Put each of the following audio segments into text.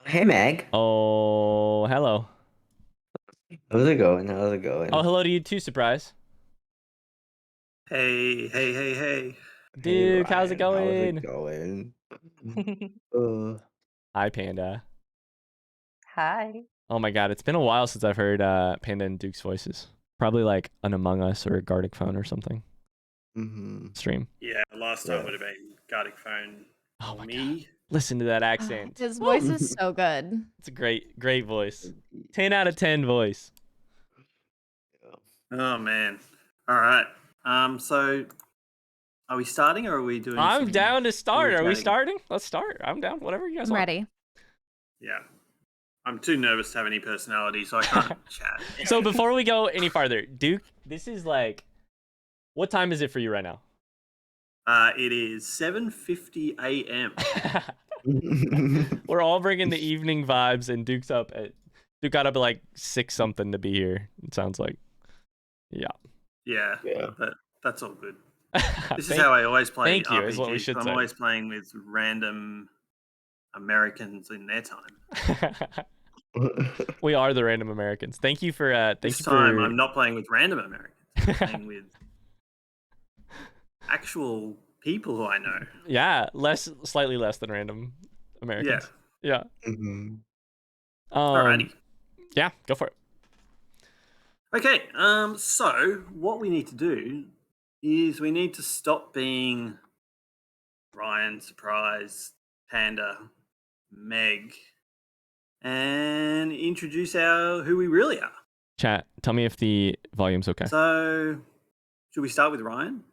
Hey Meg, Oh, hello. how's it going? How's it Oh, going? hello to you too, surprise. Hey, hey, hey, hey. Hey Duke, how's it Ryan, how's it going? going? Uh, Hi, Panda. Hi. Oh my god, it's been a while since I've heard Panda and Duke's voices. Probably like an Among Us or a Gartic Phone or something mm-hmm. Yeah, stream. last time Yeah. would have been Gartic Phone Oh or my god. me. Listen to that accent. His Woo! voice is so good. It's a great voice. 10 out of 10 voice. Oh man. All right. So are we starting or are we doing I'm some down to start. Are we chatting? starting? Let's start. I'm down. Whatever you guys I'm want. ready. Yeah. I'm too nervous to have any personality, so I can't chat. So before we go any farther, Duke, this is like, what time is it for you right now? It is 7:50 a.m. We're all bringing the evening vibes, and Duke got up at like 6 something to be here. It sounds like, yeah. Yeah, Yeah. but that's all good. This is Thank, how I always play thank you is what we RPGs. should I'm say. always playing with random Americans in their time. We are the random Americans. Thank you for thank This you time for I'm not playing with random Americans. I'm playing with actual people who I know. yeah, slightly less than random Americans. Yeah. Mhm. Alrighty. Yeah, go for it. Okay. So what we need to do is we need to stop being Ryan, Surprise, Panda, Meg, and introduce our who we really are. Chat, tell me if the volume's okay. So, should we start with Ryan?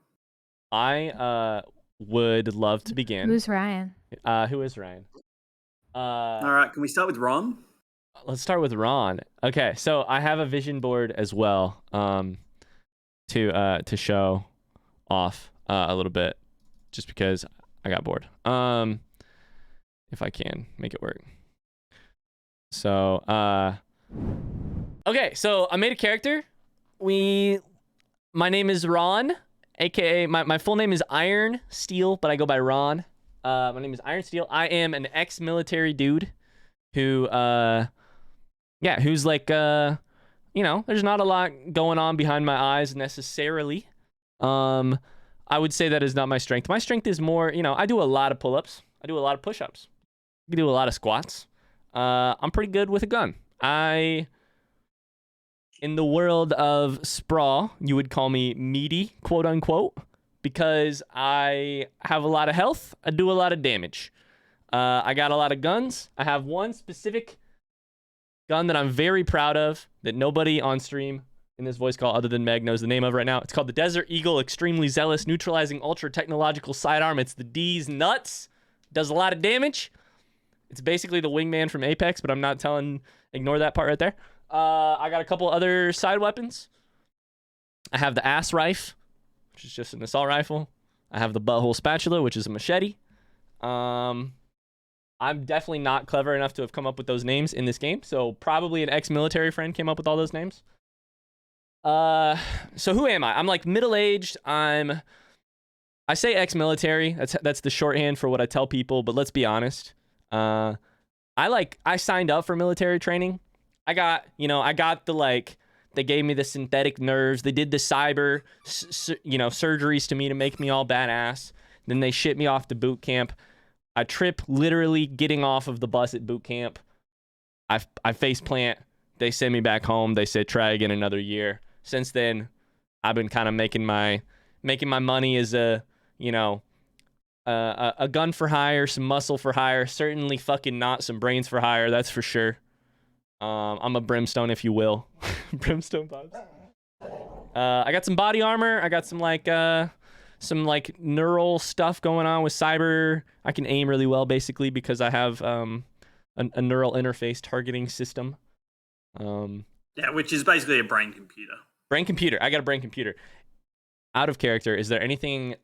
I would love to begin. Who's Ryan? Who is Ryan? All right. Can we start with Ron? Let's start with Ron. Okay, so I have a vision board as well, to show off a little bit, just because I got bored. If I can make it work. So okay, so I made a character. My name is Ron, aka my full name is Iron Steel, but I go by Ron. My name is Iron Steel. I am an ex-military dude who who's like there's not a lot going on behind my eyes necessarily. I would say that is not my strength. My strength is more, I do a lot of pull-ups. I do a lot of push-ups. I do a lot of squats. I'm pretty good with a gun. In the world of Sprawl, you would call me meaty, quote unquote, because I have a lot of health. I do a lot of damage. I got a lot of guns. I have one specific gun that I'm very proud of that nobody on stream in this voice call other than Meg knows the name of right now. It's called the Desert Eagle Extremely Zealous Neutralizing Ultra Technological Sidearm. It's the D's nuts. Does a lot of damage. It's basically the wingman from Apex, but I'm not telling. Ignore that part right there. I got a couple other side weapons. I have the ass rifle, which is just an assault rifle. I have the butthole spatula, which is a machete. I'm definitely not clever enough to have come up with those names in this game, so probably an ex-military friend came up with all those names. So who am I? I'm like middle-aged. I say ex-military. That's the shorthand for what I tell people, but let's be honest. I signed up for military training. I got they gave me the synthetic nerves. They did the cyber, surgeries to me to make me all badass. Then they shipped me off to boot camp. I trip literally getting off of the bus at boot camp. I face plant. They send me back home. They said try again another year. Since then, I've been kind of making my money as a gun for hire, some muscle for hire. Certainly fucking not some brains for hire. That's for sure. I'm a brimstone, if you will. Brimstone vibes. I got some body armor. I got some neural stuff going on with cyber. I can aim really well, basically, because I have a neural interface targeting system. Yeah, which is basically a brain computer. Brain computer. I got a brain computer. Out of character, is there anything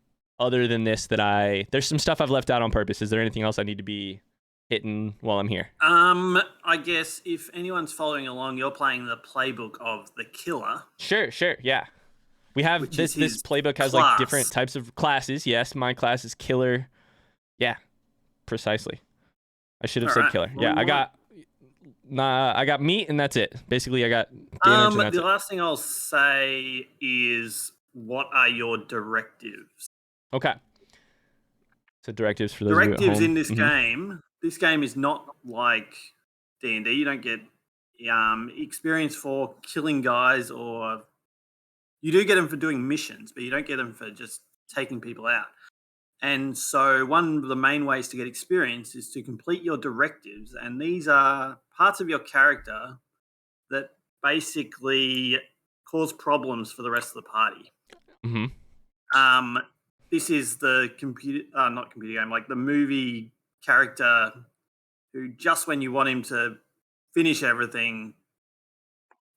other than this that there's some stuff I've left out on purpose? Is there anything else I need to be hitting while I'm here? I guess if anyone's following along, you're playing the playbook of the killer. Sure, yeah. We have this playbook has class. like different types of classes. Yes, my class is killer. Yeah, precisely. I should have All said right, killer. well, Yeah, we I got meat and that's it. Basically, I got damage and that's the it. last thing I'll say is, what are your directives? Okay. So directives for those of you at Directives home. in this Mhm. game. This game is not like D&D. You don't get experience for killing guys, or you do get them for doing missions, but you don't get them for just taking people out. And so one of the main ways to get experience is to complete your directives, and these are parts of your character that basically cause problems for the rest of the party. Mhm. This is the not computer game, like the movie character who, just when you want him to finish everything,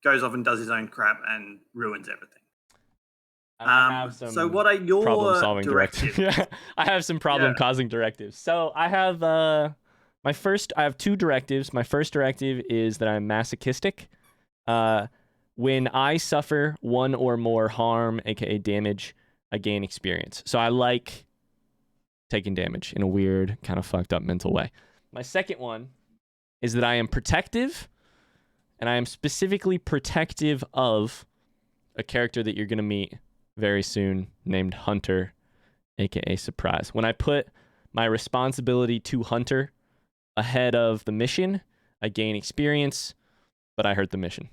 goes off and does his own crap and ruins everything. And I have some So what are your problem-solving directives? Yeah, I have some problem-causing directives. So I have I have two directives. My first directive is that I'm masochistic. When I suffer one or more harm, aka damage, I gain experience. So I like taking damage in a weird, kind of fucked up mental way. My second one is that I am protective, and I am specifically protective of a character that you're going to meet very soon named Hunter, aka Surprise. When I put my responsibility to Hunter ahead of the mission, I gain experience, but I hurt the mission.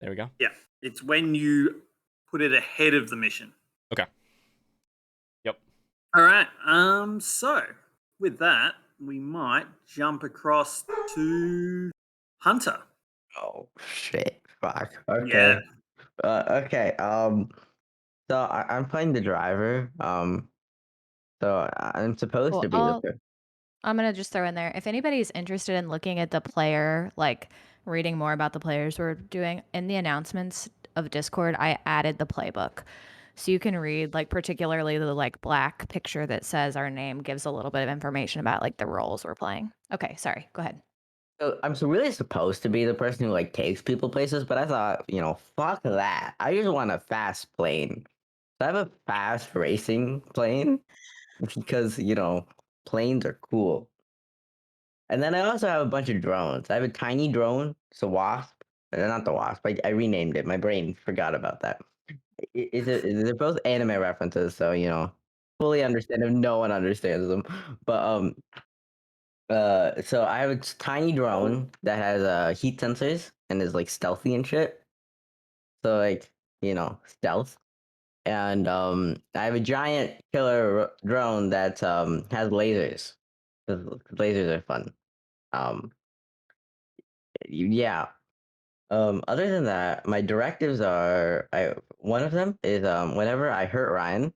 There we go. Yeah, it's when you put it ahead of the mission. Okay. Yep. All right. So with that, we might jump across to Hunter. Oh shit! Fuck. Okay. Okay. So I'm playing the driver. So I'm supposed Well, to be the. I'm gonna just throw in there. If anybody's interested in looking at the player, like reading more about the players we're doing, in the announcements of Discord, I added the playbook. So you can read, like, particularly the like black picture that says our name gives a little bit of information about like the roles we're playing. Okay, sorry. Go ahead. So I'm really supposed to be the person who like takes people places, but I thought, fuck that. I just want a fast plane. So I have a fast racing plane because planes are cool. And then I also have a bunch of drones. I have a tiny drone. It's a wasp. Not the wasp. I renamed it. My brain forgot about that. They're both anime references, so fully understand if no one understands them. But so I have a tiny drone that has heat sensors and is like stealthy and shit. So like stealth. And I have a giant killer drone that has lasers. 'Cause lasers are fun. Um, yeah. Other than that, my directives are one of them is whenever I hurt Ryan,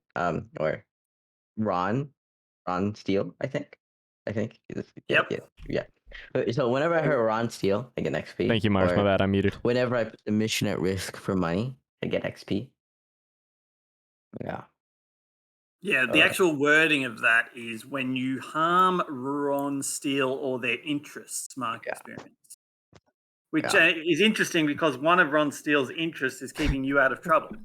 or Ron, Ron Steele, I think. Yeah, Yep. yeah. So whenever I hurt Ron Steele, I get XP. Thank you, Mars. My Or bad. I'm muted. whenever I put the mission at risk for money, I get XP. Yeah. Yeah, the actual wording of that is when you harm Ron Steele or their interests, mark Yeah. experience. Which Yeah. is interesting because one of Ron Steele's interests is keeping you out of trouble.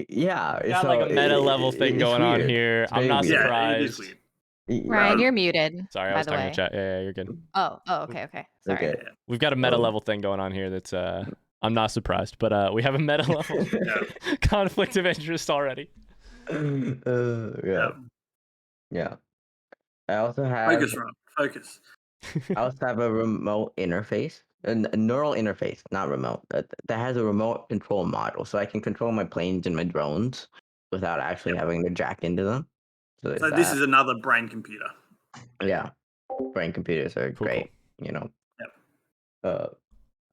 Yeah. Got so like a meta level thing it's going on weird. here. It's I'm very not weird. surprised. Yeah, it is weird. Ryan, you're muted. Sorry, I by was the talking way. to chat. Yeah, you're good. Oh, okay. Sorry. Okay. We've got a meta Oh. level thing going on here that's I'm not surprised, but we have a meta level conflict of interest already. Yeah. Yeah. I also have Focus, Ron. Focus. I also have a remote interface, a neural interface, not remote, that has a remote control module, so I can control my planes and my drones without actually having to jack into them. So, there's So this that. is another brain computer. Yeah, brain computers are Cool. great. Yep.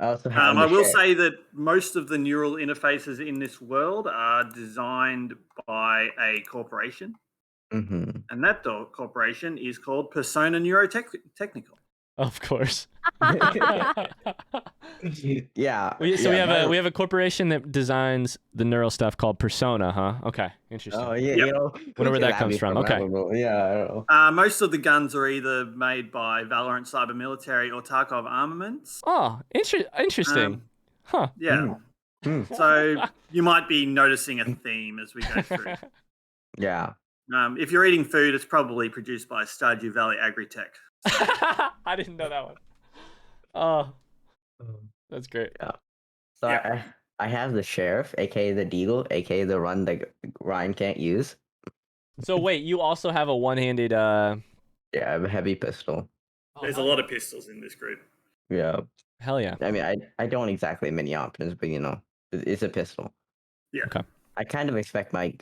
I also have. I will say that most of the neural interfaces in this world are designed by a corporation, Mm-hmm. and that corporation is called Persona Neurotechnical. Of course. Yeah. We have a corporation that designs the neural stuff called Persona, huh? Okay, interesting. Oh yeah, Yep. Wonder where that comes from. I Okay. don't know. Yeah, I don't know. Most of the guns are either made by Valorant Cyber Military or Tarkov Armaments. Oh, interesting. Huh. Yeah. Mm. So you might be noticing a theme as we go through. Yeah. If you're eating food, it's probably produced by Stardew Valley Agritech. I didn't know that one. Oh, that's great. Yeah. So Yeah. I have the sheriff, aka the Deagle, aka the run that Ryan can't use. So wait, you also have a one-handed. Yeah, I have a heavy pistol. There's a lot of pistols in this group. Yeah. Hell yeah. I mean, I don't exactly have many options, but it's a pistol. Yeah. Okay. I kind of expect my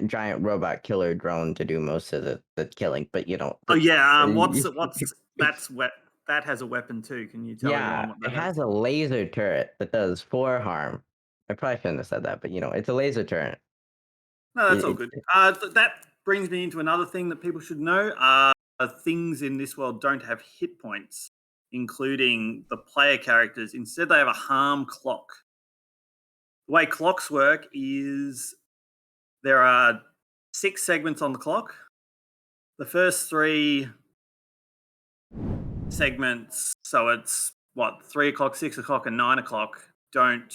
giant robot killer drone to do most of the killing, but Oh yeah. what's That has a weapon too. Can you tell yeah, everyone what that it has a laser turret that does 4 harm. I probably shouldn't have said that, but it's a laser turret. No, that's all It- good. That brings me into another thing that people should know. Things in this world don't have hit points, including the player characters. Instead, they have a harm clock. The way clocks work is there are 6 segments on the clock. The first 3 segments, so it's 3 o'clock, 6 o'clock, and 9 o'clock, don't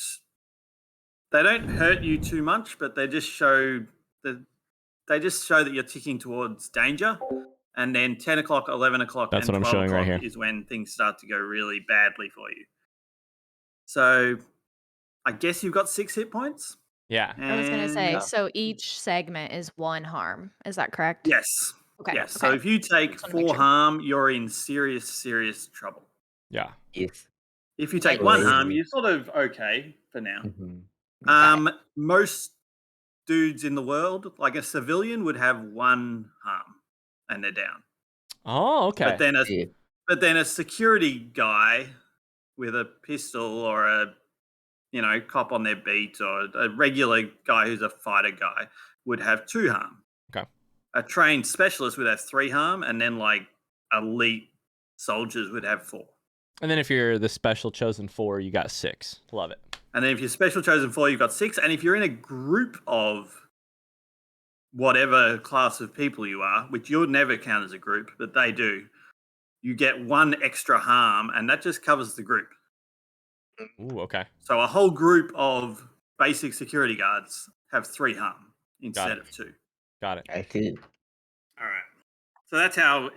hurt you too much, but they just show that you're ticking towards danger. And then 10 o'clock, 11 o'clock, That's and what I'm 12 showing right o'clock here. is when things start to go really badly for you. So I guess you've got 6 hit points. Yeah. I was gonna say, Yeah. so each segment is 1 harm. Is that correct? Yes. Okay. Yes. Okay. So if you take Just wanna make 4 sure. harm, you're in serious, serious trouble. Yeah. It's If you take Yikes. 1 harm, lazy. you're sort of okay for now. Mhm. Most dudes in the world, like a civilian, would have 1 harm and they're down. Oh, okay. But then a security guy with a pistol or a cop on their beat or a regular guy who's a fighter guy would have 2 harm. Okay. A trained specialist would have 3 harm, and then like elite soldiers would have 4. And then if you're the special chosen 4, you got 6. Love it. And then if you're special chosen 4, you've got 6. And if you're in a group of whatever class of people you are, which you'll never count as a group, but they do, you get 1 extra harm, and that just covers the group. Ooh, okay. So a whole group of basic security guards have 3 harm instead of 2. Got it. I see. All right. So that's how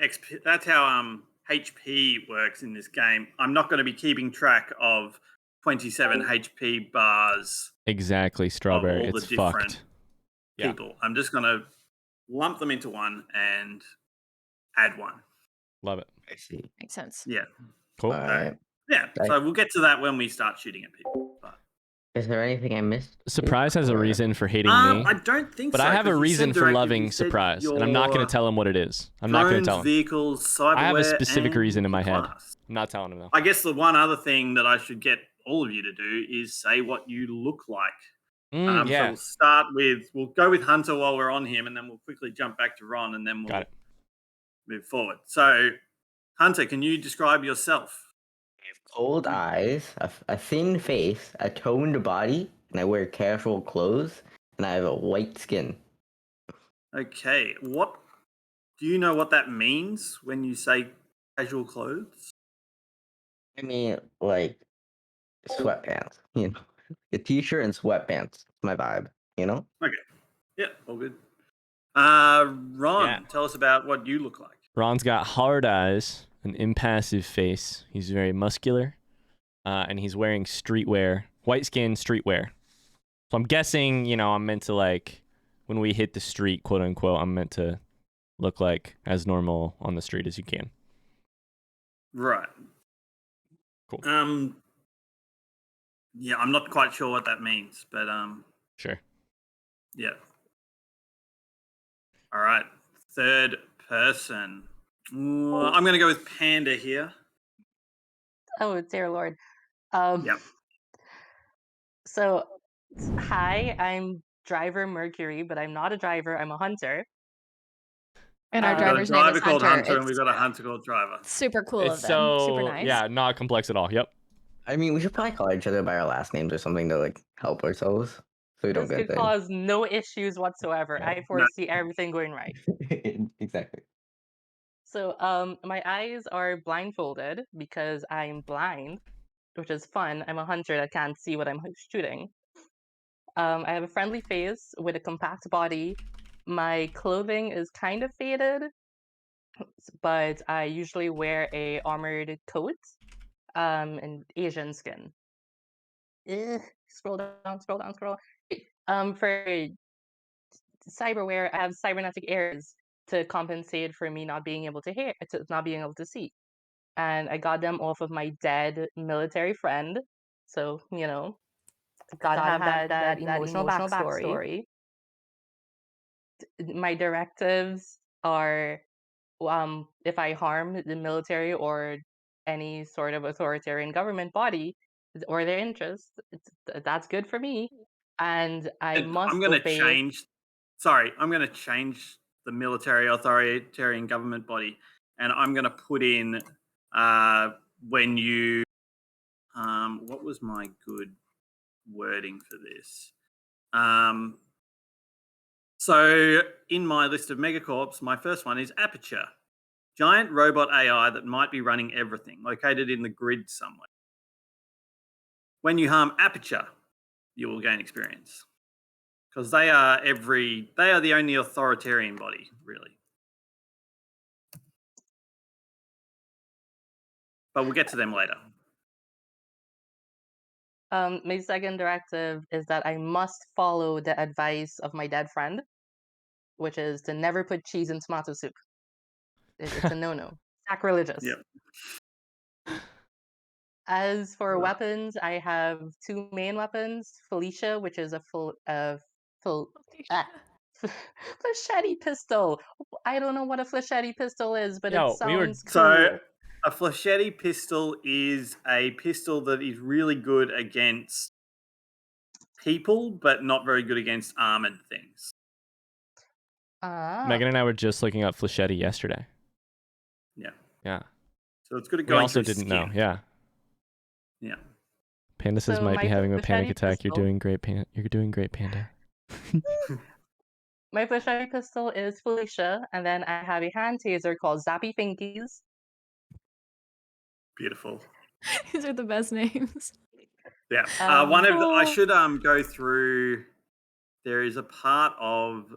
HP works in this game. I'm not going to be keeping track of 27 HP bars Exactly, Strawberry. all the It's different fucked. Yeah. people. I'm just going to lump them into one and add 1. Love it. I see. Makes sense. Yeah. Cool. All right. Yeah. Right. So we'll get to that when we start shooting at people. But, Is there anything I missed? Surprise has a Or- reason for hating me, I don't think but so. I have a 'cause you reason said for directly- loving you said Surprise, and I'm not going your to tell him what it is. I'm not going to drones, tell him. vehicles, cyberware, I have a specific and reason in my head. class. I'm not telling him though. I guess the one other thing that I should get all of you to do is say what you look like. So Yeah. we'll go with Hunter while we're on him, and then we'll quickly jump back to Ron, and then we'll Got it. move forward. So, Hunter, can you describe yourself? I have cold eyes, a thin face, a toned body, and I wear casual clothes, and I have a white skin. Okay, what do you know what that means when you say casual clothes? I mean, like sweatpants, a t-shirt and sweatpants. My vibe, Yeah, all good. Ron, Yeah. tell us about what you look like. Ron's got hard eyes, an impassive face. He's very muscular, and he's wearing streetwear, white skin streetwear. So I'm guessing, I'm meant to when we hit the street, quote unquote, I'm meant to look like as normal on the street as you can. Right. Cool. Yeah, I'm not quite sure what that means, but Sure. yeah. All right. Third person. I'm going to go with Panda here. Oh, dear Lord. Yep. So, hi, I'm driver Mercury, but I'm not a driver. I'm a hunter. And our We've got a driver's name driver is called Hunter. Hunter, and we've It's got a hunter called Driver. super cool It's of them. so Super nice. yeah, not complex at all. Yep. I mean, we should probably call each other by our last names or something to help ourselves, so we don't This get could cause no issues whatsoever. Yeah. I foresee everything going right. Exactly. So, my eyes are blindfolded because I'm blind, which is fun. I'm a hunter that can't see what I'm shooting. I have a friendly face with a compact body, My clothing is kind of faded, but I usually wear a armored coat, and Asian skin. Scroll down, scroll down, scroll. For cyberware, I have cybernetic ears to compensate for me not being able to see. And I got them off of my dead military friend. So, gotta have that emotional backstory. My directives are, if I harm the military or any sort of authoritarian government body or their interests, that's good for me. And I And must I'm going to obey. change. Sorry, I'm going to change the military authoritarian government body, and I'm going to put in when you. What was my good wording for this? So in my list of megacorps, my first one is Aperture, giant robot AI that might be running everything, located in the grid somewhere. When you harm Aperture, you will gain experience. Because they are the only authoritarian body, really. But we'll get to them later. My second directive is that I must follow the advice of my dead friend, which is to never put cheese in tomato soup. It's a no-no. Sacrilegious. Yep. As for Ugh. weapons, I have two main weapons: Felicia, which is a flechette pistol. I don't know what a flechette pistol is, but Yo, it sounds cool. So a flechette pistol is a pistol that is really good against people, but not very good against armored things. Megan and I were just looking up flechette yesterday. Yeah. Yeah. So it's good at We going also through didn't skin. know. Yeah. Yeah. Panda says So might be my having a panic flechette attack. You're pistol- doing great, You're doing great, Panda. My flechette pistol is Felicia, and then I have a hand taser called Zappy Finkies. Beautiful. These are the best names. Yeah. Um, I should go through. There is a part of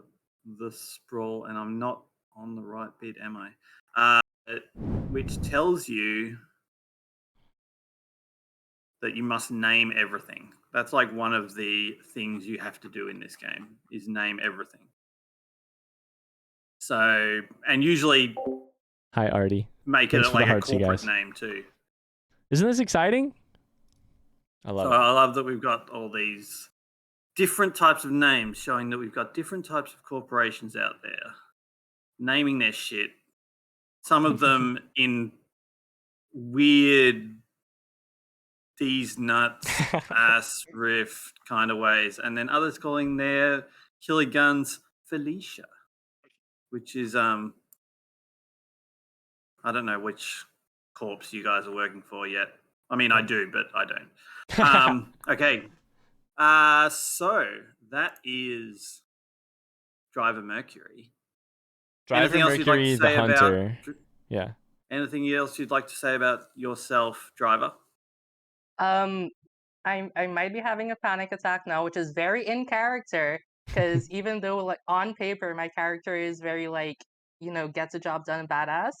the Sprawl, and I'm not on the right bit, am I? Which tells you that you must name everything. That's like one of the things you have to do in this game is name everything. So, and usually Hi, Artie. make Thanks it for the like a hearts, you corporate guys. name too. Isn't this exciting? I love So it. I love that we've got all these different types of names showing that we've got different types of corporations out there naming their shit. Some of them in weird, these nuts, ass riff kind of ways. And then others calling their killer guns Felicia, which is, I don't know which corpse you guys are working for yet. I mean, I do, but I don't. Okay. So that is Driver Mercury. Driver Anything else you'd like Mercury, to the say about? hunter. Yeah. Anything else you'd like to say about yourself, Driver? I might be having a panic attack now, which is very in character, because even though like on paper my character is very gets a job done badass,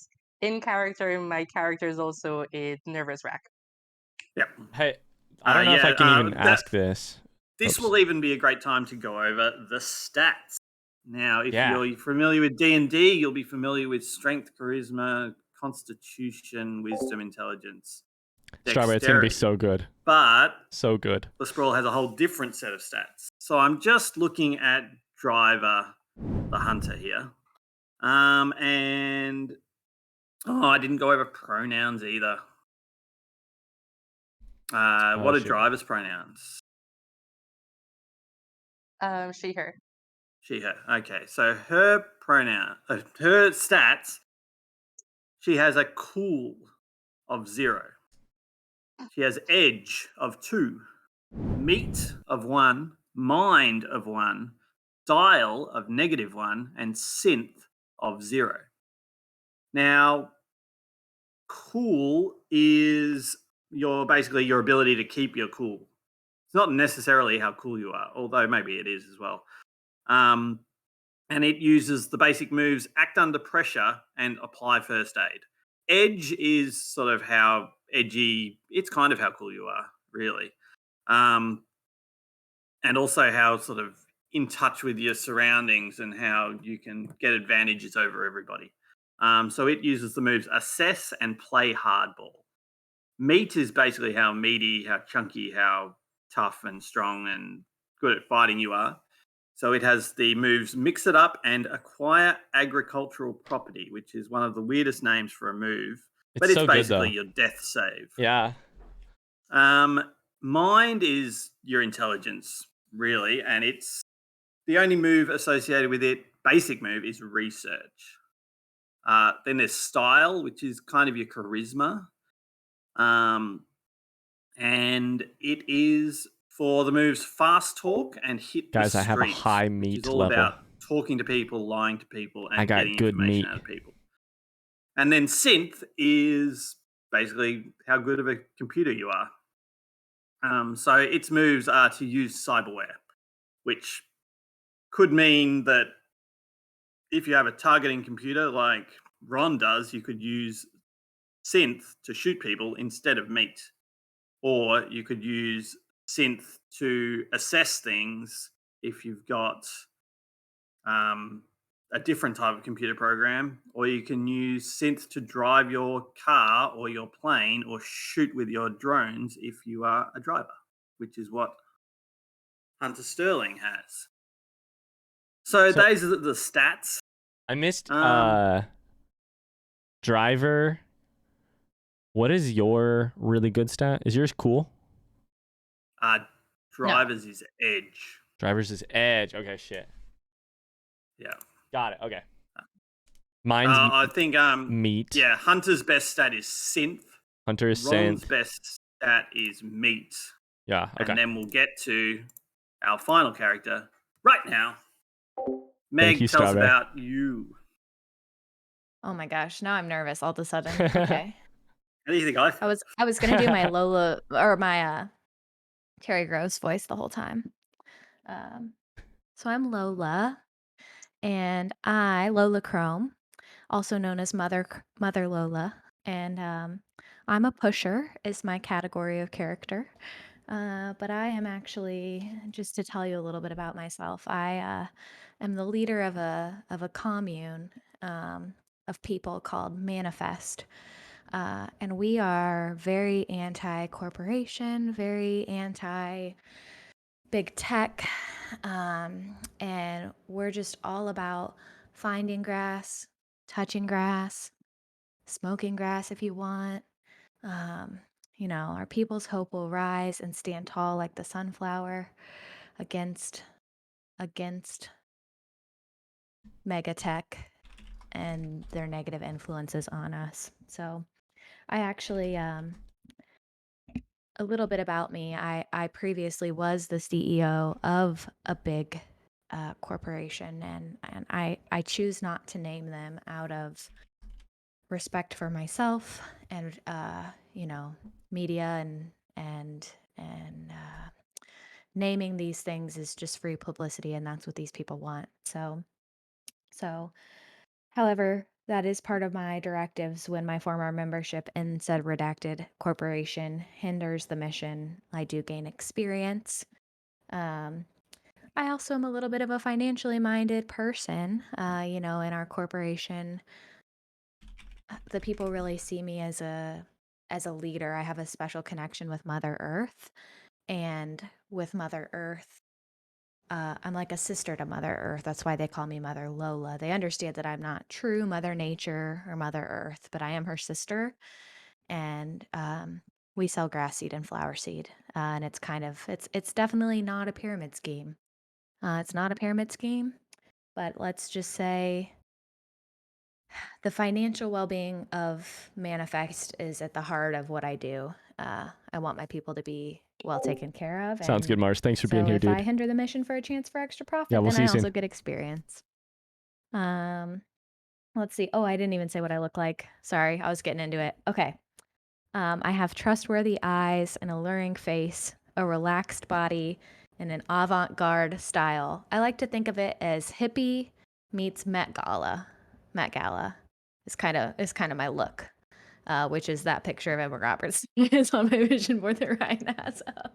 in character my character is also a nervous wreck. Yeah. Hey, I don't know if I can even ask this. This will even be a great time to go over the stats. Now, if Yeah. you're familiar with D&D, you'll be familiar with strength, charisma, constitution, wisdom, intelligence, Strawberry, it's going to be dexterity. so good. But So good. the Sprawl has a whole different set of stats. So I'm just looking at Driver, the hunter here. And I didn't go over pronouns either. What are Sure. Driver's pronouns? She, her. She, her. Okay, so her her stats, she has a cool of 0. She has edge of 2, meat of 1, mind of 1, style of -1, and synth of 0. Now, cool is basically your ability to keep your cool. It's not necessarily how cool you are, although maybe it is as well. and it uses the basic moves act under pressure and apply first aid. Edge is sort of how edgy, it's kind of how cool you are, really. And also how sort of in touch with your surroundings and how you can get advantages over everybody. So it uses the moves assess and play hardball. Meat is basically how meaty, how chunky, how tough and strong and good at fighting you are. So it has the moves mix it up and acquire agricultural property, which is one of the weirdest names for a move. But it's so good, basically though. your death save. Yeah. Mind is your intelligence, really, and it's the only move associated with it. Basic move is research. Then there's style, which is kind of your charisma. And it is for the moves fast talk and hit Guys, the I have a streets, high which meat is all level. about talking to people, lying to people, and I got getting good information meat. out of people. And then synth is basically how good of a computer you are. So its moves are to use cyberware, which could mean that if you have a targeting computer like Ron does, you could use synth to shoot people instead of meat. Or you could use synth to assess things if you've got a different type of computer program, or you can use synth to drive your car or your plane or shoot with your drones if you are a driver, which is what Hunter Sterling has. So those are the stats. I missed driver. What is your really good stat? Is yours cool? Drivers is edge. Drivers is edge. Okay, shit. Yeah. Got it. Okay. Mine's I think meat. Yeah, Hunter's best stat is synth. Hunter is Ron's synth. best stat is meat. Yeah. Okay. And then we'll get to our final character right now. Meg, tell us about you. Oh my gosh, now I'm nervous all of a sudden. Okay. How do you think I was gonna do my Lola or my Terry Gross voice the whole time. So I'm Lola, and Lola Chrome, also known as Mother Lola, and I'm a pusher is my category of character. But I am actually, just to tell you a little bit about myself, I am the leader of a commune of people called Manifest. And we are very anti-corporation, very anti-big tech, and we're just all about finding grass, touching grass, smoking grass if you want. Our people's hope will rise and stand tall like the sunflower against megatech and their negative influences on us. So I actually, a little bit about me. I previously was the CEO of a big corporation, and I choose not to name them out of respect for myself and media and naming these things is just free publicity, and that's what these people want. So however, that is part of my directives when my former membership in said redacted corporation hinders the mission. I do gain experience. I also am a little bit of a financially minded person. In our corporation, the people really see me as a leader. I have a special connection with Mother Earth, and with Mother Earth, I'm like a sister to Mother Earth. That's why they call me Mother Lola. They understand that I'm not true Mother Nature or Mother Earth, but I am her sister. And we sell grass seed and flower seed, and it's definitely not a pyramid scheme. It's not a pyramid scheme, but let's just say the financial well-being of Manifest is at the heart of what I do. I want my people to be well taken care of. Sounds good, Mars. Thanks for being here, if dude. I hinder the mission for a chance for extra profit, Yeah, we'll then see I you soon. also get experience. Let's see. Oh, I didn't even say what I look like. Sorry, I was getting into it. Okay. I have trustworthy eyes, an alluring face, a relaxed body, and an avant-garde style. I like to think of it as hippie meets Met Gala. Met Gala is kind of my look, which is that picture of Emma Roberts is on my vision board that Ryan has up.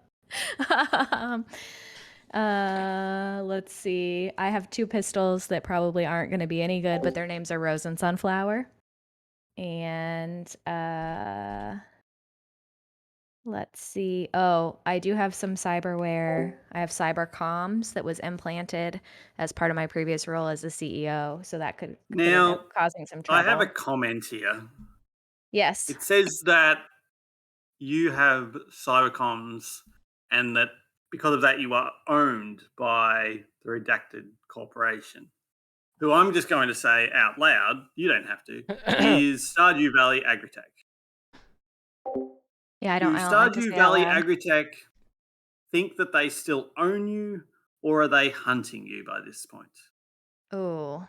Let's see. I have 2 pistols that probably aren't going to be any good, but their names are Rose and Sunflower. And let's see. Oh, I do have some cyberware. I have cyber comms that was implanted as part of my previous role as a CEO, so that could end Now, up causing some I trouble. have a comment here. Yes. It says that you have cybercoms and that because of that you are owned by the redacted corporation, who I'm just going to say out loud, you don't have to, is Stardew Valley Agritech. Yeah, I Do don't like to Stardew say out Valley loud. Agritech think that they still own you, or are they hunting you by this point? Oh.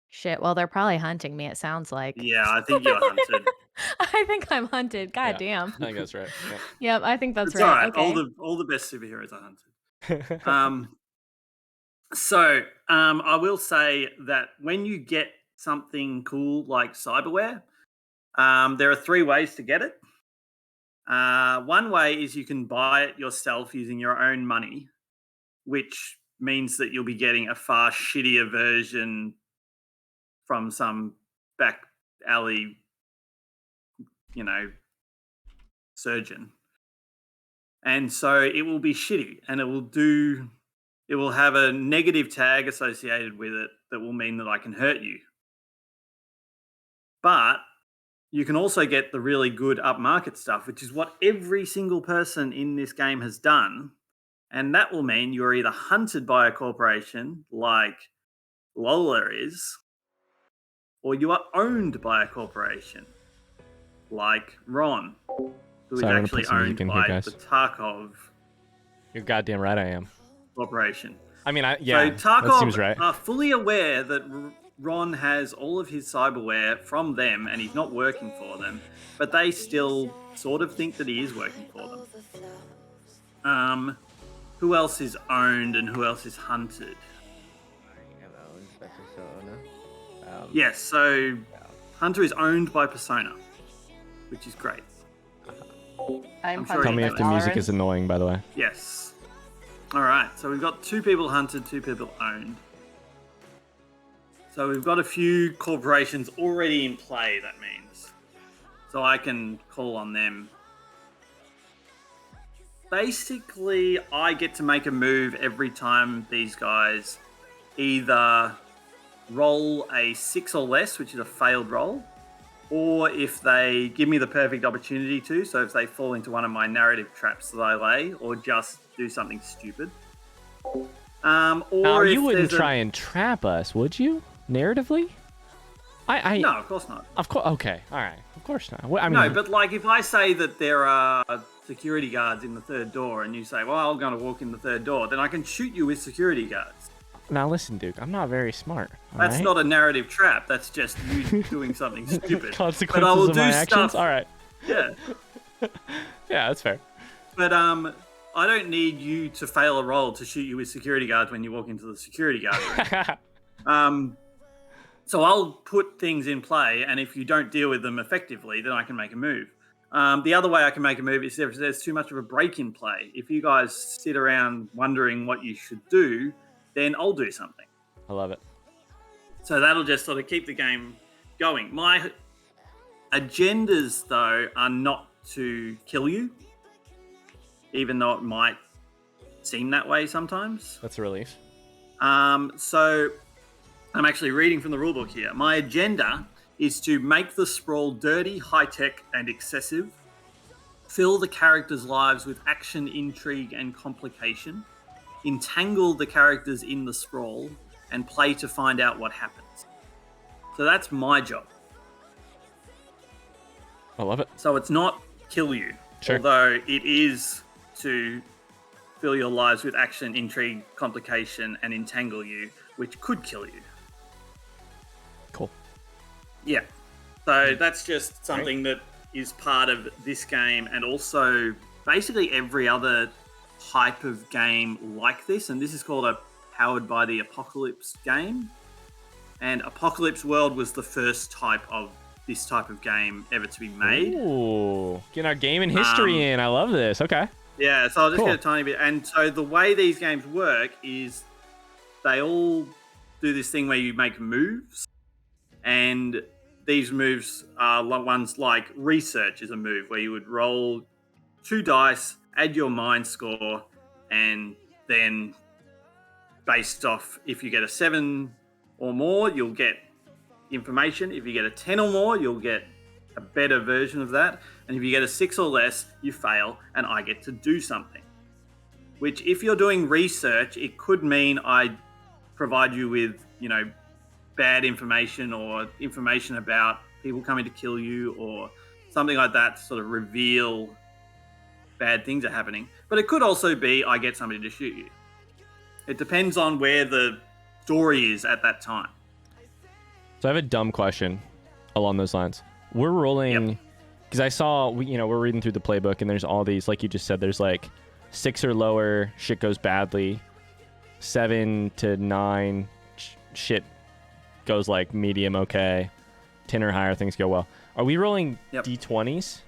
Shit, well, they're probably hunting me, it sounds like. Yeah, I think you're hunted. I think I'm hunted. God Yeah, damn. I think that's right. Yep, I think that's It's all right. right. Okay. All the best superheroes are hunted. Yeah. So I will say that when you get something cool like cyberware, there are 3 ways to get it. One way is you can buy it yourself using your own money, which means that you'll be getting a far shittier version from some back alley, surgeon. And so it will be shitty and it will have a negative tag associated with it that will mean that I can hurt you. But you can also get the really good upmarket stuff, which is what every single person in this game has done. And that will mean you're either hunted by a corporation like Lola is, or you are owned by a corporation like Ron, who is Sorry, I'm gonna actually put some music owned in here, by guys. the Tarkov You're goddamn right I am. Corporation. I mean, So that Tarkov seems right. are fully aware that Ron has all of his cyberware from them and he's not working for them, but they still sort of think that he is working for them. Who else is owned and who else is hunted? Yes, so Hunter is owned by Persona, which is great. I'm sure Tell you me know if the music is Valorant. annoying, by the way. Yes. All right, so we've got 2 people hunted, 2 people owned. So we've got a few corporations already in play, that means. So I can call on them. Basically, I get to make a move every time these guys either roll a 6 or less, which is a failed roll, or if they give me the perfect opportunity to, so if they fall into one of my narrative traps that I lay, or just do something stupid. Or Now, if you wouldn't there's try and trap us, would you? Narratively? No, of course not. Of course. Okay. All right. Of course not. I mean, No, but like if I say that there are security guards in the 3rd door and you say, well, I'm going to walk in the 3rd door, then I can shoot you with security guards. now listen, Duke. I'm not very smart. all That's right? not a narrative trap. That's just you doing something stupid. Consequences but I will of do my actions. stuff. All right. Yeah. Yeah, that's fair. But I don't need you to fail a roll to shoot you with security guards when you walk into the security guard room. So I'll put things in play, and if you don't deal with them effectively, then I can make a move. The other way I can make a move is if there's too much of a break in play. If you guys sit around wondering what you should do, then I'll do something. I love it. So that'll just sort of keep the game going. My agendas, though, are not to kill you, even though it might seem that way sometimes. That's a relief. So I'm actually reading from the rulebook here. My agenda is to make the Sprawl dirty, high-tech, and excessive, fill the characters' lives with action, intrigue, and complication, entangle the characters in the Sprawl, and play to find out what happens. So that's my job. I love it. So it's not kill you, Sure. although it is to fill your lives with action, intrigue, complication, and entangle you, which could kill you. Cool. Yeah. So that's just something that is part of this game and also basically every other type of game like this. And this is called a powered by the Apocalypse game. And Apocalypse World was the first type of this type of game ever to be made. Ooh, getting our game and history in. I love this. Okay. Yeah, so I'll just Cool. get a tiny bit. And so the way these games work is they all do this thing where you make moves. And these moves are ones like research is a move where you would roll 2 dice, add your mind score, and then based off if you get a 7 or more, you'll get information. If you get a 10 or more, you'll get a better version of that. And if you get a 6 or less, you fail and I get to do something. Which if you're doing research, it could mean I provide you with, bad information or information about people coming to kill you or something like that to sort of reveal bad things are happening. But it could also be I get somebody to shoot you. It depends on where the story is at that time. So I have a dumb question along those lines. We're rolling because I saw we're reading through the playbook and there's all these, like you just said, there's like 6 or lower shit goes badly, 7 to 9 shit goes like medium okay, 10 or higher things go well. Are we rolling D20s?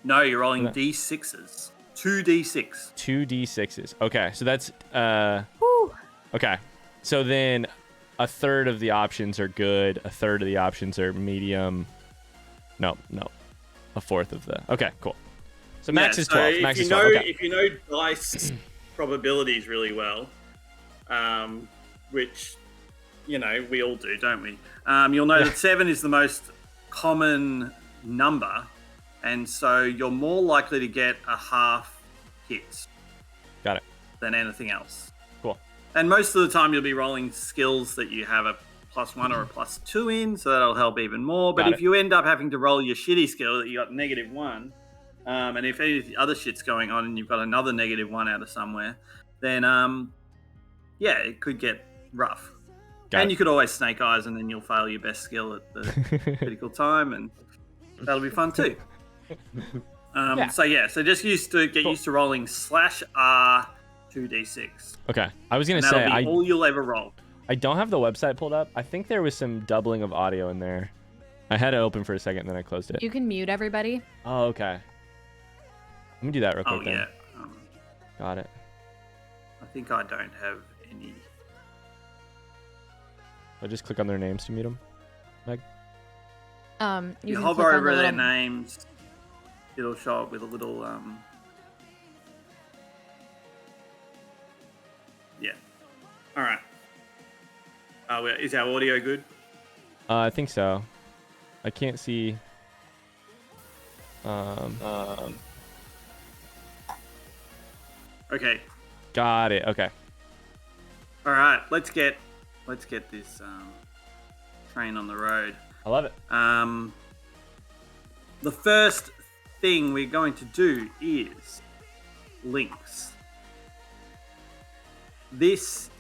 No, you're rolling D6s. 2D6. 2D6s. Okay, so that's okay. So then a third of the options are good, a third of the options are medium. No. A fourth of the. Okay, cool. So max is 12. Max is 12. Okay. If you know dice probabilities really well, which we all do, don't we? You'll know that 7 is the most common number, and so you're more likely to get a half hit. Got it. Than anything else. Cool. And most of the time you'll be rolling skills that you have a +1 or a +2 in, so that'll help even more. But if you end up having to roll your shitty skill that you got -1, and if any of the other shit's going on and you've got another -1 out of somewhere, then it could get rough. You could always snake eyes, and then you'll fail your best skill at the critical time, and that'll be fun too. So just used to rolling /R 2d6. Okay, I was gonna say all you'll ever roll. I don't have the website pulled up. I think there was some doubling of audio in there. I had it open for a second, then I closed it. You can mute everybody. Oh, okay. Let me do that real quick. Then. Got it. I think I don't have any. I'll just click on their names to mute them. Meg? You hover over their names. It'll show up with a little All right. Is our audio good? I think so. I can't see. Okay. Got it. Okay. All right. Let's get this train on the road. I love it. The first thing we're going to do is links. This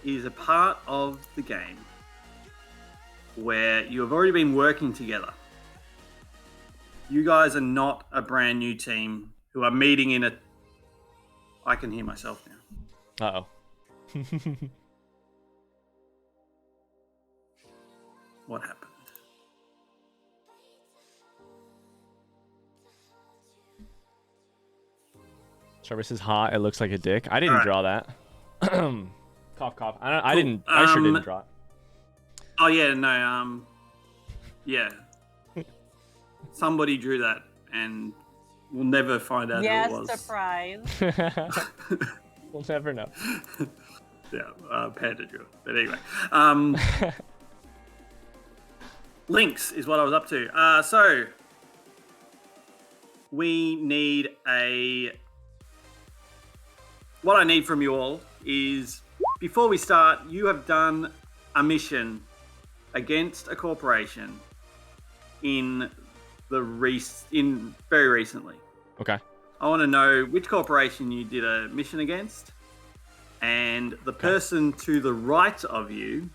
is a part of the game where you have already been working together. You guys are not a brand new team who are meeting in a... I can hear myself now. Uh-oh. What happened? Travis is hot. It looks like a dick. I didn't draw that. Cough, cough. I didn't. I sure didn't draw it. Oh yeah, no. Yeah. Somebody drew that, and we'll never find out who it was. Yes, surprise. We'll never know. Yeah, Panda drew it. But anyway, links is what I was up to. So we need what I need from you all is, before we start, you have done a mission against a corporation very recently. Okay. I want to know which corporation you did a mission against, and the person to the right of you,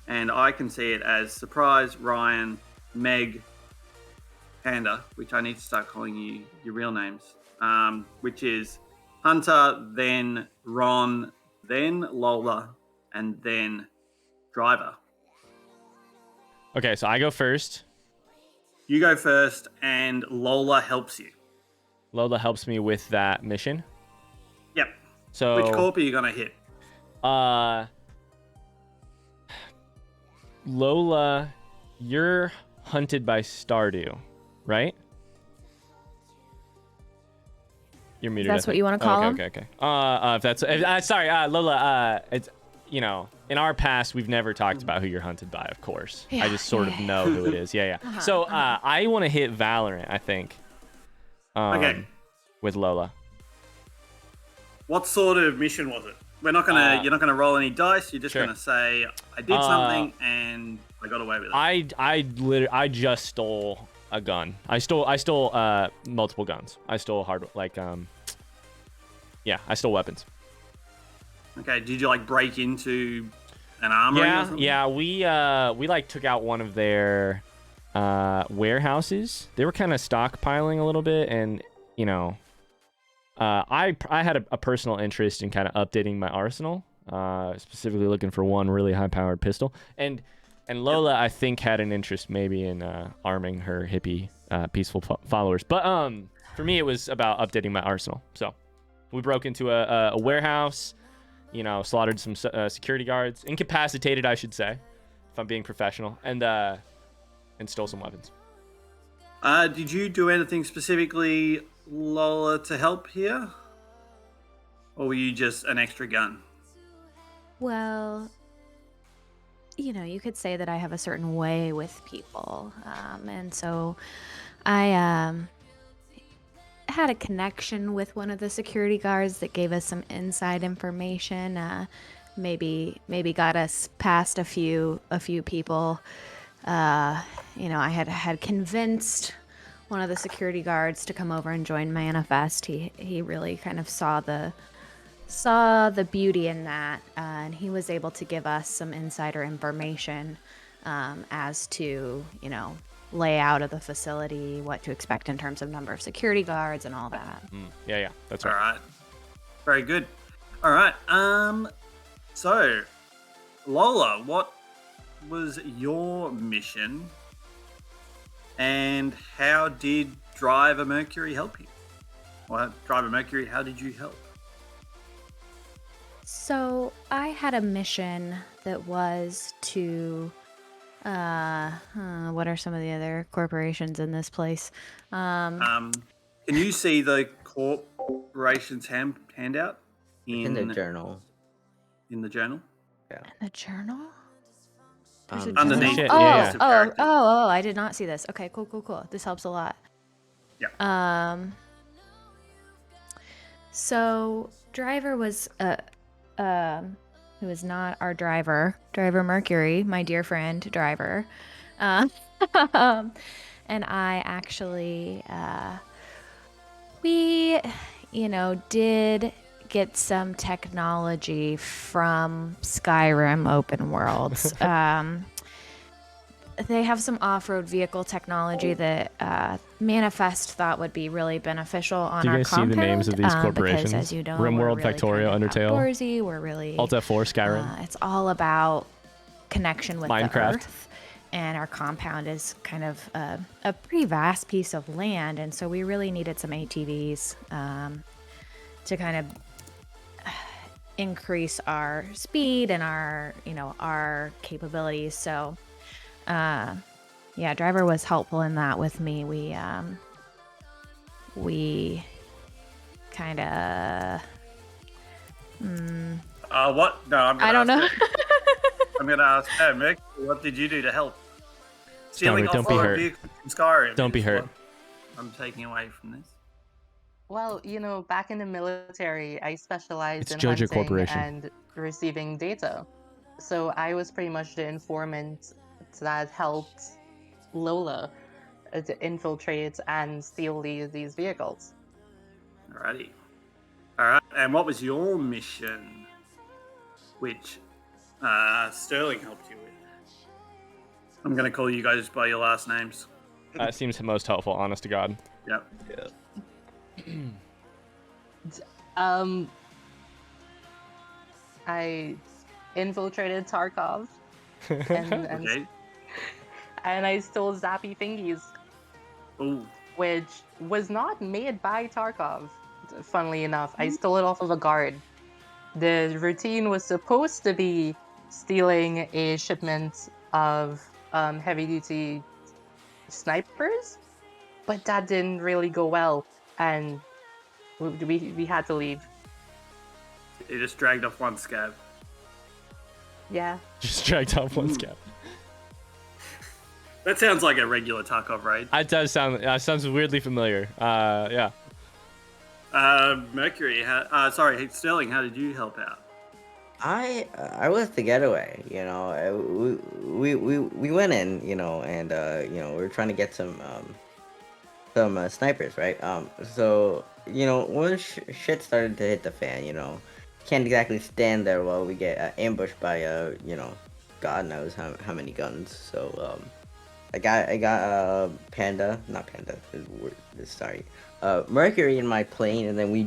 and I can see it as Surprise, Ryan, Meg, Panda, which I need to start calling you your real names, which is Hunter, then Ron, then Lola, and then Driver. Okay, so I go first. You go first, and Lola helps you. Lola helps me with that mission. Yep. So Which corp are you gonna hit? Lola, you're hunted by Stardew, right? You're muted. That's what you want to call him? Okay. Sorry, Lola. It's in our past we've never talked about who you're hunted by. Of course, I just sort of know who it is. Yeah. So I want to hit Valorant. I think. Okay. With Lola. What sort of mission was it? We're not gonna. You're not gonna roll any dice. You're just Sure. gonna say, "I did something and I got away with it." I just stole a gun. I stole multiple guns. I stole I stole weapons. Okay. Did you break into an armory? Or something? Yeah. We took out one of their warehouses. They were kind of stockpiling a little bit, and I had a personal interest in kind of updating my arsenal, specifically looking for one really high-powered pistol. And Lola, I think, had an interest maybe in arming her hippie, peaceful followers. But for me, it was about updating my arsenal. So we broke into a warehouse, slaughtered some security guards, incapacitated, I should say, if I'm being professional, and stole some weapons. Did you do anything specifically, Lola, to help here? Or were you just an extra gun? Well, you could say that I have a certain way with people. And so I had a connection with one of the security guards that gave us some inside information. Maybe got us past a few people. I had convinced one of the security guards to come over and join Manifest. He really kind of saw the beauty in that, and he was able to give us some insider information as to layout of the facility, what to expect in terms of number of security guards and all that. Yeah, that's right. All right. Very good. All right. So, Lola, what was your mission, and how did Driver Mercury help you? Well, Driver Mercury, how did you help? So I had a mission that was to what are some of the other corporations in this place? Can you see the corporation's handout in the journal? In the journal? Yeah. In the journal? Underneath. Oh, I did not see this. Okay, cool. This helps a lot. Yeah. So Driver was who is not our Driver Mercury, my dear friend Driver. And I actually we did get some technology from Skyrim open worlds. They have some off-road vehicle technology that Manifest thought would be really beneficial on our compound. Do you guys see the names of these corporations? Because, as you know, RimWorld, we're really Factorio, kind of Undertale, outdoorsy. We're really Alt F4, Skyrim. It's all about connection with Minecraft. the earth, and our compound is kind of a pretty vast piece of land, and so we really needed some ATVs to kind of increase our speed and our capabilities. So Driver was helpful in that with me. We kind of what? No, I don't know. I'm gonna ask Mick, what did you do to help? Stealing don't be hurt. Skyrim. Don't be hurt. I'm taking away from this. Well, back in the military, I specialized in Jojo hunting Corporation. and receiving data. So I was pretty much the informant that helped Lola to infiltrate and steal these vehicles. Alrighty. Alright, and what was your mission, which Sterling helped you with? I'm going to call you guys by your last names. That seems most helpful, honest to God. Yep. I infiltrated Tarkov and Okay. and I stole Zappy Thingies, Oh, which was not made by Tarkov. Funnily enough, I stole it off of a guard. The routine was supposed to be stealing a shipment of heavy-duty snipers, but that didn't really go well, and we had to leave. it just dragged off one scab. Yeah. Just dragged off one scab. That sounds like a regular Tarkov raid. That does sound. Sounds weirdly familiar. Yeah. Mercury, sorry, Sterling, how did you help out? I was the getaway, you know. We went in, you know, and you know, we were trying to get some snipers, right? So you know, when shit started to hit the fan, you know, can't exactly stand there while we get ambushed by you know, God knows how many guns. So I got Panda, not Panda. Sorry, Mercury in my plane, and then we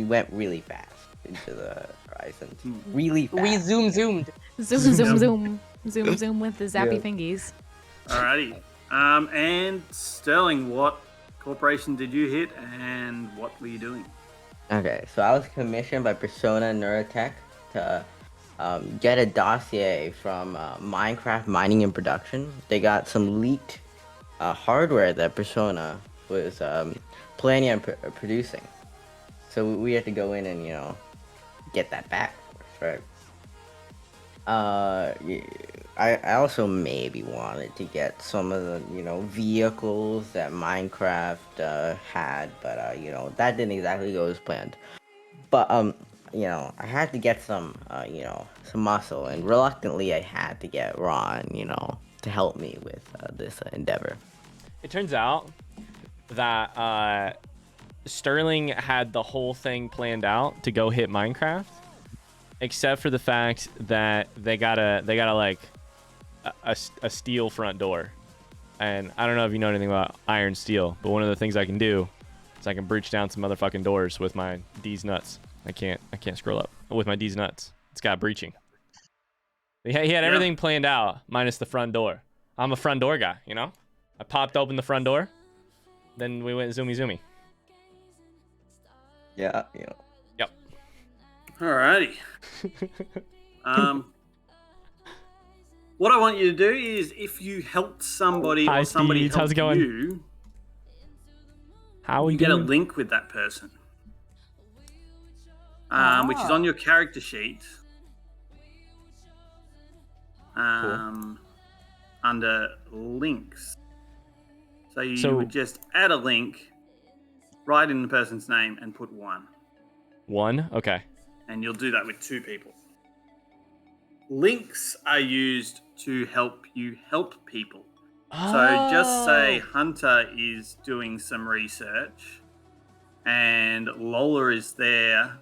went really fast into the horizon, really fast. We zoomed. Zoom with the zappy Yeah. fingies. Alrighty. And Sterling, what corporation did you hit, and what were you doing? Okay, so I was commissioned by Persona Neurotech to get a dossier from Minecraft Mining and Production. They got some leaked hardware that Persona was planning on producing. So we had to go in and, you know, get that back, right? I also maybe wanted to get some of the, you know, vehicles that Minecraft had, but you know, that didn't exactly go as planned. But you know, I had to get some you know, some muscle, and reluctantly I had to get Ron, you know, to help me with this endeavor. It turns out that Sterling had the whole thing planned out to go hit Minecraft, except for the fact that they gotta like a steel front door. And I don't know if you know anything about iron steel, but one of the things I can do is I can breach down some motherfucking doors with my D's nuts. I can't scroll up with my D's nuts. It's got breaching. He had everything planned out minus the front door. I'm a front door guy, you know? I popped open the front door, then we went zoomy. Yeah, you know. Yep. Alrighty. What I want you to do is, if you helped somebody Hi, or somebody Steve. How's it helped going? you, How we you get a doing? link with that person, which is on your character sheet. Under links. So you would just add a link, write in the person's name, and put 1. 1? Okay. And you'll do that with 2 people. Links are used to help you help people. So just say Hunter is doing some research and Lola is there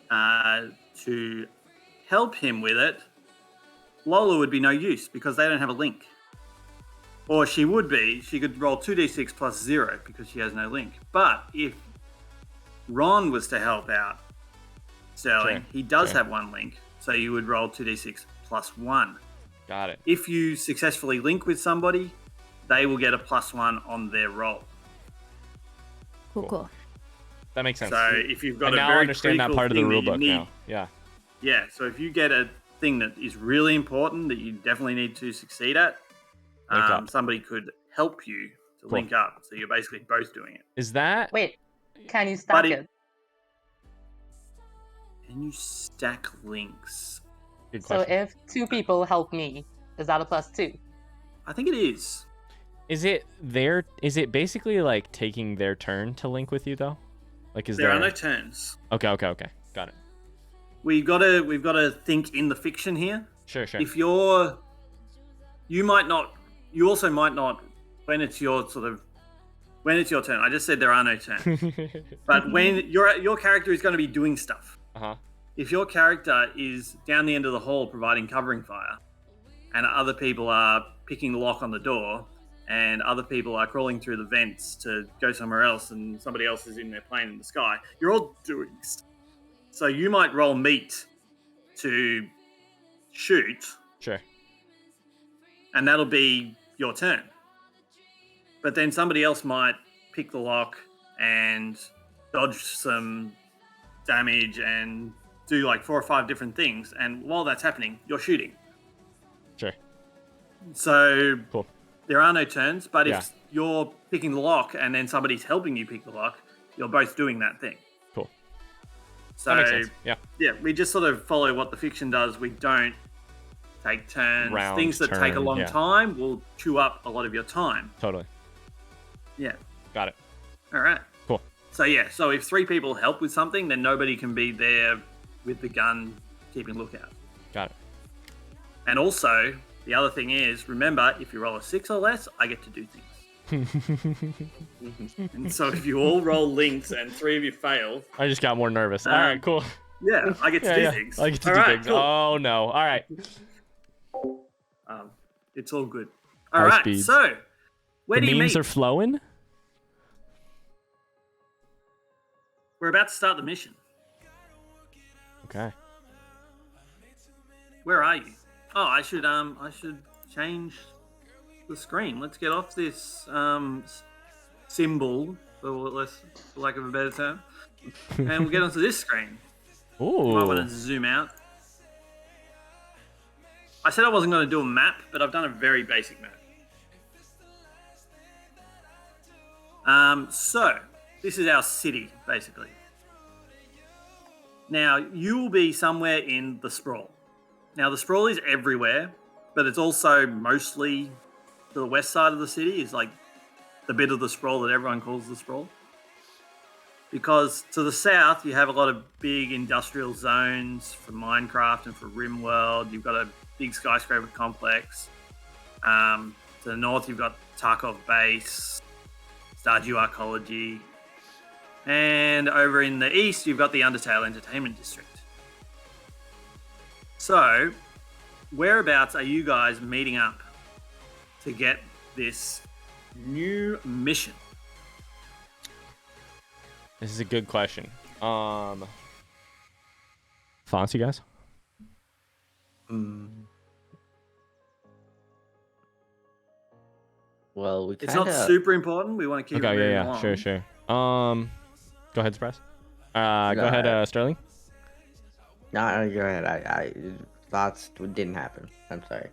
to help him with it. Lola would be no use because they don't have a link. Or she would be. She could roll 2d6 plus 0 because she has no link. But if Ron was to help out Sterling, he does have 1 link. So you would roll 2d6 plus 1. Got it. If you successfully link with somebody, they will get a +1 on their roll. Cool. That makes sense. So if you've got and a now very I understand that critical part of the thing that rule you book need- now. Yeah. Yeah, so if you get a thing that is really important that you definitely need to succeed at, Link up. somebody could help you to link up. So you're basically both doing it. Is that... Wait, can you stack But it? Can you stack links? Good So question. if 2 people help me, is that a +2? I think it is. Is it basically like taking their turn to link with you though? Like There are no turns. Okay. Got it. We've got to think in the fiction here. Sure. If you also might not, when it's your turn. I just said there are no turns. But when your character is going to be doing stuff. Uh-huh. If your character is down the end of the hall providing covering fire, and other people are picking the lock on the door, and other people are crawling through the vents to go somewhere else, and somebody else is in their plane in the sky, you're all doing stuff. So you might roll meat to shoot, Sure. and that'll be your turn. But then somebody else might pick the lock and dodge some damage and do like 4 or 5 different things. And while that's happening, you're shooting. Sure. So Cool. there are no turns, but Yeah. if you're picking the lock and then somebody's helping you pick the lock, you're both doing that thing. Cool. So That makes sense. Yeah. yeah, we just sort of follow what the fiction does. We don't take turns. Round, Things that take a turn, long yeah. time will chew up a lot of your time. Totally. Yeah. Got it. All right. Cool. So yeah, so if 3 people help with something, then nobody can be there with the gun keeping lookout. Got it. And also, the other thing is, remember, if you roll a 6 or less, I get to do things. And so if you all roll links and 3 of you fail, I just got more nervous. All right, cool. yeah, I get to do Yeah. things. I get to All do right, things. cool. Oh no. All right. It's all good. All High right, speeds. so where The do you memes meet? are flowing. We're about to start the mission. Okay. Where are you? Oh, I should change the screen. Let's get off this symbol, for lack of a better term, and we'll get onto this screen. You might want to Ooh. zoom out. I said I wasn't going to do a map, but I've done a very basic map. So this is our city, basically. Now, you will be somewhere in the Sprawl. Now, the Sprawl is everywhere, but it's also mostly to the west side of the city, is like the bit of the Sprawl that everyone calls the Sprawl. Because to the south, you have a lot of big industrial zones for Minecraft and for RimWorld. You've got a big skyscraper complex. To the north, you've got Tarkov Base, Stardew Arcology. And over in the east, you've got the Undertale Entertainment District. So, whereabouts are you guys meeting up to get this new mission? This is a good question. Fonts, you guys? Well, we It's kind not of. super important. We want to keep it Okay, moving yeah. along. Sure. Go ahead, Surprise. Go ahead, ahead. Sterling. No, go ahead. I thoughts didn't happen. I'm sorry.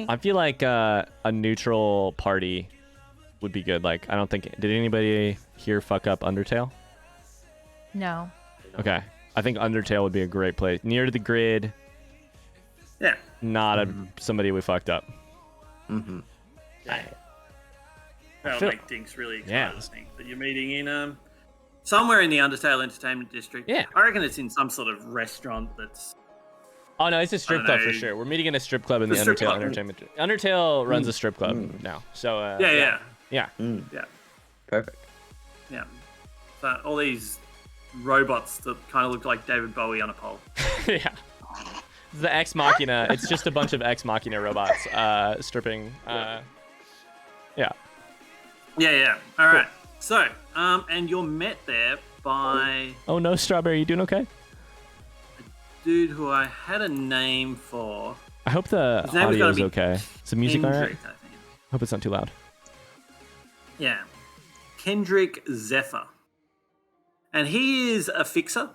I feel like a neutral party would be good. Like, I don't think. Did anybody here fuck up Undertale? No. Okay. I think Undertale would be a great place. Near to the grid, Yeah. not somebody we fucked up. Mm-hmm. That'll feel- make things really exciting. Yeah. I think that you're meeting in somewhere in the Undertale Entertainment District. Yeah. I reckon it's in some sort of restaurant that's. Oh no, it's a strip don't club for know. sure. We're meeting in a strip club in the The strip Undertale club. Entertainment. Undertale runs a strip club now, so Yeah. yeah. Perfect. Yeah. So all these robots that kind of look like David Bowie on a pole. Yeah. The Ex Machina. It's just a bunch of Ex Machina robots stripping. Yeah. Yeah. All right. So, and you're met there by Oh no, Strawberry, you doing okay? a dude who I had a name for. I hope the His name was audio gonna is be okay. Is the music alright? Kendrick, I think. Hope it's not too loud. Yeah. Kendrick Zephyr. And he is a fixer.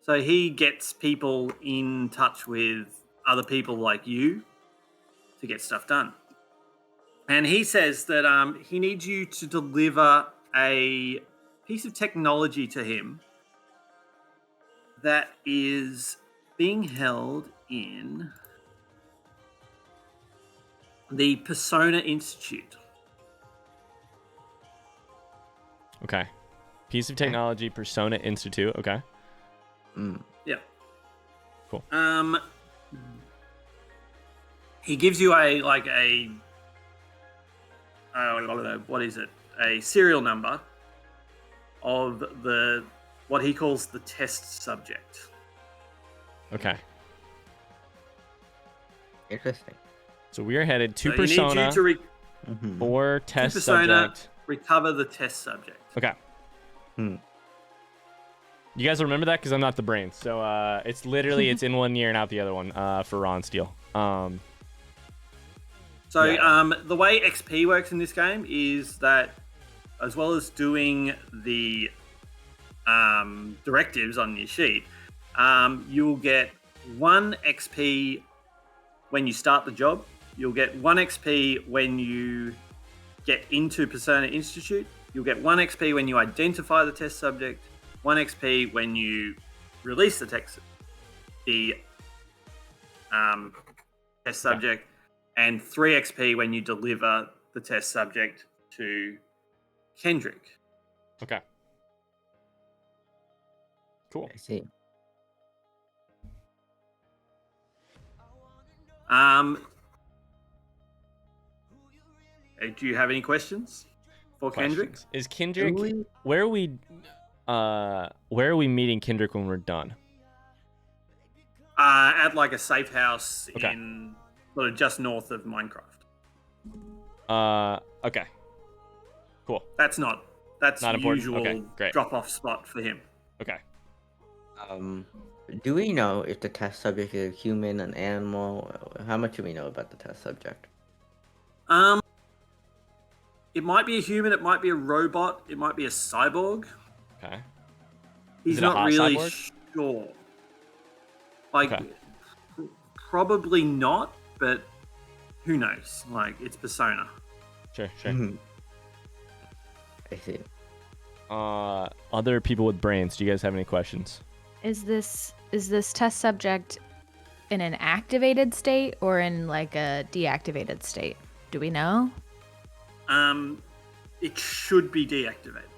So he gets people in touch with other people like you to get stuff done. And he says that he needs you to deliver a piece of technology to him that is being held in the Persona Institute. Okay. Piece of technology, Persona Institute. Okay. Yeah. Cool. He gives you what is it? A serial number of what he calls the test subject. Okay. Interesting. So we are headed to So he needs Persona you to for test Persona subject. recover the test subject. Okay. You guys remember that because I'm not the brain. So it's literally it's in one year and out the other one for Raw and Steel. So Yeah. the way XP works in this game is that, as well as doing the directives on your sheet, you'll get 1 XP when you start the job. You'll get 1 XP when you get into Persona Institute. You'll get 1 XP when you identify the test subject. 1 XP when you release the test subject, and 3 XP when you deliver the test subject to Kendrick. Okay. Cool. I see. Do you have any questions for Kendrick? Questions. Is Kendrick we- where are we meeting Kendrick when we're done? At like a safe house Okay. in sort of just north of Minecraft. Okay. Cool. That's Not the important. usual Okay, great. drop-off spot for him. Okay. Do we know if the test subject is a human, an animal? How much do we know about the test subject? It might be a human, it might be a robot, it might be a cyborg. Okay. He's it a not hot really cyborg? sure. Like, Okay. probably not, but who knows? Like, it's Persona. Sure. Mhm. I see. Other people with brains, do you guys have any questions? Is this test subject in an activated state or in like a deactivated state? Do we know? It should be deactivated.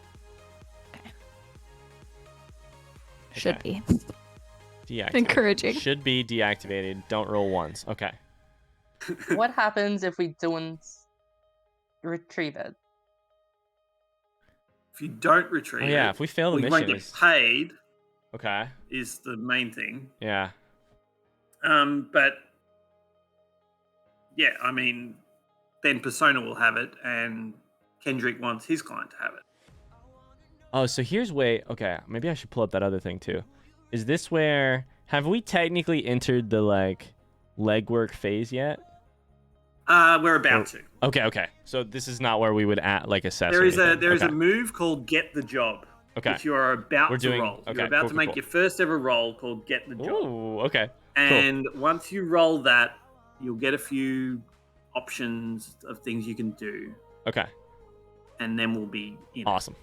Should Okay. be. Deactivated. Encouraging. Should be deactivated. Don't roll ones. Okay. What happens if we don't retrieve it? If you don't retrieve Oh, yeah, it, if we fail the we won't mission, get it's- paid. Okay. Is the main thing. Yeah. But yeah, I mean, then Persona will have it, and Kendrick wants his client to have it. Oh, so here's okay, maybe I should pull up that other thing too. Is this where have we technically entered the like legwork phase yet? We're about to. Okay. So this is not where we would assess. There or is anything. a move called Get the Job, Okay. which you are about We're to doing- roll. okay, You're about cool, to cool, make cool. your first ever roll called Get the Job. Ooh, okay. And once you roll that, you'll get a few options of things you can do, Okay. and then we'll be in. Awesome.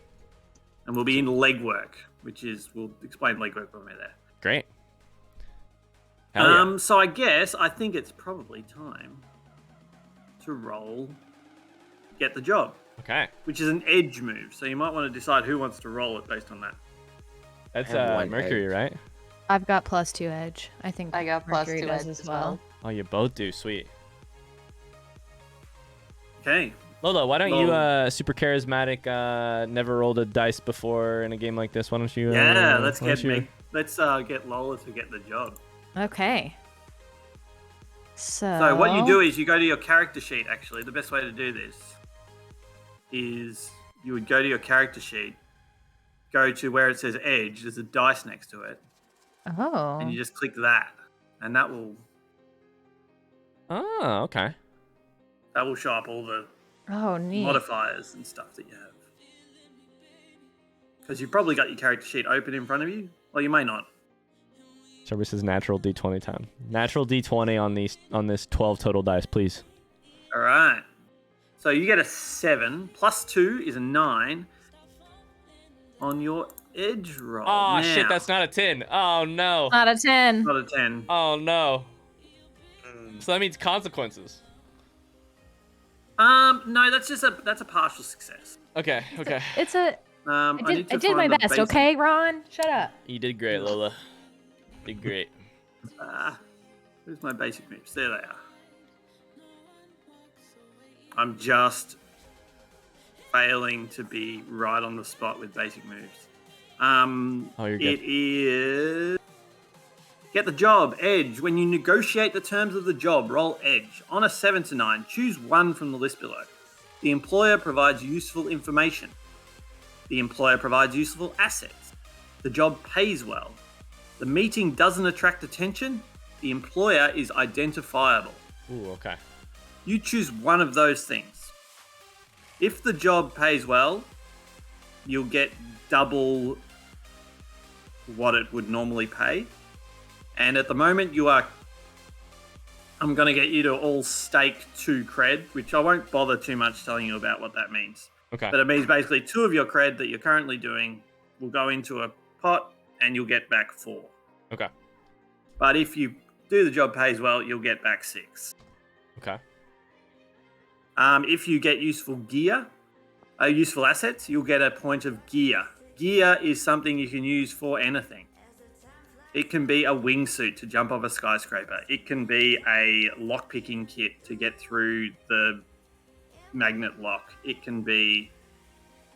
And we'll be in legwork, which is we'll explain legwork when we're there. Great. Hell yeah. So I think it's probably time to roll Get the Job, Okay. which is an edge move. So you might want to decide who wants to roll it based on that. That's have one Mercury, edge. right? I've got +2 edge. I think I got Mercury +2 does edge as as well. well. Oh, you both do. Sweet. Okay. Lola, why don't you, Well- super charismatic, never rolled a dice before in a game like this? Why don't you? Yeah, let's why don't you- get Lola to get the job. Okay. So So what you do is you go to your character sheet. Actually, the best way to do this is you would go to your character sheet, go to where it says Edge. There's a dice next to it, Oh. and you just click that, and that will Oh, okay. show up all the Oh, neat. modifiers and stuff that you have. Because you've probably got your character sheet open in front of you, or you may not. Trevor says natural D20 time. Natural D20 on this 12 total dice, please. All right. So you get a 7 plus 2 is a 9 on your edge roll. Oh shit, Now, that's not a 10. Oh no. Not a 10. not a 10. Oh no. So that means consequences. No, that's a partial success. Okay. It's a. I I did my best. Okay, Ron. Shut up. You did great, Lola. Did great. Where's my basic moves? There they are. I'm just failing to be right on the spot with basic moves. Oh, you're good. It is Get the Job, Edge. When you negotiate the terms of the job, roll Edge. On a 7 to 9, choose one from the list below. The employer provides useful information. The employer provides useful assets. The job pays well. The meeting doesn't attract attention. The employer is identifiable. Ooh, okay. You choose one of those things. If the job pays well, you'll get double what it would normally pay. And at the moment, I'm going to get you to all stake 2 cred, which I won't bother too much telling you about what that means. Okay. But it means basically 2 of your cred that you're currently doing will go into a pot and you'll get back 4. Okay. But if you do the job pays well, you'll get back 6. Okay. If you get useful gear, useful assets, you'll get a point of gear. Gear is something you can use for anything. It can be a wingsuit to jump off a skyscraper. It can be a lockpicking kit to get through the magnet lock. It can be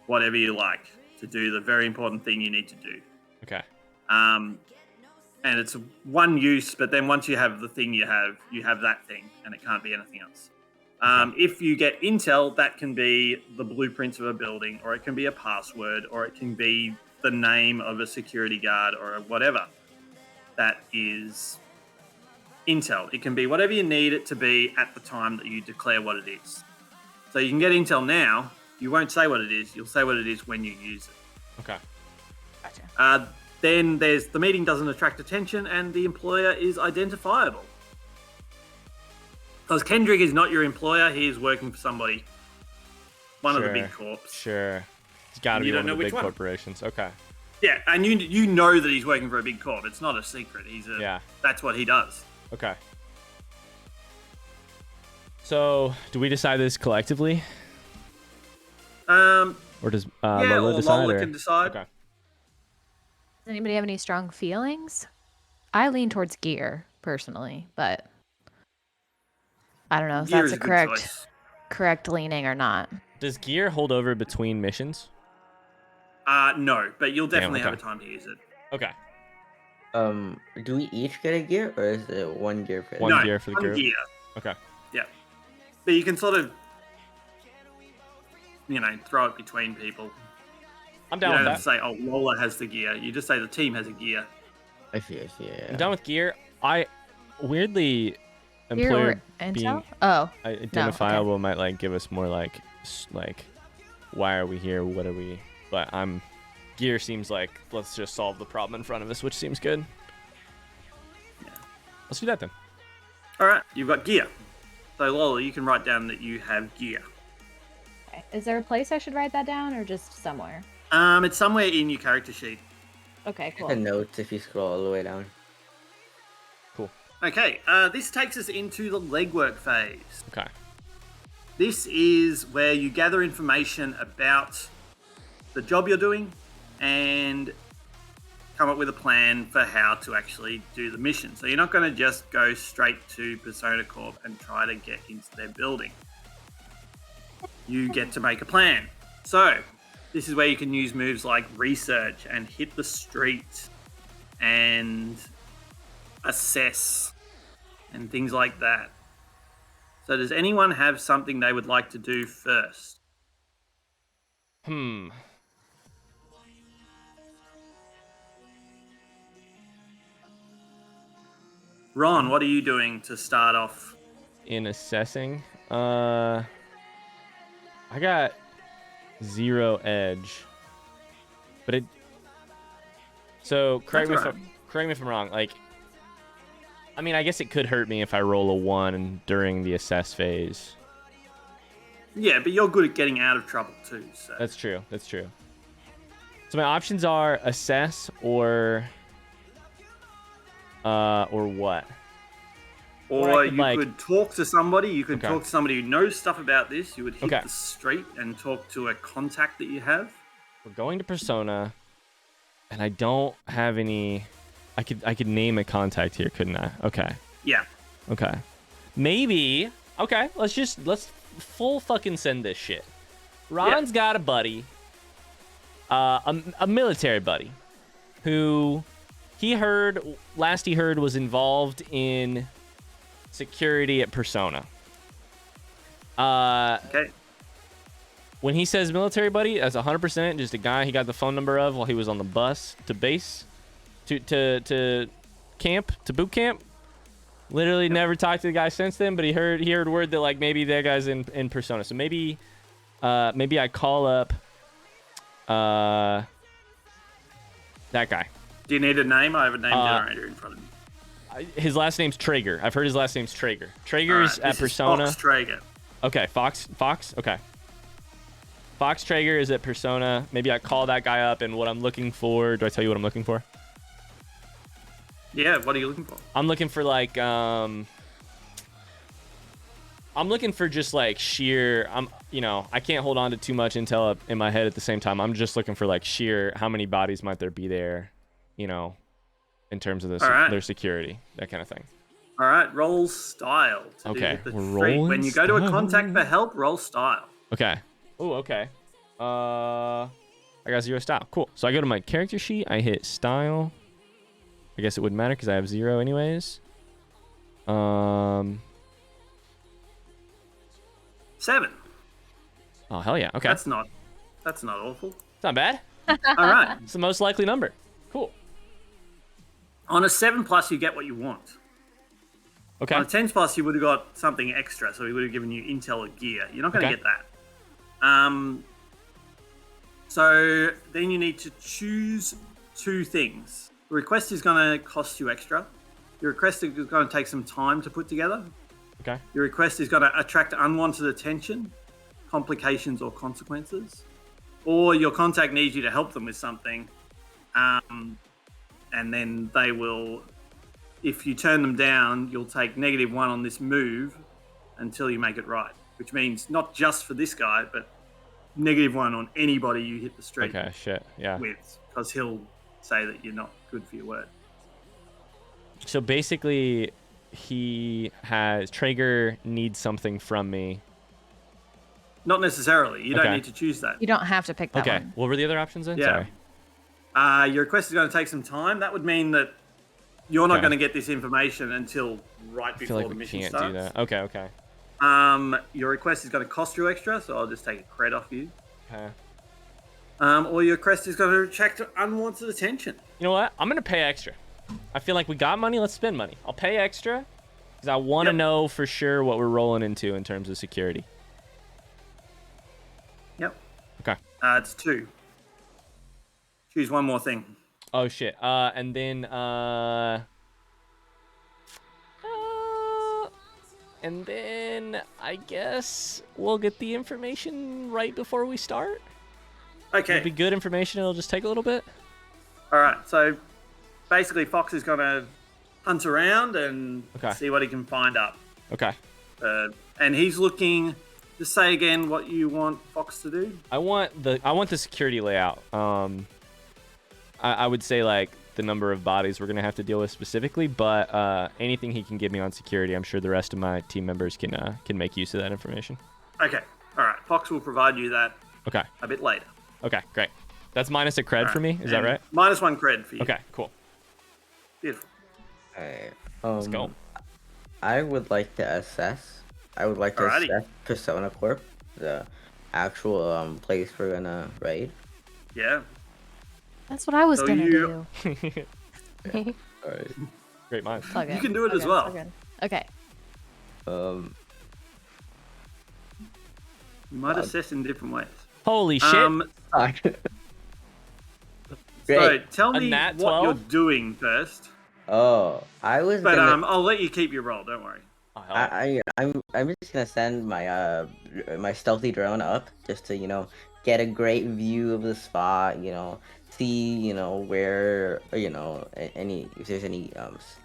whatever you like to do the very important thing you need to do. Okay. And it's one use, but then once you have the thing you have that thing, and it can't be anything else. If you get intel, that can be the blueprints of a building, or it can be a password, or it can be the name of a security guard, or whatever. That is intel. It can be whatever you need it to be at the time that you declare what it is. So you can get intel now. You won't say what it is. You'll say what it is when you use it. Okay. Gotcha. Then there's the meeting doesn't attract attention and the employer is identifiable. Because Kendrick is not your employer. He is working for somebody. One of the big corps. Sure. It's got to You be don't one of the know big which one. corporations. Okay. Yeah, and you know that he's working for a big corp. It's not a secret. Yeah. That's what he does. Okay. So, do we decide this collectively? Or does Yeah, Lola or decide? Lola or- can decide. Okay. Does anybody have any strong feelings? I lean towards gear personally, but I don't know if Gear that's is a good correct choice. correct leaning or not. Does gear hold over between missions? No, but you'll definitely okay. have a time to use it. Okay. Do we each get a gear, or is it one gear for One No, gear for the one group? gear. Okay. Yeah. But you can sort of, throw it between people. I'm You down don't with have to that. say, oh, Lola has the gear. You just say the team has a gear. I see, yeah. I'm down with gear. I weirdly Gear employer or intel? being Oh, identifiable might give us more like why are we here? What are we? But gear seems like let's just solve the problem in front of us, which seems good. Yeah. Let's do that then. All right, you've got gear. So, Lola, you can write down that you have gear. okay. Is there a place I should write that down or just somewhere? It's somewhere in your character sheet. Okay, cool. The notes if you scroll all the way down. Cool. Okay, this takes us into the legwork phase. Okay. This is where you gather information about the job you're doing and come up with a plan for how to actually do the mission. So you're not going to just go straight to Persona Corp and try to get into their building. You get to make a plan. So this is where you can use moves like research and hit the street and assess and things like that. So does anyone have something they would like to do first? Ron, what are you doing to start off? In assessing, I got 0 edge, but So correct me if I'm wrong. Like, I mean, I guess it could hurt me if I roll a 1 during the assess phase. Yeah, but you're good at getting out of trouble too. So That's true. So my options are assess or what? Or I could, you could talk to somebody. You could Okay. talk to somebody who knows stuff about this. You would hit Okay. the street and talk to a contact that you have. We're going to Persona, and I don't have any. I could name a contact here, couldn't I? Okay. Yeah. Okay. Maybe. Okay. Let's full fucking send this shit. Ron's got a buddy, a military buddy, who he heard was involved in security at Persona. Okay. When he says military buddy, that's 100% just a guy he got the phone number of while he was on the bus to base, to camp, to boot camp. Literally never talked to the guy since then, but he heard word that like maybe that guy's in Persona. So maybe I call up that guy. Do you need a name? I have a name generator in front of me. His last name's Traeger. I've heard his last name's Traeger. Traeger's Right, at Persona. Fox Traeger. Okay, Fox. Okay. Fox Traeger is at Persona. Maybe I call that guy up, and what I'm looking for. Do I tell you what I'm looking for? Yeah, what are you looking for? I'm looking for like I'm looking for just like sheer. I can't hold on to too much intel up in my head at the same time. I'm just looking for like sheer how many bodies might there be there, in terms of their security, that kind of thing. All right, roll style. Okay, we're rolling. When you go to a contact for help, roll style. Okay. Oh, okay. I got 0 style. Cool. So I go to my character sheet. I hit style. I guess it wouldn't matter because I have 0 anyways. 7. Oh, hell yeah. Okay. That's not awful. It's not bad. All right. It's the most likely number. Cool. On a 7+, you get what you want. Okay. On a 10+, you would have got something extra, so he would have given you intel or gear. You're not going to get that. So then you need to choose 2 things. The request is going to cost you extra. Your request is going to take some time to put together. Okay. Your request is going to attract unwanted attention, complications, or consequences. Or your contact needs you to help them with something. And then they will, if you turn them down, you'll take -1 on this move until you make it right. Which means not just for this guy, but -1 on anybody you hit the street Okay, shit. Yeah. with. Because he'll say that you're not good for your word. So basically, Traeger needs something from me. Not necessarily. You don't need to choose that. You don't have to pick that Okay. one. What were the other options then? Yeah. Sorry. Your request is going to take some time. That would mean that you're not going to get this information until right I feel before like the we mission can't starts. do that. Okay. Your request is going to cost you extra, so I'll just take a cred off you. Okay. Or your request is going to attract unwanted attention. You know what? I'm going to pay extra. I feel like we got money. Let's spend money. I'll pay extra because I want to know for sure what we're rolling into in terms of security. Yep. Okay. It's 2. Choose one more thing. Oh, shit. And then I guess we'll get the information right before we start. Okay. It'll be good information. It'll just take a little bit. All right. So basically, Fox is going to hunt around and see what he can find up. Okay. And he's looking. Just say again what you want Fox to do. I want the security layout. I would say like the number of bodies we're gonna have to deal with specifically, but anything he can give me on security, I'm sure the rest of my team members can make use of that information. Okay. All right. Fox will provide you that. Okay. A bit later. Okay. Great. That's minus a cred for me. Is that right? -1 cred for you. Okay. Cool. Beautiful. Alright. Let's go. I would like to assess. Persona Corp, the actual place we're gonna raid. Yeah. That's what I was gonna do. Alright. Great mind. You can do it as well. Okay. Um. You might assess in different ways. Holy shit. So tell A me nat what 12? you're doing first. Oh, I was. But gonna, I'll let you keep your roll. Don't worry. I'm just gonna send my my stealthy drone up just to get a great view of the spot. See where any if there's any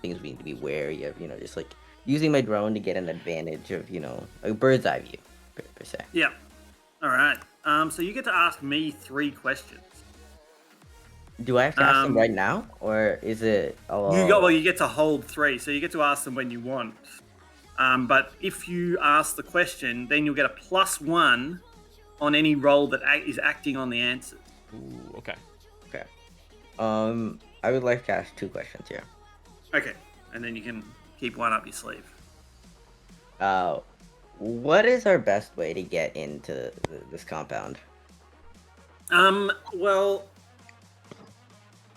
things we need to be wary of. Just like using my drone to get an advantage of a bird's eye view per se. Yeah. All right. So you get to ask me 3 questions. Do I have to ask them right now, or is it? You get to hold 3, so you get to ask them when you want. But if you ask the question, then you'll get a +1 on any roll that is acting on the answers. Ooh, okay. Okay. I would like to ask 2 questions here. Okay, and then you can keep one up your sleeve. what is our best way to get into this compound? Well,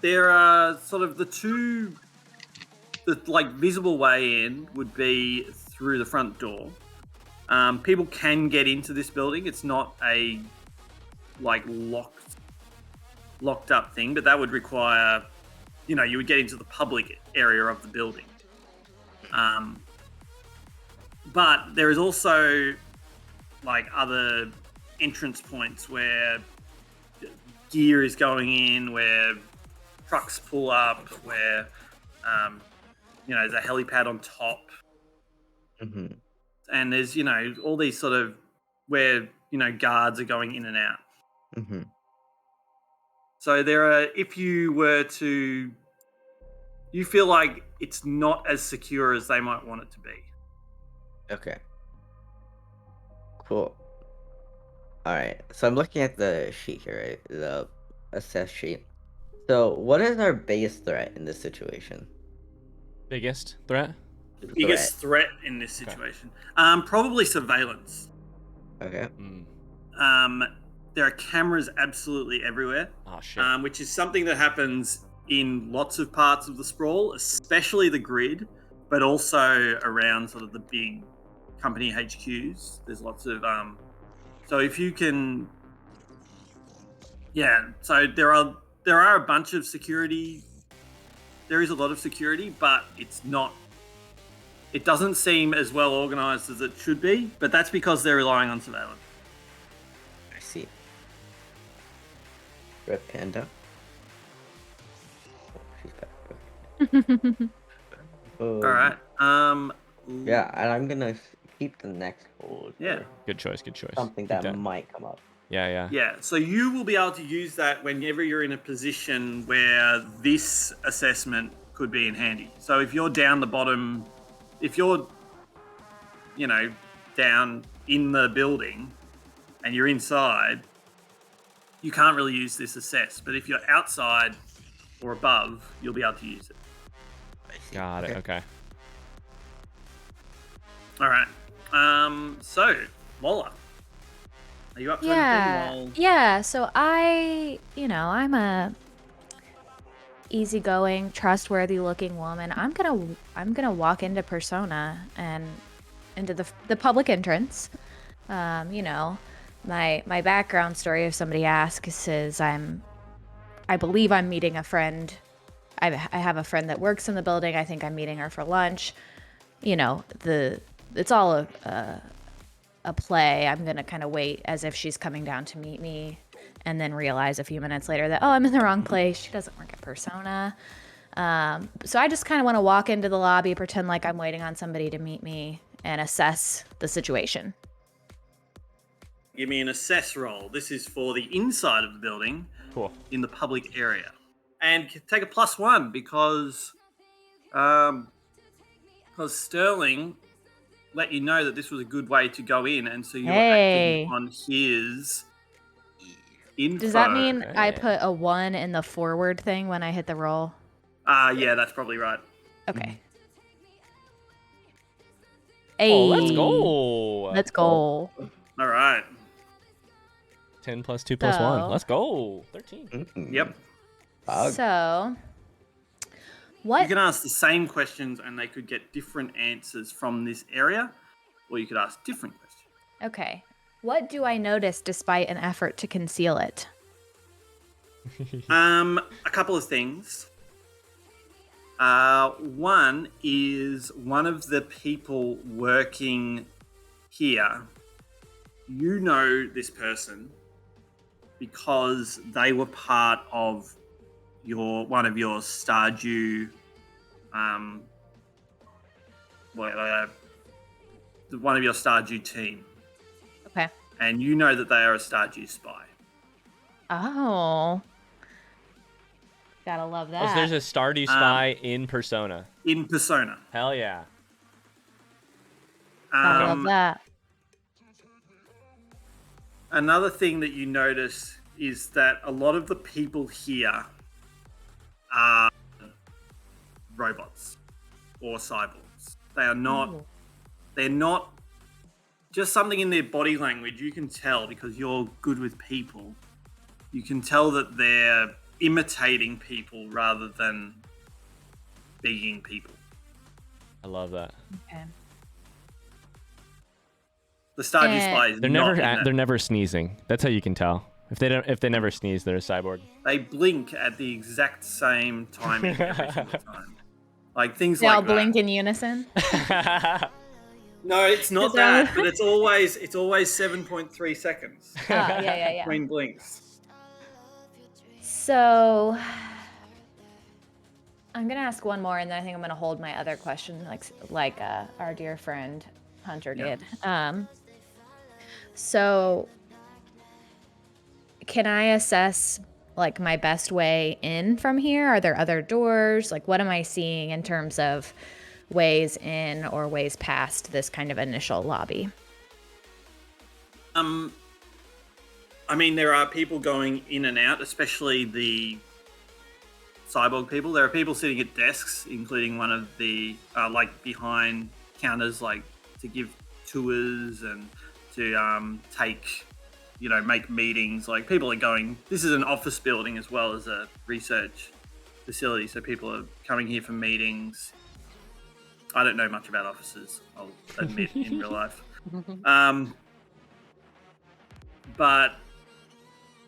there are sort of the like visible way in would be through the front door. People can get into this building. It's not a like locked up thing, but that would require, you would get into the public area of the building. But there is also like other entrance points where gear is going in, where trucks pull up, where there's a helipad on top, Mm-hmm. and there's all these sort of where guards are going in and out. Mm-hmm. So there are, if you feel like it's not as secure as they might want it to be. Okay. Cool. All right. So I'm looking at the sheet here, right? The assess sheet. So what is our biggest threat in this situation? Biggest threat? Biggest threat in this situation, probably surveillance. Okay. There are cameras absolutely everywhere. Oh shit. Which is something that happens in lots of parts of the Sprawl, especially the grid, but also around sort of the big company HQs. There's lots of so if you can, so there are a bunch of security. There is a lot of security, but it doesn't seem as well organized as it should be, but that's because they're relying on surveillance. I see. Red Panda. Oh, she's back. All right. Yeah, and I'm gonna keep the next hold. Yeah. for Good choice. Good choice. Something Keep that might come up. Yeah. Yeah, so you will be able to use that whenever you're in a position where this assessment could be in handy. So if you're down the bottom, if you're, down in the building and you're inside, you can't really use this assess. But if you're outside or above, you'll be able to use it. Got it. Okay. All right. So, Lola, are you up to anything? Yeah. So I'm a easygoing, trustworthy looking woman. I'm gonna walk into Persona and into the public entrance. My background story, if somebody asks, is I believe I'm meeting a friend. I have a friend that works in the building. I think I'm meeting her for lunch. It's all a play. I'm gonna kind of wait as if she's coming down to meet me, and then realize a few minutes later that, I'm in the wrong place. She doesn't work at Persona. So I just kind of want to walk into the lobby, pretend like I'm waiting on somebody to meet me, and assess the situation. Give me an assess roll. This is for the inside of the building. Cool. In the public area. And take a +1 because Sterling let you know that this was a good way to go in, and so you're acting on his info. Does that mean I put a 1 in the forward thing when I hit the roll? Yeah, that's probably right. Okay. Oh, let's go. Let's go. All right. 10 plus 2 plus 1. Let's go. 13. Mm-hmm. Yep. So, what? You can ask the same questions and they could get different answers from this area, or you could ask different questions. Okay. What do I notice despite an effort to conceal it? A couple of things. One is one of the people working here. You know this person because they were part of one of your Stardew, one of your Stardew team. Okay. And you know that they are a Stardew spy. Oh. Gotta love that. Oh, so there's a Stardew spy in Persona. In Persona. Hell yeah. Gotta love that. Another thing that you notice is that a lot of the people here are robots or cyborgs. They are not. Ooh. They're not just something in their body language, you can tell because you're good with people. You can tell that they're imitating people rather than being people. I love that. Okay. The Stardew Spy is They're not never in that. they're never sneezing. That's how you can tell. If they never sneeze, they're a cyborg. They blink at the exact same timing every single time. Like things They like all that. blink in unison. No, it's not Is that- that, but it's always 7.3 seconds Yeah. between blinks. So I'm gonna ask one more, and then I think I'm gonna hold my other question, like our dear friend Hunter Yeah. did. So can I assess like my best way in from here? Are there other doors? Like, what am I seeing in terms of ways in or ways past this kind of initial lobby? I mean, there are people going in and out, especially the cyborg people. There are people sitting at desks, including one of the like behind counters, like to give tours and to take, make meetings. Like people are going. This is an office building as well as a research facility, so people are coming here for meetings. I don't know much about offices, I'll admit, in real life. But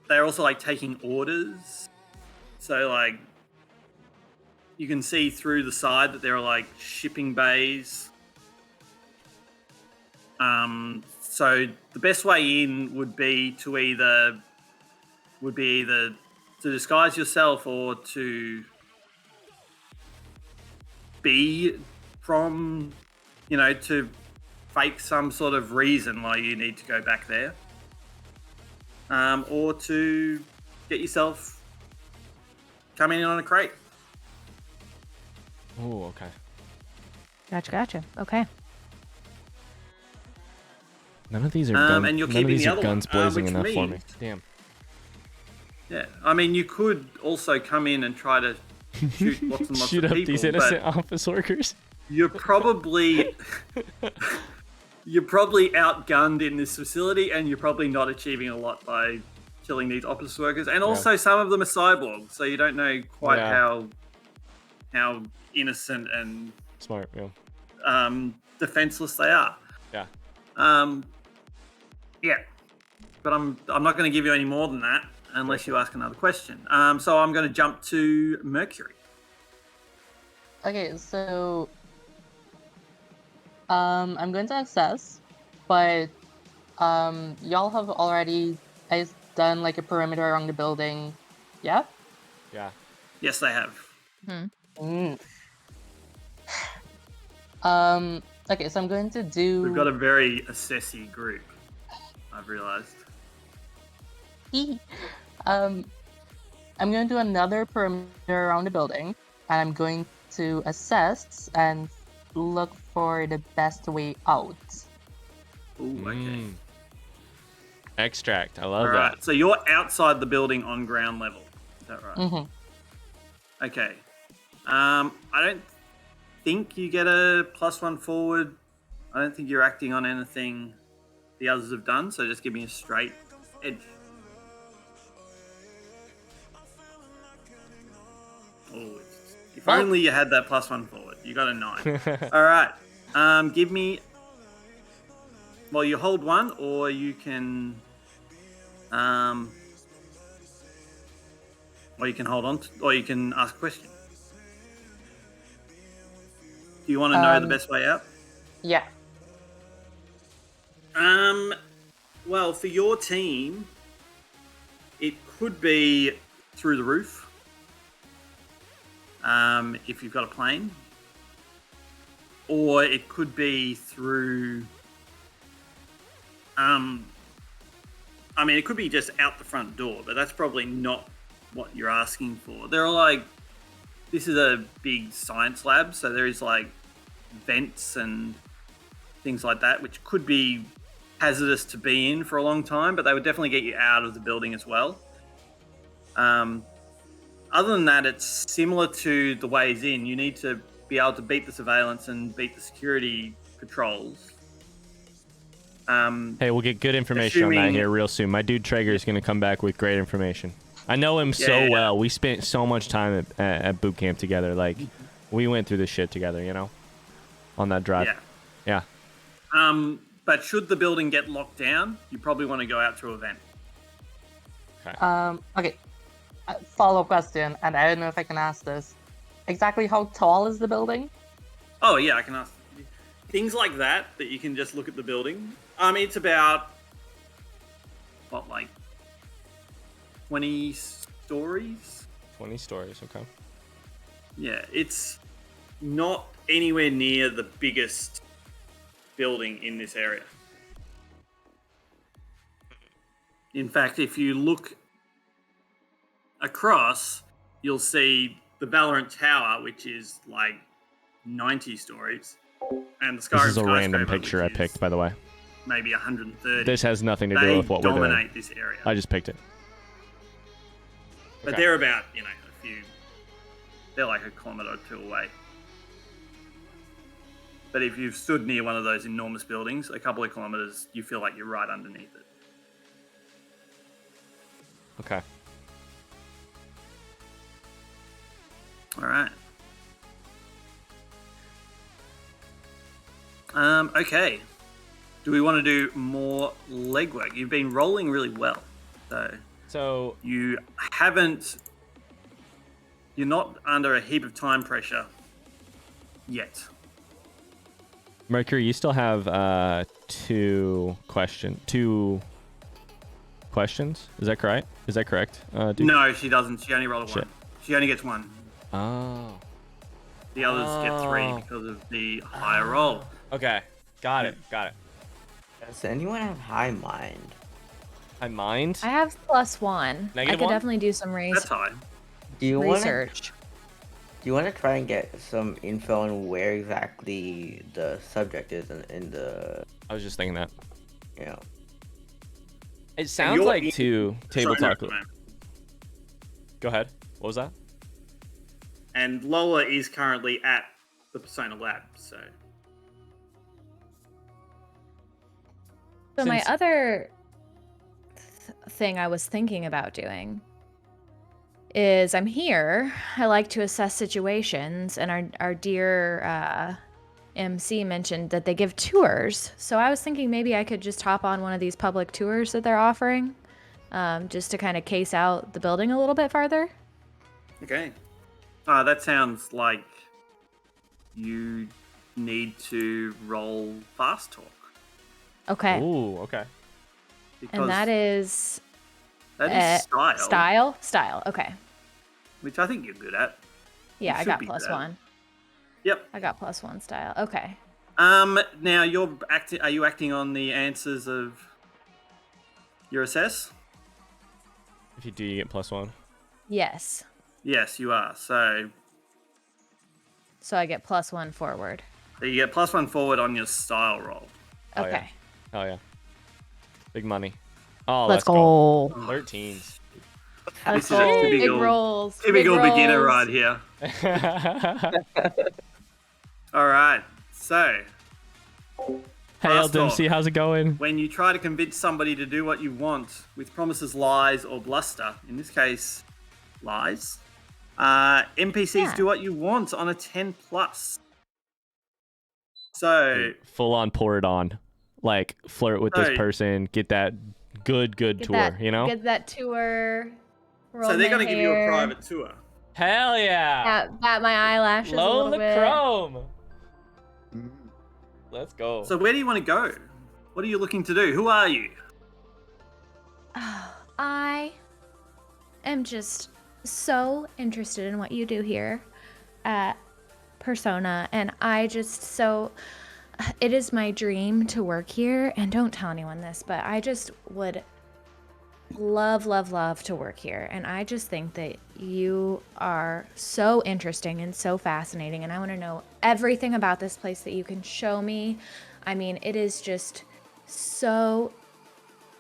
they're also like taking orders. So like you can see through the side that there are like shipping bays. So the best way in would be to either to disguise yourself or to be from, to fake some sort of reason why you need to go back there. Or to get yourself coming in on a crate. Oh, okay. Gotcha. Okay. None of these are and you're keeping the other guns one, blazing which enough for me. means- Damn. Yeah, I mean, you could also come in and try to shoot lots and lots Shoot of up people, these innocent office workers. you're probably outgunned in this facility, and you're probably not achieving a lot by killing these office workers. And also, some of them are cyborgs, so you don't know quite how innocent and Smart, yeah. defenseless they are. Yeah. Yeah, but I'm not going to give you any more than that unless you ask another question. So I'm going to jump to Mercury. Okay, so I'm going to assess, but y'all have already done like a perimeter around the building, yeah? Yeah. Yes, they have. Okay, so I'm going to do. We've got a very assessy group, I've realized. I'm going to do another perimeter around the building, and I'm going to assess and look for the best way out. Ooh, okay. Extract. I All love right, that. so you're outside the building on ground level. Is that right? Mm-hmm. Okay. I don't think you get a +1 forward. I don't think you're acting on anything the others have done, so just give me a straight edge. Oh, if only you had that +1 forward. You got a 9. All right. Give me. Well, you hold 1, or you can. Or you can hold on, or you can ask a question. Do you want to know the best way out? Yeah. Well, for your team, it could be through the roof. If you've got a plane, or it could be through. I mean, it could be just out the front door, but that's probably not what you're asking for. There are like, this is a big science lab, so there is like vents and things like that, which could be hazardous to be in for a long time, but they would definitely get you out of the building as well. Other than that, it's similar to the ways in. You need to be able to beat the surveillance and beat the security patrols. Hey, we'll get good information on that Assuming- here real soon. My dude Traeger is going to come back with great information. I know him so well. We spent so much time at boot camp together. Like, we went through this shit together, you know, on that drive. Yeah. Yeah. But should the building get locked down, you probably want to go out through a vent. Okay. Follow-up question, and I don't know if I can ask this. Exactly how tall is the building? Oh yeah, I can ask. Things like that you can just look at the building. It's about what, like 20 stories? 20 stories, okay. Yeah, it's not anywhere near the biggest building in this area. In fact, if you look across, you'll see the Valorant Tower, which is like 90 stories. And the Skyrim This is a random skyscraper, picture I which is picked, by the way. maybe 130. This has nothing to They do with what we're doing. dominate this area. I just picked it. But Okay. they're about, they're like a kilometre or two away. But if you've stood near one of those enormous buildings, a couple of kilometres, you feel like you're right underneath it. Okay. All right. Okay. Do we want to do more legwork? You've been rolling really well. So, You're not under a heap of time pressure yet. Mercury, you still have two questions. Is that correct? Dude? No, she doesn't. She only rolled a Shit. 1. She only gets 1. Oh. The others get 3 Oh. because of the higher roll. Okay. Got it. Does anyone have high mind? I mind. I have +1. I Negative could 1? definitely do some That's high. Do you want to? research. Do you want to try and get some info on where exactly the subject is in the, I was just thinking that. you know? It sounds you're like in- two table Sorry, talk. no, no. Go ahead. What was that? And Lola is currently at the Persona Lab, so... So my Since- other thing I was thinking about doing is I'm here. I like to assess situations, and our dear MC mentioned that they give tours. So I was thinking maybe I could just hop on one of these public tours that they're offering, just to kind of case out the building a little bit farther. Okay. That sounds like you need to roll fast talk. Okay. Ooh, okay. Because And that is that is style. Okay. which I think you're good at. Yeah, You I should got be good at it. +1. Yep. I got +1 style. Okay. Now you're acting. Are you acting on the answers of your assess? If you do, you get +1. Yes. Yes, you are. So So I get +1 forward. you get +1 forward on your style roll. Oh, yeah. Okay. Oh yeah. Big money. Oh, Let's go. go. 13s. Let's This is a go. Big typical- rolls. Typical big beginner rolls. right here. All right. So Hey, Fast talk. LDMC, how's it going? when you try to convince somebody to do what you want with promises, lies, or bluster, in this case, lies, NPCs Yeah. do what you want on a 10+. So Full on pour it on. Like, flirt with this Right. person, get that good Get tour, that, you know? Get that tour. Roll they're my going to give you a hair, private tour. Hell yeah! Bat my eyelashes a Low little the bit. chrome! Let's go. So where do you want to go? What are you looking to do? Who are you? I am just so interested in what you do here at Persona, and it is my dream to work here, and don't tell anyone this, but I just would love to work here, and I just think that you are so interesting and so fascinating, and I want to know everything about this place that you can show me. I mean, it is just so...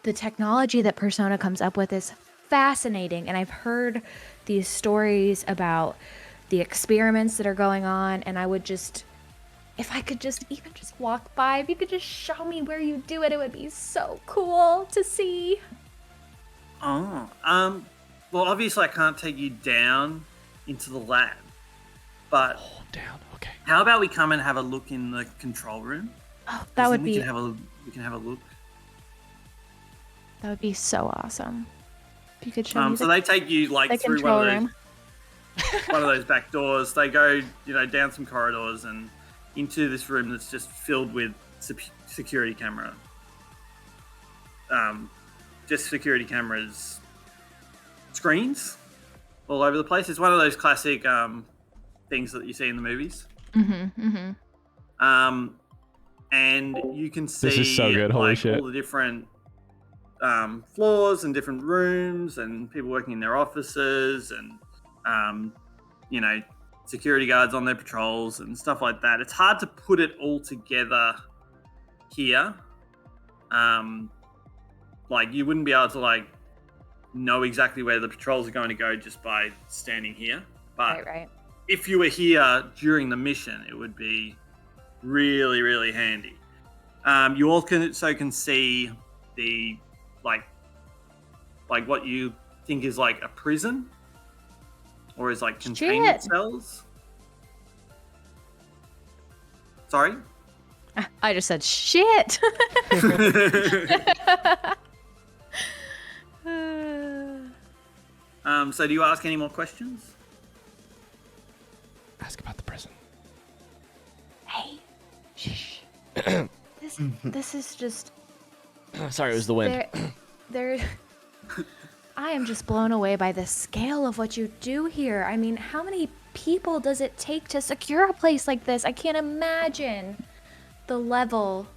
The technology that Persona comes up with is fascinating, and I've heard these stories about the experiments that are going on, and I would just if I could just even just walk by, if you could just show me where you do it, it would be so cool to see. Oh, well, obviously I can't take you down into the lab, but Down. Okay. how about we come and have a look in the control room? Oh, that would We be can have a look. so awesome. If you could show me So they take you like the through control one room. of those back doors. They go, down some corridors and into this room that's just filled with security camera. Just security cameras, screens all over the place. It's one of those classic things that you see in the movies. And you can see This is so good. Holy shit. all the different floors and different rooms and people working in their offices and security guards on their patrols and stuff like that. It's hard to put it all together here. You wouldn't be able to know exactly where the patrols are going to go just by standing here. But Right. if you were here during the mission, it would be really, really handy. You also can see the what you think is like a prison or is like containment cells. Sorry? I just said shit. So do you ask any more questions? Ask about the prison. Hey, shh. This is just. Sorry, it was the wind. There. I am just blown away by the scale of what you do here. I mean, how many people does it take to secure a place like this? I can't imagine the level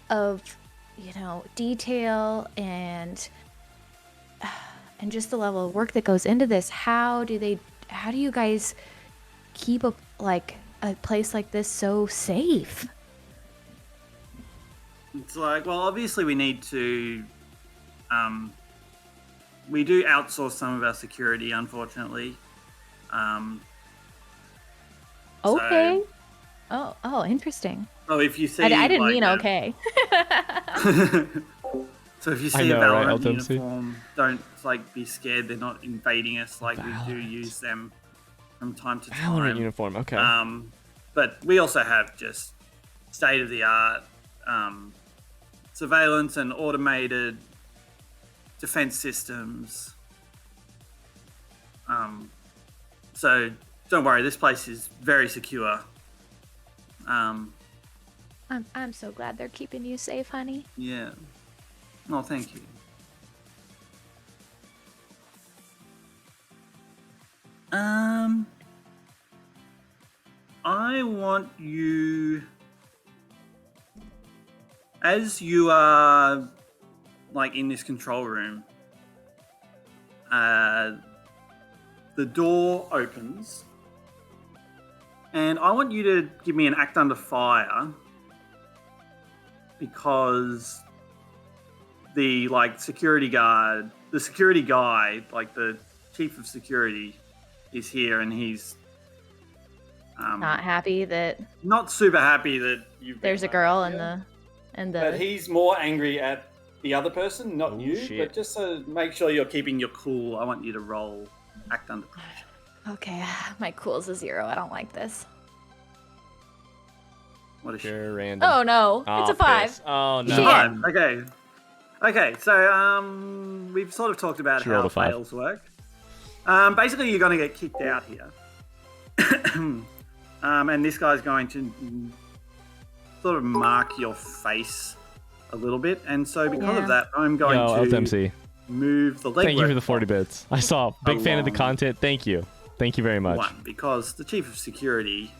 of, detail and just the level of work that goes into this. How do you guys keep a place like this so safe? It's obviously we need to we do outsource some of our security, unfortunately. Okay. Oh, interesting. So if you see, I didn't mean okay. So if you see I know, a right, Valorant LTMC? uniform, don't be scared. They're not invading us. We do use them from time to time. Valorant uniform. Okay. But we also have just state of the art surveillance and automated defense systems. So don't worry, this place is very secure. I'm so glad they're keeping you safe, honey. Yeah. Oh, thank you. I want you, as you are in this control room, the door opens, and I want you to give me an act under fire, because the security guy, the chief of security, is here, and he's Not happy that not super happy that there's a girl in the But he's more angry at the other person, not you. shit. But just to make sure you're keeping your cool, I want you to roll act under pressure. Okay, my cool's a 0. I don't like this. What a shit. Pure random. Oh no, it's a 5. piss. Oh no. Shit. Five. Okay. So we've sort of talked about She rolled how a 5. fails work. Basically, you're going to get kicked out here, and this guy's going to sort of mark your face a little bit, and so because of that, I'm going Yo, to LTMC. move the leg. Thank you for the 40 bits. I saw. Big fan of the Along. content. Thank you. Thank you very much. One, because the chief of security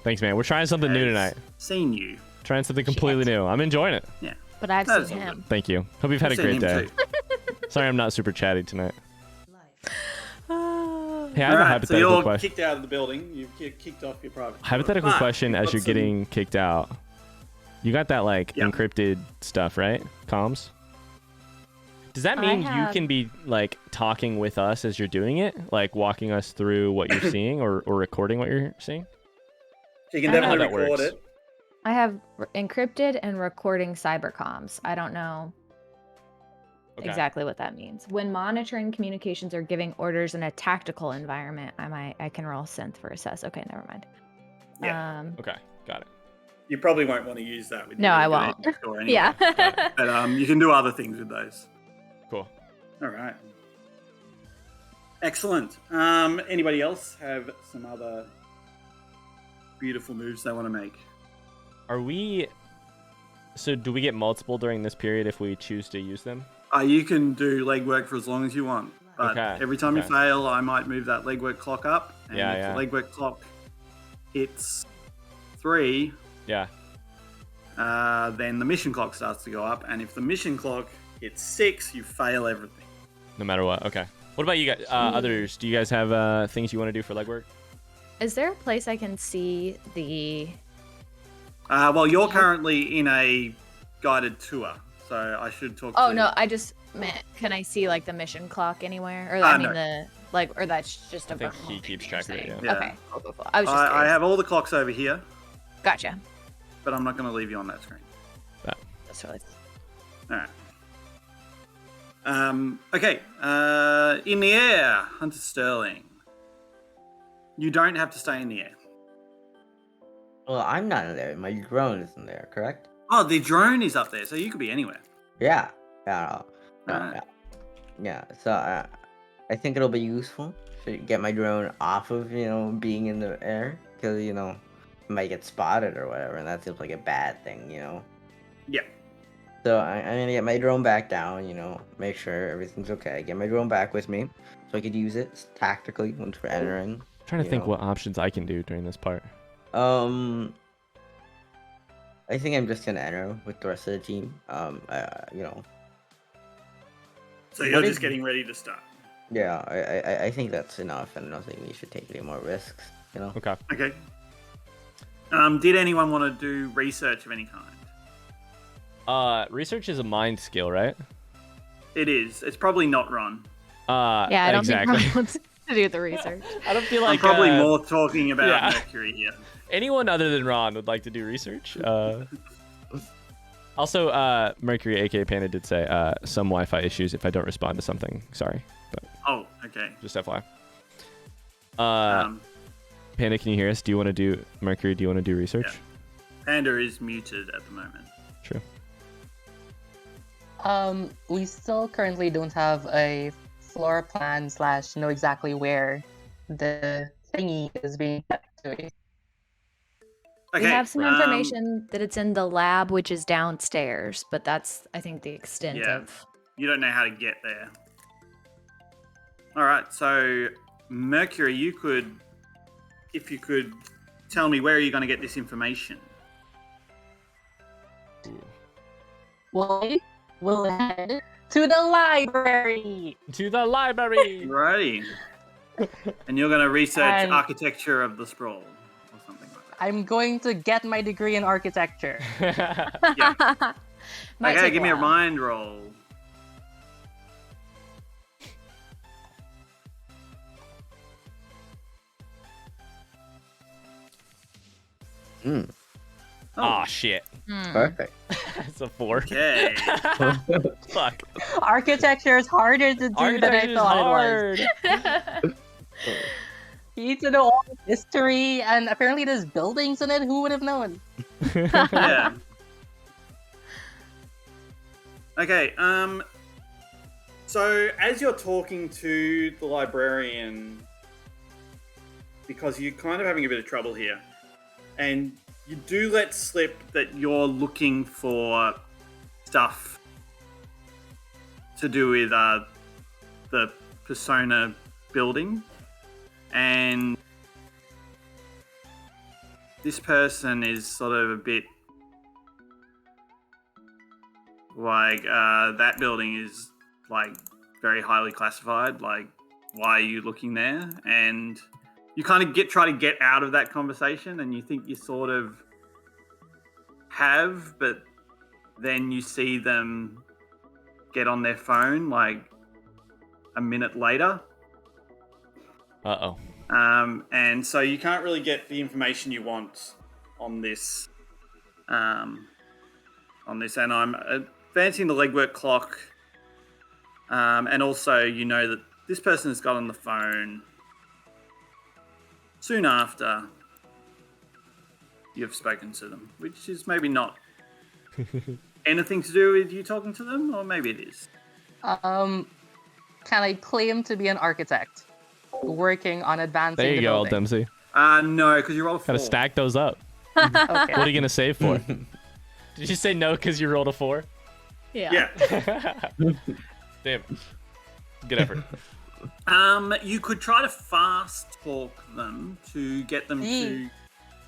Thanks, man. We're trying something new has tonight. seen you. Trying something completely new. I'm enjoying it. Yeah. But I've That is seen all him. Thank you. Hope you've had a I've seen great him day. too. Sorry I'm not super chatty tonight. Hey, I have All a right, so hypothetical you're question. kicked out of the building. You've kicked off your private. Hypothetical But question you've as got you're some- getting kicked out. You got that Yeah. encrypted stuff, right? Comms? Does that I mean you have- can be talking with us as you're doing it? Like walking us through what you're seeing or recording what you're seeing? So you can I don't know definitely how that record works. it. I have encrypted and recording cybercoms. I don't know Okay. exactly what that means. When monitoring communications or giving orders in a tactical environment, I can roll synth for assess. Okay, never mind. Yeah. Okay, got it. You probably won't want to use that with No, your I good won't. agent score anyway. Yeah. Got it. But you can do other things with those. Cool. All right. Excellent. Anybody else have some other beautiful moves they want to make? Are we? So do we get multiple during this period if we choose to use them? You can do legwork for as long as you want. But Okay, every time okay. you fail, I might move that legwork clock up. And Yeah, if yeah. the legwork clock hits 3, Yeah. then the mission clock starts to go up. And if the mission clock hits 6, you fail everything. No matter what. Okay. What about you guys? Others? Do you guys have things you want to do for legwork? Is there a place I can see the? Well, you're currently in a guided tour, so I should talk Oh to no, I just meant, can I see like the mission clock anywhere, or No. or that's just a I think verbal he thing keeps that you're track of it, saying? yeah. Okay, cool. I was just I curious. have all the clocks over here, Gotcha. but I'm not going to leave you on that screen. That's really. All right. Okay. In the air, Hunter Sterling. You don't have to stay in the air. Well, I'm not in there. My drone is in there, correct? Oh, the drone is up there, so you could be anywhere. Yeah. Yeah. No, Alright. yeah. So I think it'll be useful to get my drone off of being in the air because it might get spotted or whatever, and that seems like a bad thing, Yeah. So I'm gonna get my drone back down, make sure everything's okay. Get my drone back with me so I could use it tactically once we're entering. trying to you think know. what options I can do during this part. I think I'm just gonna enter with the rest of the team. So you're just getting ready to start. Yeah, I think that's enough, and I don't think we should take any more risks. Okay. Okay. Did anyone want to do research of any kind? Research is a mind skill, right? It is. It's probably not Ron. Yeah, I don't exactly. think Ron wants to do the research. I don't feel I'm like probably more talking about yeah. Mercury here. anyone other than Ron would like to do research. Also, Mercury, aka Panda, did say some Wi-Fi issues if I don't respond to something. Sorry, but Oh, okay. just FYI. Um, Panda, can you hear us? Do you want to do Mercury? Do you want to do research? Yeah. Panda is muted at the moment. True. We still currently don't have a floor plan / know exactly where the thingy is being kept to. Okay. We have some um, information that it's in the lab, which is downstairs, but that's, I think, the extent Yeah. of. You don't know how to get there. All right. So, Mercury, if you could tell me where are you going to get this information? We'll head to the library. To the library. Righty. And you're going to research And- architecture of the Sprawl or something like that. I'm going to get my degree in architecture. Might Okay, take give me a while. mind roll. Mm, Oh shit. Hmm. perfect. It's a 4. Okay. Fuck. Architecture is harder to do than I Architecture is thought it was. hard. You need to know all the history, and apparently there's buildings in it. Who would have known? Yeah. Okay, so as you're talking to the librarian, because you're kind of having a bit of trouble here, and you do let slip that you're looking for stuff to do with the Persona building, and this person is sort of a bit like that building is like very highly classified. Like, why are you looking there? And you kind of try to get out of that conversation, and you think you sort of have, but then you see them get on their phone like a minute later. Uh-oh. And so you can't really get the information you want on this, and I'm advancing the legwork clock, and also you know that this person has got on the phone soon after you've spoken to them, which is maybe not anything to do with you talking to them, or maybe it is. Can I claim to be an architect working on advancing There you the go, building? Dempsey. No, because you rolled a 4. Gotta stack those up. Okay. What are you gonna save for? Did you say no because you rolled a 4? Yeah. Damn. Good effort. You could try to fast talk them to get them to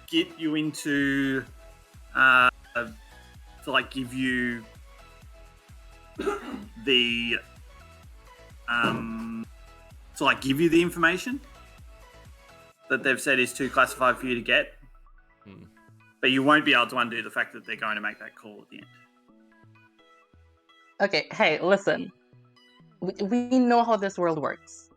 get you into, to like give you the, to like give you the information that they've said is too classified for you to get. But you won't be able to undo the fact that they're going to make that call at the end. Okay, hey, listen. We know how this world works.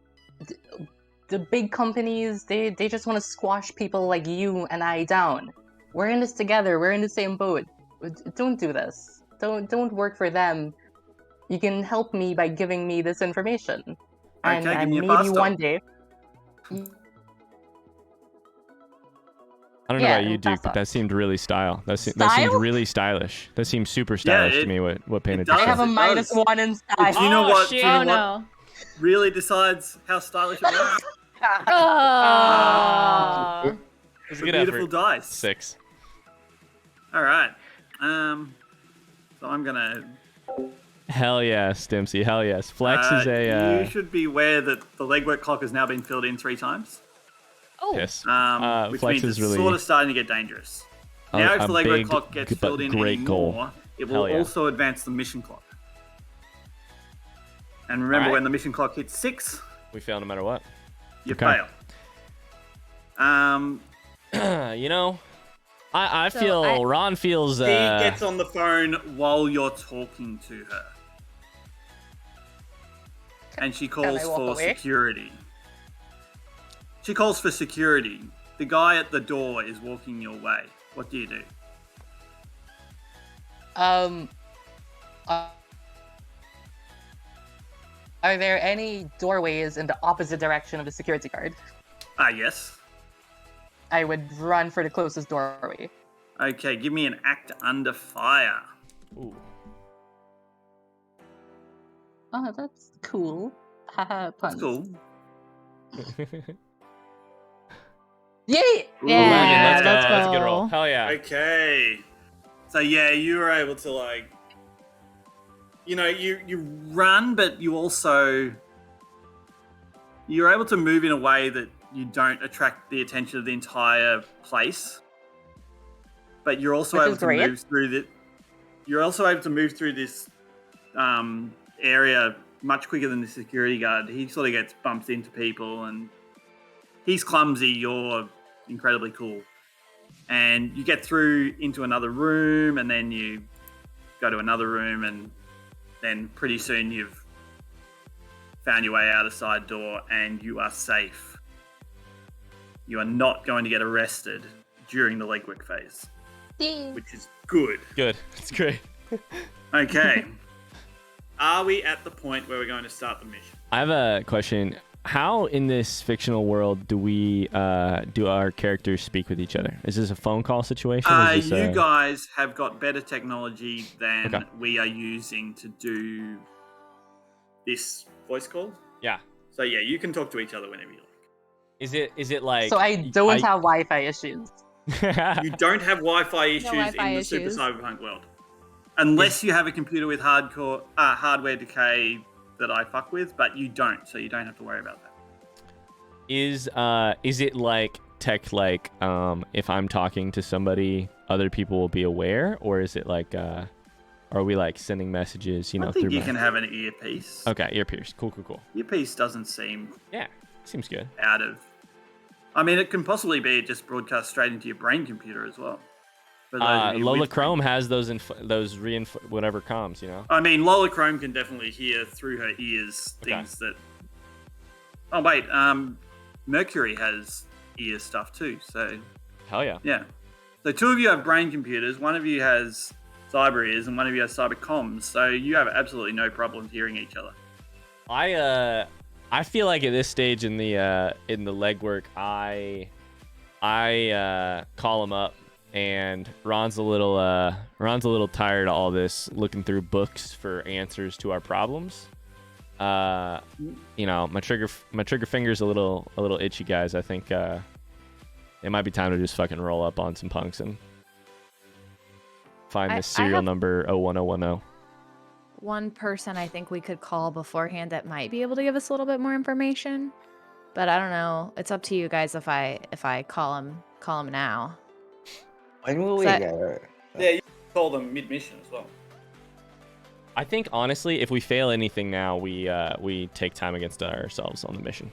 The big companies, they just want to squash people like you and I down. We're in this together. We're in the same boat. Don't do this. Don't work for them. You can help me by giving me this information. And, Okay, give and me a maybe fast one talk. day. I don't know Yeah, about you, Duke, fast but that talk. seemed really that seemed Style? really stylish. That seemed super stylish to me. What Painted does. just I have a said. It does. -1 in style. Do you know Oh, what? shit. Do you know Oh what no. really decides how stylish it was? Oh. It was a The good beautiful effort. dice. 6. All right. So I'm gonna. Hell yes, Dempsey. Hell yes. Flex is You should be aware that the legwork clock has now been filled in 3 times. Oh. Yes. Which Flex means is it's really sort of starting to get dangerous. Now, if a the legwork big clock gets but filled in great any goal. more, it Hell will yeah. also advance the mission clock. And remember, Alright. when the mission clock hits 6, We fail no matter what. you Okay. fail. You know, I So feel I- Ron feels. He gets on the phone while you're talking to her. And she calls I walk for away? security. She calls for security. The guy at the door is walking your way. What do you do? Are there any doorways in the opposite direction of the security guard? Yes. I would run for the closest doorway. Okay, give me an act under fire. Ooh. Oh, that's cool. Haha, That's puns. cool. Yay! Yeah, Let's go. let's That's a good go. roll. Hell yeah. Okay. So yeah, you were able to like, you know, you run, but you're able to move in a way that you don't attract the attention of the entire place. But you're also Which able is to great. move through the. You're also able to move through this area much quicker than the security guard. He sort of gets bumped into people, and he's clumsy. You're incredibly cool. And you get through into another room, and then you go to another room, and then pretty soon you've found your way out a side door, and you are safe. You are not going to get arrested during the legwork phase, which is good. Good. It's great. Okay. Are we at the point where we're going to start the mission? I have a question. How in this fictional world do we do our characters speak with each other? Is this a phone call situation? Is this You guys have got better technology than Okay. we are using to do this voice call. Yeah. So yeah, you can talk to each other whenever you like. Is it like So I don't have Wi-Fi issues. You don't have Wi-Fi issues Wi-Fi in the issues. Super Cyberpunk world, unless you have a computer with hardware decay that I fuck with, but you don't, so you don't have to worry about that. Is it like tech like if I'm talking to somebody, other people will be aware, or is it like are we like sending messages, I through think you my... can have an earpiece. Okay, earpiece. Cool. Earpiece doesn't seem Yeah, seems good. out of. I mean, it can possibly be just broadcast straight into your brain computer as well. For those of you Lola with Chrome brain- has those whatever comms, I mean, Lola Chrome can definitely hear through her ears Okay. things that. Oh wait, Mercury has ear stuff too. So Hell yeah. yeah, So 2 of you have brain computers, 1 of you has cyber ears, and 1 of you has cyber comms. So you have absolutely no problem hearing each other. I feel like at this stage in the legwork, I call him up, and Ron's a little tired of all this looking through books for answers to our problems. You know, my trigger finger's a little itchy, guys. I think it might be time to just fucking roll up on some punks and find this serial number 01010. One person I think we could call beforehand that might be able to give us a little bit more information, but I don't know. It's up to you guys if I call him now. When will we So- get her? Yeah, you can call them mid-mission as well. I think honestly, if we fail anything now, we take time against ourselves on the mission.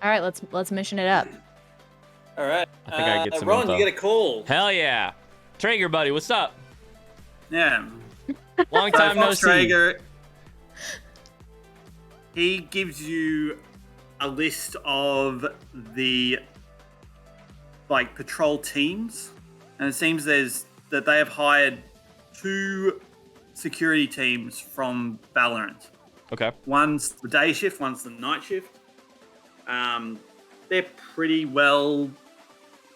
All right, let's mission it up. All right. I think I get some Ron, info. you get a call. Hell yeah, Traeger buddy, what's up? Yeah. Long time no Fox see. Traeger, he gives you a list of the patrol teams, and it seems that they have hired 2 security teams from Valorant. Okay. One's the day shift, one's the night shift. They're pretty well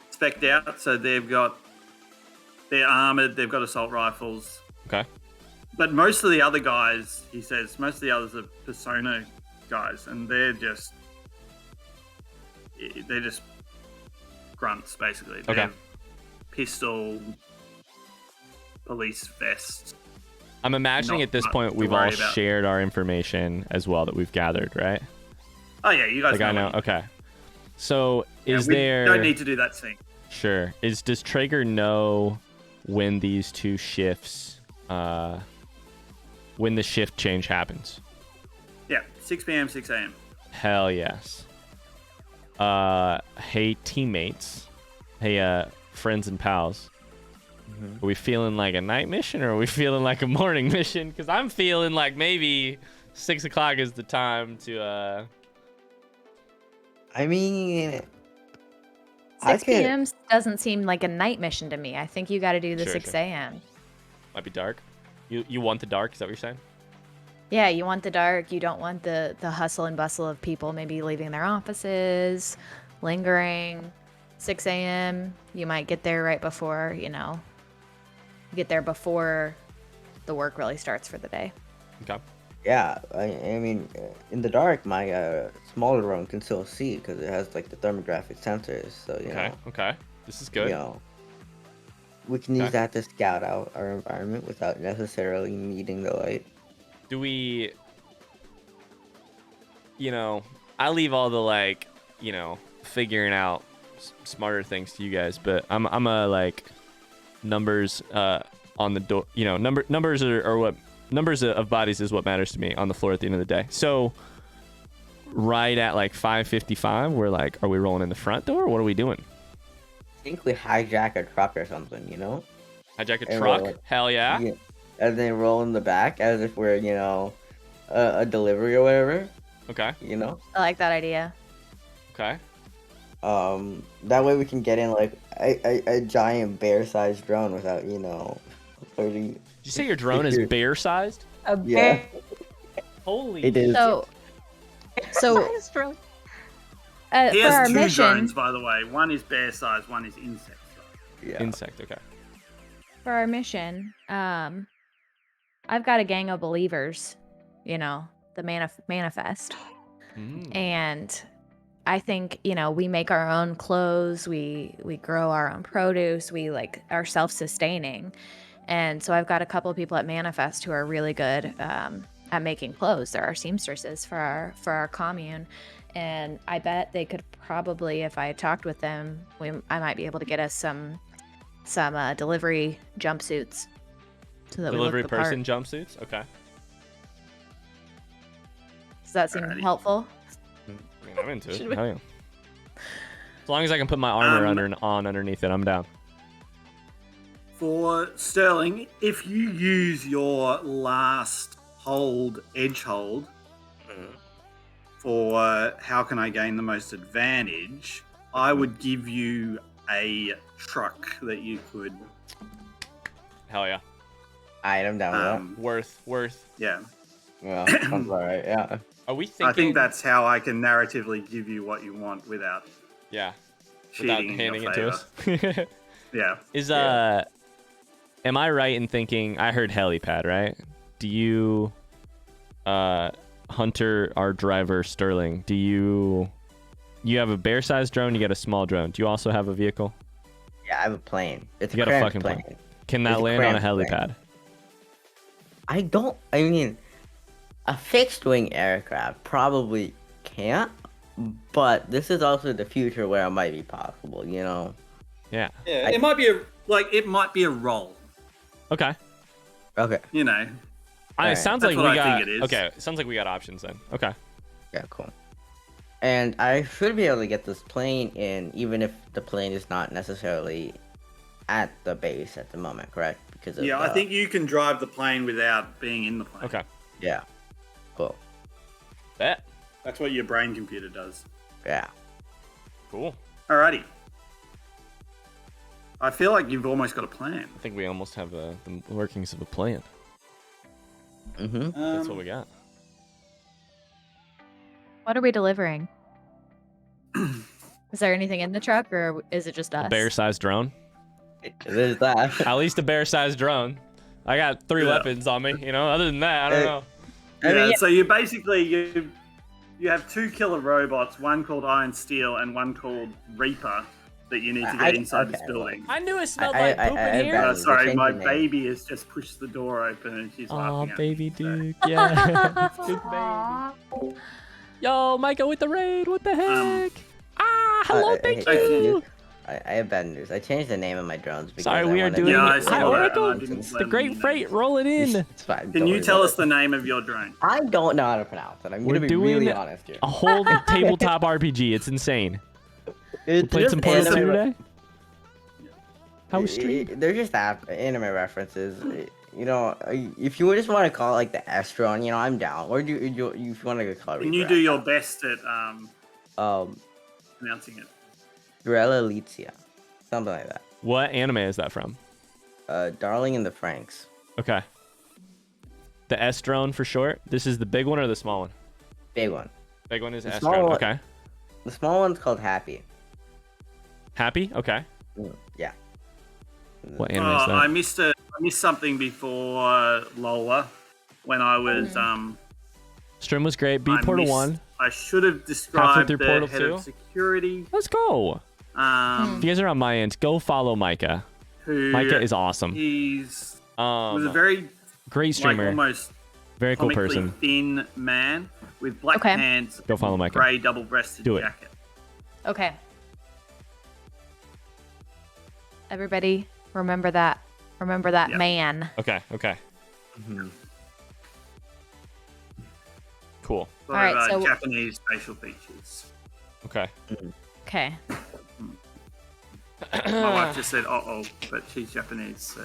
spec'd out, so they're armored, they've got assault rifles. Okay. But most of the other guys, he says, most of the others are persona guys, and they're just grunts, basically. Okay. They're pistol, police vest. I'm imagining Not at this much point to we've all worry about. shared our information as well that we've gathered, right? Oh yeah, you guys Like I know. what you- Okay. So Yeah, is we there? don't need to do that thing. Sure. Does Traeger know when these 2 shifts, when the shift change happens? Yeah, 6 p.m., 6 a.m. Hell yes. Hey teammates. Hey friends and pals. Are we feeling like a night mission or are we feeling like a morning mission? Because I'm feeling like maybe 6 o'clock is the time to I mean, I 6 could- p.m. doesn't seem like a night mission to me. I think you got to do the Sure, 6 sure. a.m. might be dark. You want the dark? Is that what you're saying? Yeah, you want the dark. You don't want the hustle and bustle of people maybe leaving their offices, lingering. 6 a.m. You might get there right before, get there before the work really starts for the day. Okay. Yeah, I mean, in the dark, my smaller drone can still see because it has like the thermographic sensors. So Okay. Okay. This is good. We can use Okay. that to scout out our environment without necessarily needing the light. Do we, I leave all the figuring out smarter things to you guys, but I'm a numbers on the door, numbers are what numbers of bodies is what matters to me on the floor at the end of the day. So right at 5:55, we're are we rolling in the front door? What are we doing? I think we hijack a truck or something, Hijack a And truck? roll- Hell yeah. And then roll in the back as if we're, a delivery or whatever, Okay. I like that idea. Okay. That way we can get in a giant bear-sized drone without, hurting. Did you say your drone is bear sized? A Yeah. bear Holy It is. So sized drone. He for our has 2 mission, drones, by the way. One is bear size, one is insect size. Yeah. insect. Okay. I've got a gang of believers, the manifest. Mm. And I think, we make our own clothes, we grow our own produce, we are self-sustaining. And so I've got a couple of people at Manifest who are really good at making clothes. They're our seamstresses for our commune. And I bet they could probably, if I talked with them, I might be able to get us some delivery jumpsuits. So that Delivery we look the part. person jumpsuits? Okay. Does that seem Alrighty. helpful? I mean, I'm into Should it. we- Hell yeah. As long as I can put my armor Um, underneath it, I'm down. For Sterling, if you use your last edge hold, for how can I gain the most advantage, I would give you a truck that you could. Hell yeah. Alright, I'm down with Worth. Yeah, that. Well, sounds alright, yeah. Are we thinking? I think that's how I can narratively give you what you want without Yeah. Without cheating in handing your it to favor. us. Yeah. Is am I right in thinking I heard helipad, right? Do you Hunter, our driver Sterling, do you have a bear-sized drone, you got a small drone. Do you also have a vehicle? Yeah, I have a plane. It's You a got a cramped fucking plane. plane. Can that It's a land on a cramped helipad? plane. I mean, a fixed-wing aircraft probably can't, but this is also the future where it might be possible, you know? Yeah. Yeah, it might be a role. Okay. Okay. You know. It Alright. sounds That's like what we I got. think it is. Okay. It sounds like we got options then. Okay. Yeah, cool. And I should be able to get this plane in, even if the plane is not necessarily at the base at the moment, correct? Because of, Yeah, I think you can drive the plane without being in the plane. Okay. Yeah. Cool. Bet. That's what your brain computer does. Yeah. Cool. Alrighty. I feel like you've almost got a plan. I think we almost have the workings of a plan. Mm-hmm. That's what we got. What are we delivering? Is there anything in the truck, or is it just us? A bear-sized drone. There's that. At least a bear-sized drone. I got 3 Yeah. weapons on me. You know. Other than that, I don't know. I mean, yeah. So you basically you have 2 killer robots, one called Iron Steel and one called Reaper, that you need to get inside this building. I knew it smelled I- like poop I- in here. I- Sorry, Change my the name. baby has just pushed the door open and she's Aw, laughing at baby me. Duke. Yeah. Good baby. Yo, Micah with the raid. What the heck? Hello, thank hey, you. I have bad news. I changed the name of my drones because Sorry, I we are wanted doing to- Yeah, I it. saw Hi, that, Oracle. and I didn't The let Great you know. Freight rolling in. It's fine. Can don't you worry tell about us the name of your drone? it. I don't know how to pronounce it. I'm We're gonna be doing really honest here. A whole tabletop RPG. It's insane. It's Played just some Portal 2 anime- today? How was stream? They're just anime references. You know, if you just want to call it like the S drone, you know, I'm down. Or do you if you want to call it? Can you do your best at pronouncing it? Grella Litzia, something like that. What anime is that from? Darling in the Franks. Okay. The S drone for short. This is the big one or the small one? Big one. Big one is The S small drone. one- Okay. The small one's called Happy. Happy? Okay. Yeah. What anime is that? I missed something before Lola when I was Stream was great. Beat Portal 1. I should have described through the Portal head 2. of security. Let's go. If you guys are on my end, go follow Micah. Who Micah is awesome. He's was a Um, very great streamer. like almost Very cool comically person. thin man with black Okay. pants. Go follow and Micah. Grey double-breasted Do it. jacket. Okay. Everybody, remember that. Remember that Yeah. man. Okay. Okay. Mhm. Cool. Sort All right, of, so- Japanese facial features. Okay. Okay. My wife just said "uh-oh," but she's Japanese, so.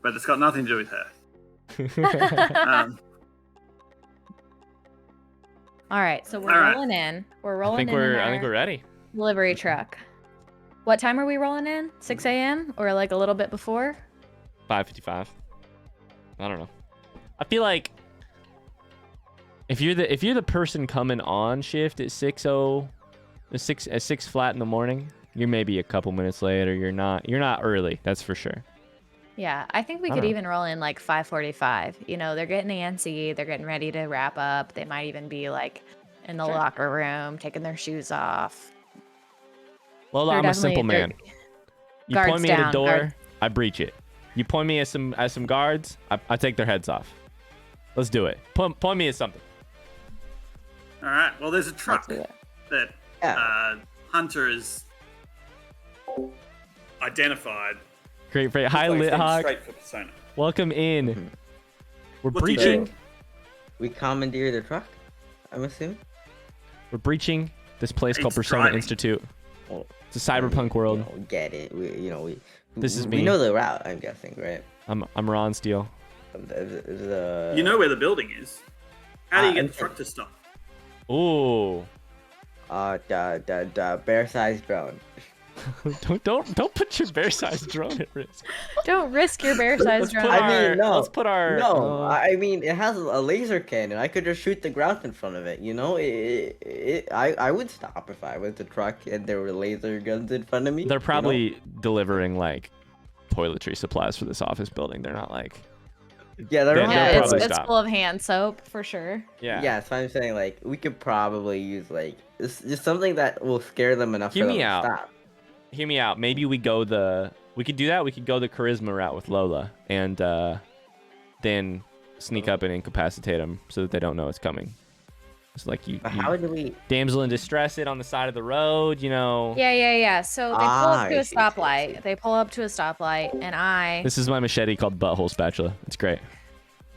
But it's got nothing to do with her. All right. So we're All right. rolling in. We're I rolling think in. we're. in I think our we're ready. delivery truck. What time are we rolling in? 6 a.m. or like a little bit before? 5:55. I don't know. I feel like if you're the person coming on shift at 6 flat in the morning, you're maybe a couple minutes late, or you're not early. That's for sure. Yeah, I think we I could don't know. even roll in like 5:45. You know, they're getting antsy. They're getting ready to wrap up. They might even be like in the Sure. locker room, taking their shoes off. Well, They're I'm a simple definitely- man. You guards point me at a down, door, guard- I breach it. You point me at some guards, I take their heads off. Let's do it. Point me at something. All right. Well, there's a truck do it. that Yeah. Hunter has identified. Great. Hi, Looks like Lit it's heading Hawk. Straight for Persona. Welcome in. Mhm. We're What do you breaching. do? We commandeer the truck, I'm assuming. We're breaching this place called It's Persona driving. Institute. Well, It's a cyberpunk world. You know, get it. We This is we me. know the route, I'm guessing, right? I'm Ron Steele. The- You know where the building is. How do you get I'm the truck to stop? Ooh. The bear-sized drone. don't put your bear-sized drone at risk. Don't risk your bear-sized drone. Let's put our. No, I mean it has a laser cannon. I could just shoot the ground in front of it. You know, I would stop if I was the truck and there were laser guns in front of me. They're probably delivering like toiletry supplies for this office building. They're not like. Yeah, they're they'll probably it's stop. full of hand soap for sure. Yeah. Yeah, so I'm saying like we could probably use like just something that will scare them enough Hear for me them out. to stop. Hear me out. Maybe we go we could do that. We could go the charisma route with Lola and then sneak up and incapacitate them so that they don't know it's coming. It's like you How do we? damsel in distress it on the side of the road, you know. Yeah. So they pull up to I a see. stoplight. They pull up to a stoplight, and This is my machete called Butthole Spatula. It's great.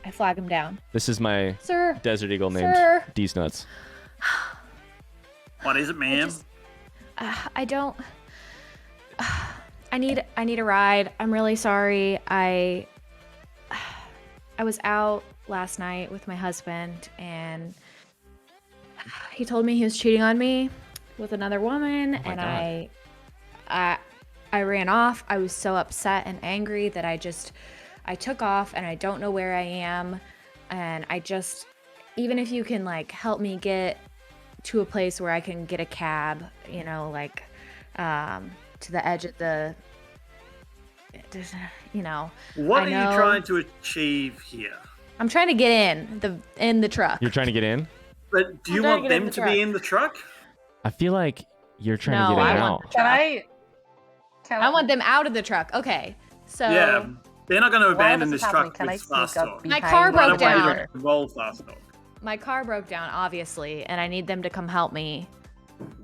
I flag him down. This is my Sir, Desert Eagle named Sir. D's Nuts. What is it, ma'am? I don't. I need a ride. I'm really sorry. I was out last night with my husband, and he told me he was cheating on me with another woman, Oh my and God. I ran off. I was so upset and angry that I took off, and I don't know where I am, and even if you can like help me get to a place where I can get a cab, you know, like to the edge of the, you know. What I are know. you trying to achieve here? I'm trying to get in the truck. You're trying to get in? But do you I'm trying want to get in them the to truck. be in the truck? I feel like you're trying No, to get I it want out. the Can truck. I I want them out of the truck. Okay, so Yeah. They're not going to While abandon this this is happening, truck can I with sneak fast up talk. My behind car the I broke don't want down. you to roll fast talk. my car broke down, obviously, and I need them to come help me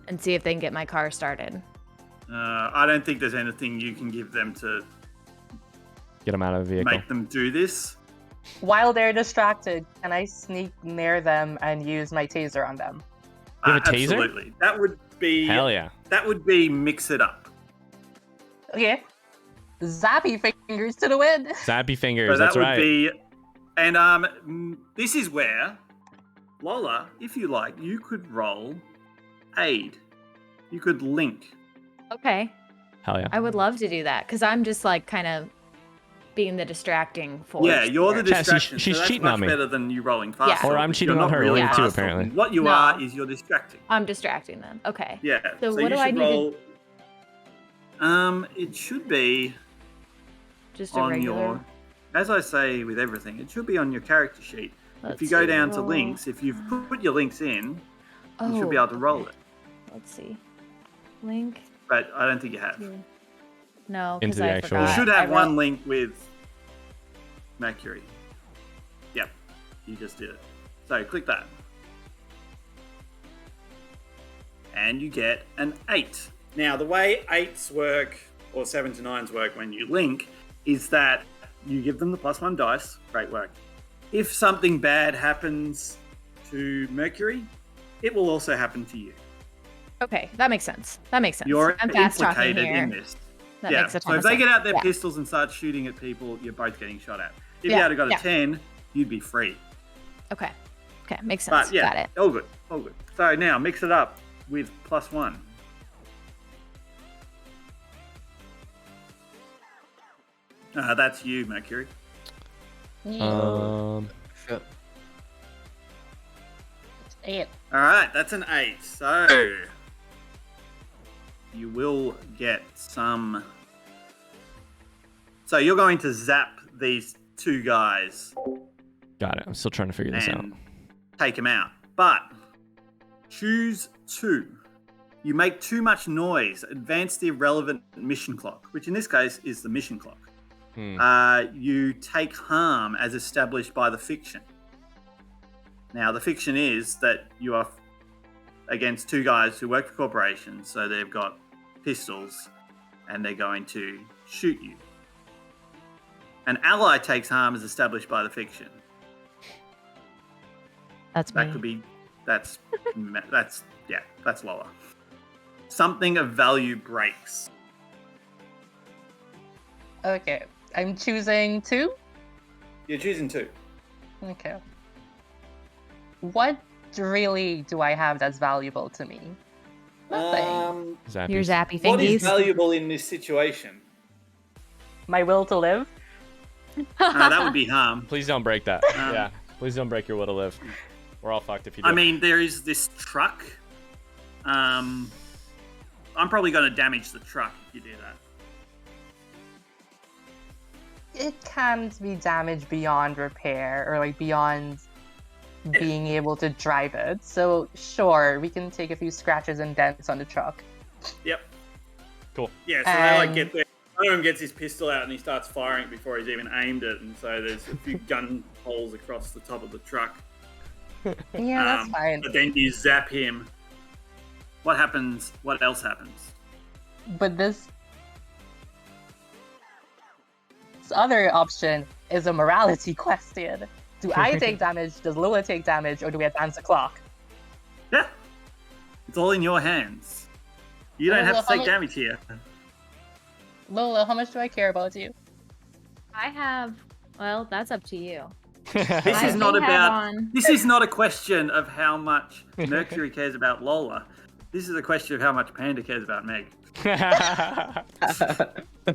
and see if they can get my car started. I don't think there's anything you can give them to Get them out of the vehicle. make them do this. While they're distracted, can I sneak near them and use my taser on them? You have a taser? Absolutely. That would be Hell yeah. That would be mix it up. Okay. Zappy fingers to the wind. Zappy So fingers, that that's would right. be, and this is where Lola, if you like, you could roll aid. You could link. Okay, Hell yeah. I would love to do that because I'm just like kind of being the distracting force. Yeah, you're the Yeah, distraction. she's so that's cheating much on me. better than you rolling fast. Yeah. talk, Or I'm because cheating you're on not her really too, fast apparently. talking. What you No. are is you're distracting. I'm distracting them. Okay. Yeah. So what you do should I need to- roll. It should be Just a on regular. your, as I say with everything, it should be on your character sheet. If Let's you go see, down to roll. links, if you've put your links in, Oh, you should be able to roll it. let's see. Link. But I don't think you have. to- No, Into because the I actual- You forgot. should I have wrote- one link with Mercury. Yep, you just did it. So click that. And you get an 8. Now, the way 8s work, or 7 to 9s work when you link, is that you give them the +1 dice. Great work. If something bad happens to Mercury, it will also happen to you. Okay, that makes sense. You're I'm fast talking implicated here. in this. That Yeah, makes a ton so if of they sense. get out their Yeah. pistols and start shooting at people, you're both getting shot at. If Yeah, you had got a yeah. 10, you'd be free. Okay, makes sense. But yeah, Got it. all good, all good. So now mix it up with +1. That's you, Mercury. Um, Sure. 8. All right, that's an 8. So you will get some. So you're going to zap these two guys got it. I'm still trying to figure this out. and take them out. But choose 2. You make too much noise. Advance the irrelevant mission clock, which in this case is the mission clock. You take harm as established by the fiction. Now, the fiction is that you are against 2 guys who work for corporations, so they've got pistols and they're going to shoot you. An ally takes harm as established by the fiction. That's That me. could be, that's lower. Something of value breaks. Okay. I'm choosing 2. You're choosing 2. Okay. What really do I have that's valuable to me? Nothing. Zappies. Your zappy What is fingies. valuable in this situation? My will to live. That would be harm. Please don't break that. Um, Yeah. Please don't break your will to live. We're all fucked if you do. I mean, there is this truck. I'm probably going to damage the truck if you do that. It can't be damaged beyond repair or like beyond being able to drive it. So sure, we can take a few scratches and dents on the truck. Yep. Cool. Yeah, so they like get there. One of them gets his pistol out and he starts firing it before he's even aimed it, and so there's a few gun holes across the top of the truck. Yeah, that's fine. But then you zap him. What happens? What else happens? But this other option is a morality question. Do I take damage? Does Lola take damage? Or do we advance the clock? Yeah, it's all in your hands. You don't have to take how damage here. Lola, how much do I care about you? I have. Well, that's up to you. This I is not may have about. on- This is not a question of how much Mercury cares about Lola. This is a question of how much Panda cares about Meg.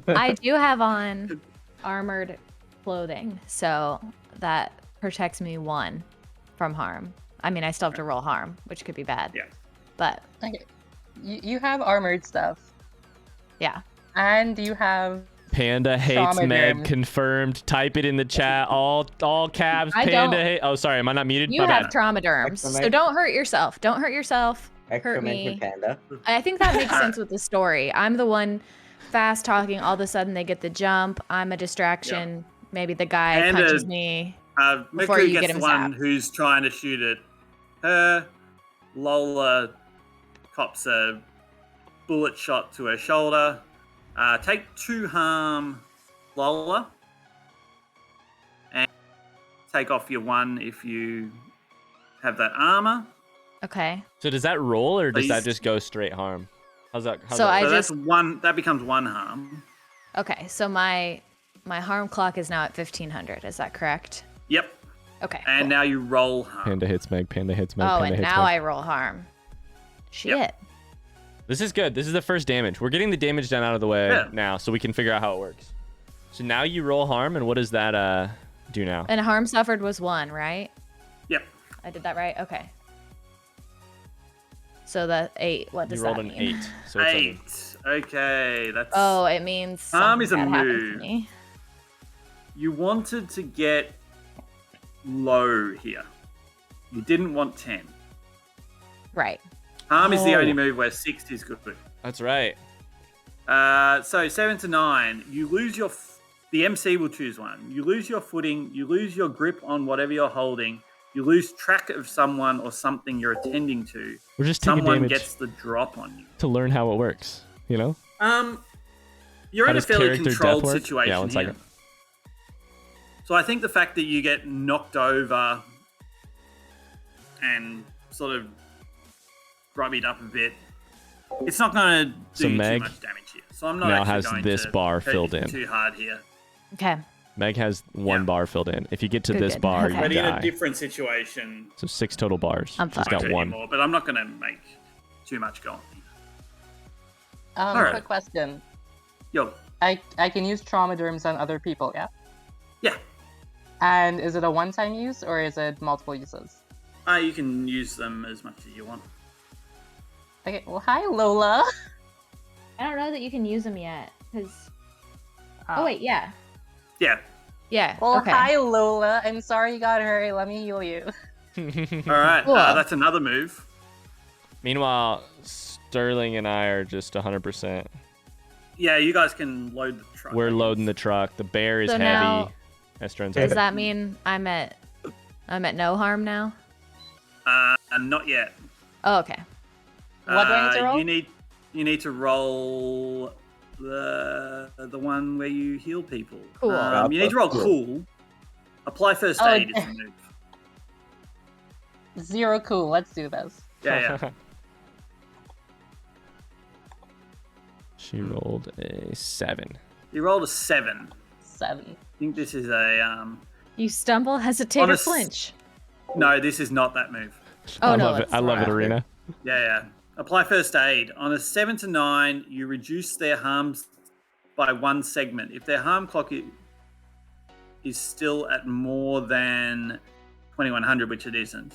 I do have on armored clothing, so that protects me 1 from harm. I mean, I still have to roll harm, which could be bad. Yeah. But Okay. You have armored stuff. yeah. And you have Panda hates Trauma Meg. derm. Confirmed. Type it in the chat. All caps. I Panda don't. hate. Oh, sorry. Am I not muted? You My have bad. trauma derms, so Exclamation. don't hurt yourself. Don't hurt yourself. Hurt Exclamation me. Panda. I think that makes sense with the story. I'm the one fast talking. All of a sudden, they get the jump. I'm a distraction. Maybe the guy And, punches me. Before Mercury you gets get the him one zapped. who's trying to shoot at her. Lola cops a bullet shot to her shoulder. Take 2 harm, Lola. And take off your 1 if you have that armor. Okay. So does that roll or does that Please. just go straight harm? How's that? So that I So work? that's just- 1. That becomes 1 harm. Okay. So my harm clock is now at 1500. Is that correct? Yep. Okay. And cool. now you roll harm. Panda hits Meg. Panda hits Meg. Oh, Panda and hits now Meg. I roll harm. Shit. This is good. This is the first damage. We're getting the damage done out of the way Yeah. now, so we can figure out how it works. So now you roll harm, and what does that do now? And harm suffered was 1, right? Yep. I did that right? Okay. So the 8, what does You rolled that an mean? 8. So it's 8. Okay, that's. Oh, it means Harm something is a bad happened move. to me. You wanted to get low here. You didn't want 10. Right. Harm is the Oh. only move where 6 is good. That's right. So 7 to 9, you lose your. The MC will choose one. You lose your footing. You lose your grip on whatever you're holding. You lose track of someone or something you're attending to. We're just taking Someone damage gets the drop on you. to learn how it works, you know? You're How in a does fairly character controlled death work? situation Yeah, one here. second. So I think the fact that you get knocked over and sort of grubbied up a bit, it's not going to So do you Meg too much damage here. So I'm not now actually has going this to bar hurt filled you in. too hard here. Okay. Meg has 1 Yeah. bar filled in. If you get to Good, this good. bar, Okay. you But in a die. different situation, So 6 total bars. I'm She's fucked. got I 1. more, but I'm not going to make too much go on here. quick right. question. Yo, I can use trauma derms on other people, yeah? yeah, And is it a one-time use or is it multiple uses? you can use them as much as you want. Okay, well, hi, Lola. I don't know that you can use them yet. Cause... Ah. Oh, wait. Yeah. Yeah. Yeah. Well, okay. hi, Lola. I'm sorry you got hurt. Let me heal you. All right, Cool. that's another move. Meanwhile, Sterling and I are just 100%. Yeah, you guys can load the truck. We're loading the truck. The bear is So heavy. now- As turns Does out. that mean I'm at no harm now? Not yet. Oh, okay. What do I need to roll? You need to roll the one where you heal people. Cool. You need to roll cool. Apply first Oh, aid is the move. 0 cool. Let's do this. Yeah. She rolled a 7. You rolled a 7. 7. I think this is a You stumble, hesitate, or Honest- flinch. no. This is not that move. Oh I no, love it. it's I love it, right. Arena. Yeah. Apply first aid. On a 7 to 9, you reduce their harms by 1 segment. If their harm clock is still at more than 2100, which it isn't,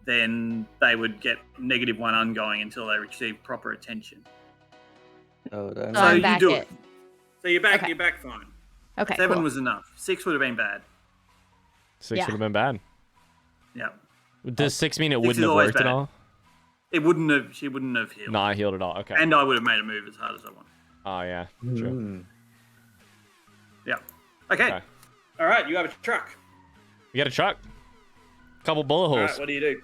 then they would get -1 ongoing until they receive proper attention. Oh, then So I'm you back do it. it. So you're back. Okay. You're back fine. Okay, 7 cool. was enough. 6 would have been bad. 6 Yeah. would have been bad. Yeah. Does 6 mean it 6 wouldn't is have always worked at bad. all? It wouldn't have. She wouldn't have healed. Not healed at all. Okay. And I would have made a move as hard as I wanted. Oh yeah. True. Mm. Yeah. Okay. Okay. All right. You have a truck. We got a truck. Couple bullet All holes. right. What do you do?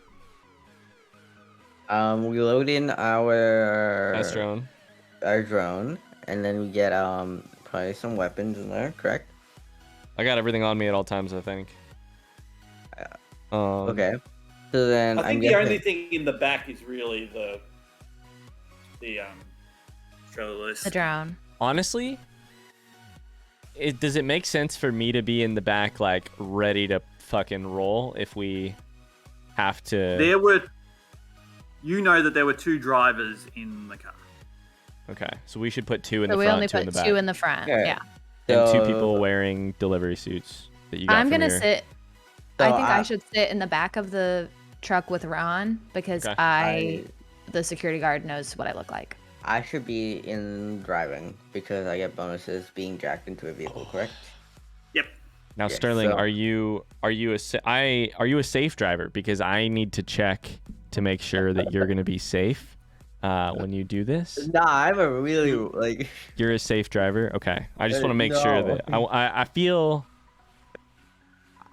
We load in our Drone. our drone, and then we get probably some weapons in there. Correct? I got everything on me at all times, I think. Okay. So then I I'm think the guessing- only thing in the back is really the trailer list. The drone. Honestly, does it make sense for me to be in the back, like ready to fucking roll if we have to? There were. You know that there were 2 drivers in the car. Okay, so we should put 2 in So the we front, only 2 in put the back, 2 in the front. Okay. Yeah. and 2 So- people wearing delivery suits that you got. I'm from gonna your... sit. So I think I should sit in the back of the truck with Ron because Okay. the security guard knows what I look like. I should be in driving because I get bonuses being jacked into a vehicle. Correct? Yep. Now, Yeah, Sterling, so- are you a safe driver? Because I need to check to make sure that you're gonna be safe when you do this. Nah, I'm a really like. You're a safe driver. Okay, I just want to make sure No. that I feel.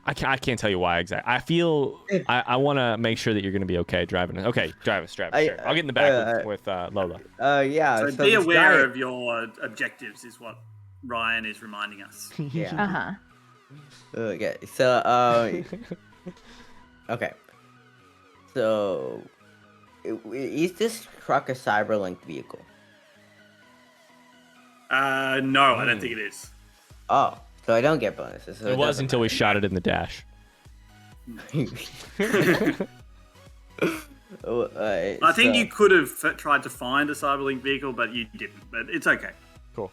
I can't tell you why exactly. I feel I want to make sure that you're gonna be okay driving it. Okay, drive us. Sure. I'll get in the back with Lola. Yeah. So be this aware guy- of your objectives, is what Ryan is reminding us. Yeah. Uh-huh. Okay. So okay. So is this truck a cyberlinked vehicle? No, I don't think it is. Oh, so I don't get bonuses. So It was doesn't until we shot it in the dash. matter. I think you could have tried to find a Cyberlink vehicle, but you didn't. But it's okay. Cool.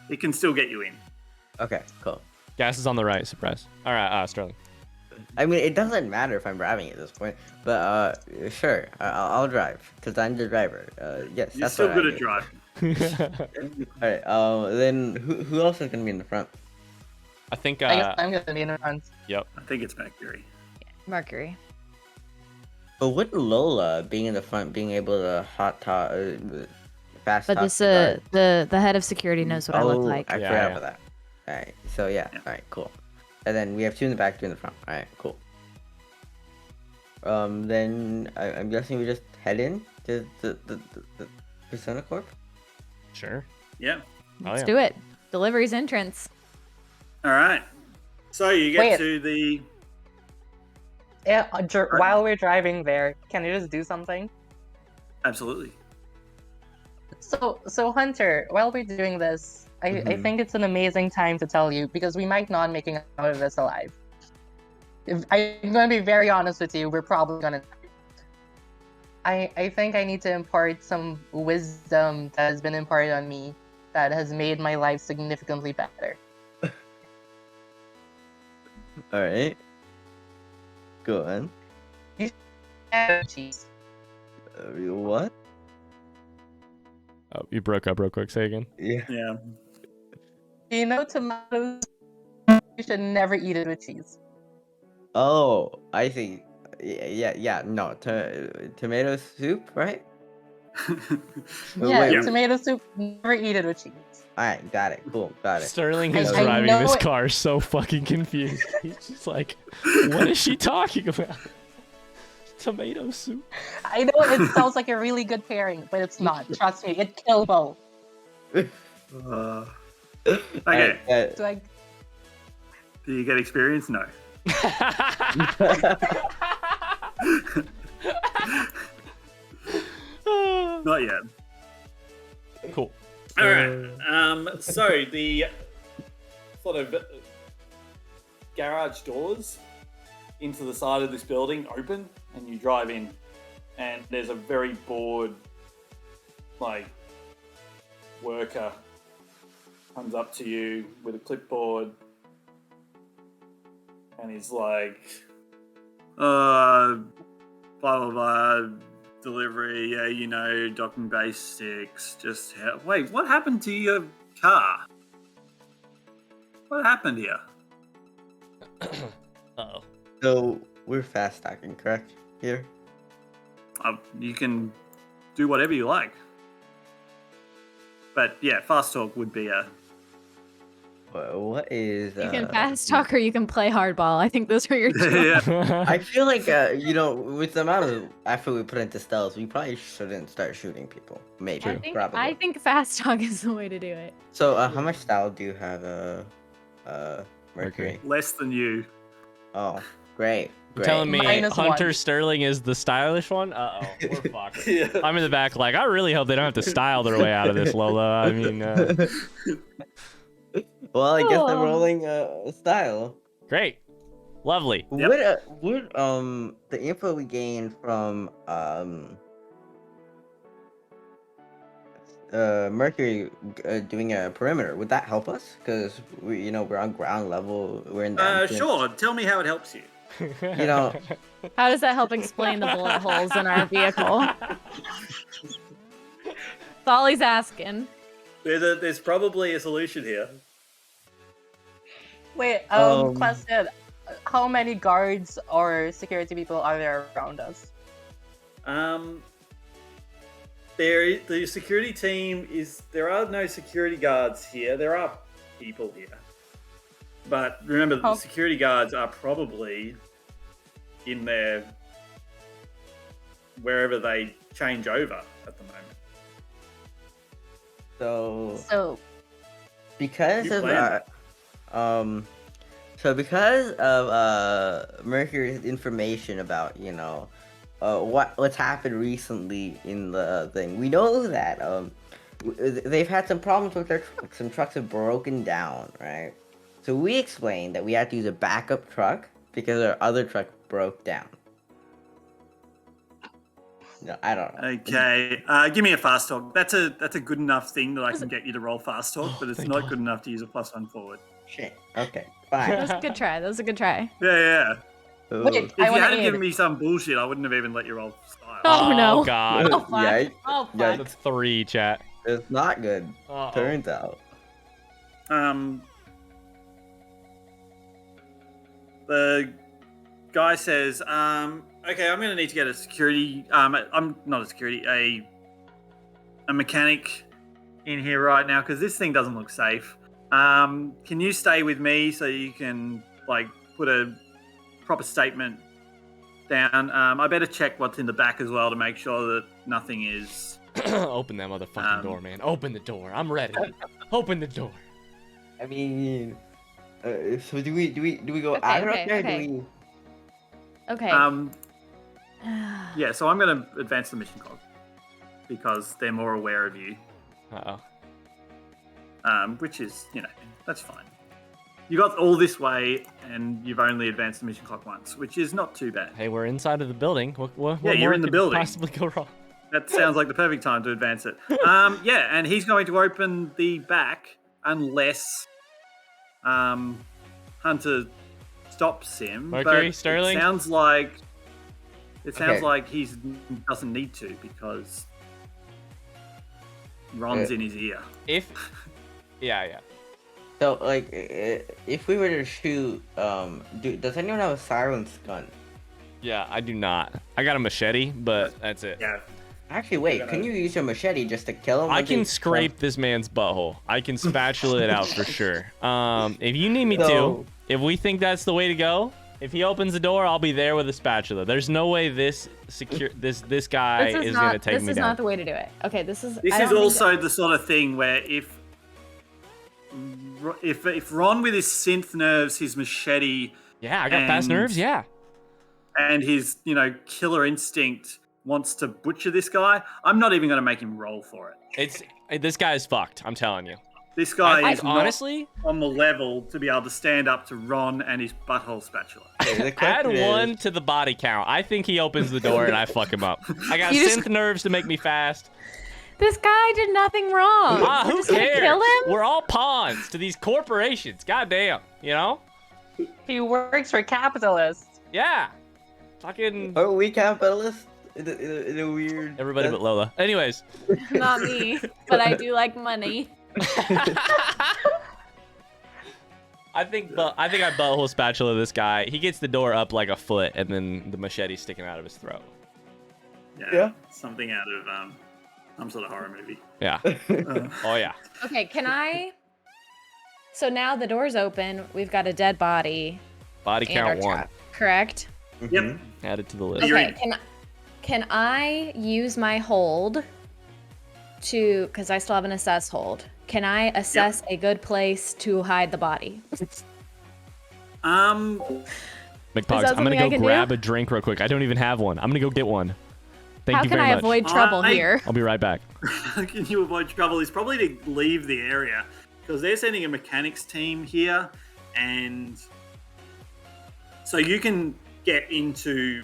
It can still get you in. Okay, cool. Gas is on the right. Surprise. All right, Sterling. I mean, it doesn't matter if I'm driving at this point, but sure, I'll drive because I'm the driver. Yes, You're that's still what good I at do. driving. All right. Then who else is gonna be in the front? I think. I guess I'm gonna be in the front. Yep. I think it's Mercury. Mercury. But wouldn't Lola being in the front, being able to fast But talk this the guard? the head of security knows what I look like. I Yeah, forgot yeah. about that. All right. So yeah. All right. Cool. And then we have 2 in the back, 2 in the front. All right. Cool. Then I'm guessing we just head in to the Persona Corp. Sure. Yeah. Oh, Let's yeah. do it. Deliveries entrance. All right. So you get Wait. to the. Yeah, while we're driving there, can I just do something? Absolutely. So Hunter, while we're doing this, I Mhm. think it's an amazing time to tell you because we might not making out of this alive. I'm going to be very honest with you. We're probably going to. I think I need to impart some wisdom that has been imparted on me that has made my life significantly better. All right. Go on. Jeez. What? Oh, you broke up real quick. Say again. Yeah. Yeah. You know, tomatoes. You should never eat it with cheese. Oh, I see. Yeah. No, tomato soup, right? Yeah, wait. tomato soup. Never eat it with cheese. All right, got it. Cool, got it. Sterling I- is I driving know this it- car so fucking confused. He's just like, what is she talking about? Tomato soup. I know it sounds like a really good pairing, but it's not. Trust me, it kills both. Okay. Alright, So I, Do you get experience? No. Not yet. Cool. All right. So the sort of garage doors into the side of this building open, and you drive in, and there's a very bored, like, worker comes up to you with a clipboard, and he's like, blah blah blah, delivery, yeah, you know, docking basics, just wait, what happened to your car? What happened here? Uh-oh. So we're fast talking, correct? Here. You can do whatever you like. But yeah, fast talk would be a... What is? You can fast talk or you can play hardball. I think those are your two. yeah. I feel like you know, with the amount of effort we put into stealth, we probably shouldn't start shooting people. Maybe, probably. I think fast talk is the way to do it. So, how much style do you have, Mercury? Less than you. Oh, great. You're telling me -1. Hunter Sterling is the stylish one? Uh-oh, we're fucked. Yeah. I'm in the back like, I really hope they don't have to style their way out of this, Lola. I mean, Well, I guess I'm Oh. rolling style. great. Lovely. Yep. Would the info we gained from Mercury doing a perimeter, would that help us? Because we, you know, we're on ground level. We're in the entrance. Sure. Tell me how it helps you. You know, How does that help explain the bullet holes in our vehicle? That's all he's asking. There's probably a solution here. Wait, Um, question. How many guards or security people are there around us? The security team is... There are no security guards here. There are people here. But remember, the security guards are probably in there wherever they change over at the moment. so because You of plan because of Mercury's information about, you know, what's happened recently in the thing, we know that they've had some problems with their trucks. Some trucks have broken down, right? So we explained that we had to use a backup truck because our other truck broke down. No, I don't know. Okay, give me a fast talk. That's a good enough thing that I can get you to roll fast talk, but it's thank not God. good enough to use a +1 forward. Shit. Okay, That fine. was a good try. That was a good try. Yeah. Ooh. Wait, If I you want hadn't to given me some bullshit, I wouldn't have even let you roll style. Oh, no. God. Oh, fuck. Yikes. Oh, fuck. Yikes. That's 3, chat. It's not good. Uh-oh. Turns out. The guy says, okay, I'm going to need to get a security... I'm not a security, a mechanic in here right now, because this thing doesn't look safe. Can you stay with me so you can, like, put a proper statement down? I better check what's in the back as well to make sure that nothing is... Open that motherfucking door, man. Open the door. I'm ready. Open the door. I mean, so do we go Okay, out okay, there? okay. Do we? Okay. Yeah, so I'm going to advance the mission clock because they're more aware of you, Uh-oh. which is, you know, that's fine. You got all this way and you've only advanced the mission clock once, which is not too bad. Hey, we're inside of the building. What Yeah, you're more in the could building. possibly go wrong? That sounds like the perfect time to advance it. Yeah, and he's going to open the back unless Hunter stops him. Mercury, but Sterling? It sounds like Okay. he doesn't need to because Ron's in his ear. Yeah. So, like, if we were to shoot, does anyone have a silenced gun? Yeah, I do not. I got a machete, but that's it. Yeah. Actually, wait, can you use your machete just to kill him? I when can they- scrape this man's butthole. I can spatula it out for sure. If you need me to, So- if we think that's the way to go, if he opens the door, I'll be there with a spatula. There's no way this guy is gonna take me This is down. not the way to do it. Okay, this is. This I is don't think also the sort of thing where if Ron with his synth nerves, his machete, Yeah, I got fast and- nerves. Yeah. and his, you know, killer instinct wants to butcher this guy, I'm not even going to make him roll for it. This guy is fucked. I'm telling you. This guy I is think, honestly, not on the level to be able to stand up to Ron and his butthole spatula. Okay, the add question is- 1 to the body count. I think he opens the door and I fuck him up. I got You just- synth nerves to make me fast. This guy did nothing wrong. Who We're just gonna cares? kill him? We're all pawns to these corporations. Goddamn, you know? He works for capitalists. Yeah. Fucking Are we capitalists? In a weird. everybody but Lola. Anyways. Not me, but I do like money. I think I butthole spatula this guy. He gets the door up like a foot, and then the machete's sticking out of his throat. Yeah. Something out of some sort of horror movie. Yeah. Oh yeah. Okay, can I? So now the door's open. We've got a dead body. Body and our count 1. trap, correct? Yep. Add it to the list. You're Okay. Can I use my hold to? Because I still have an assess hold. Can I assess a good place to hide the body? McPogs, that I'm gonna something I go can grab do? a drink real quick. I don't even have one. I'm gonna go get one. Thank How you can very I much. avoid trouble I- here? I'll be right back. Can you avoid trouble? Is probably to leave the area because they're sending a mechanics team here, and so you can get into.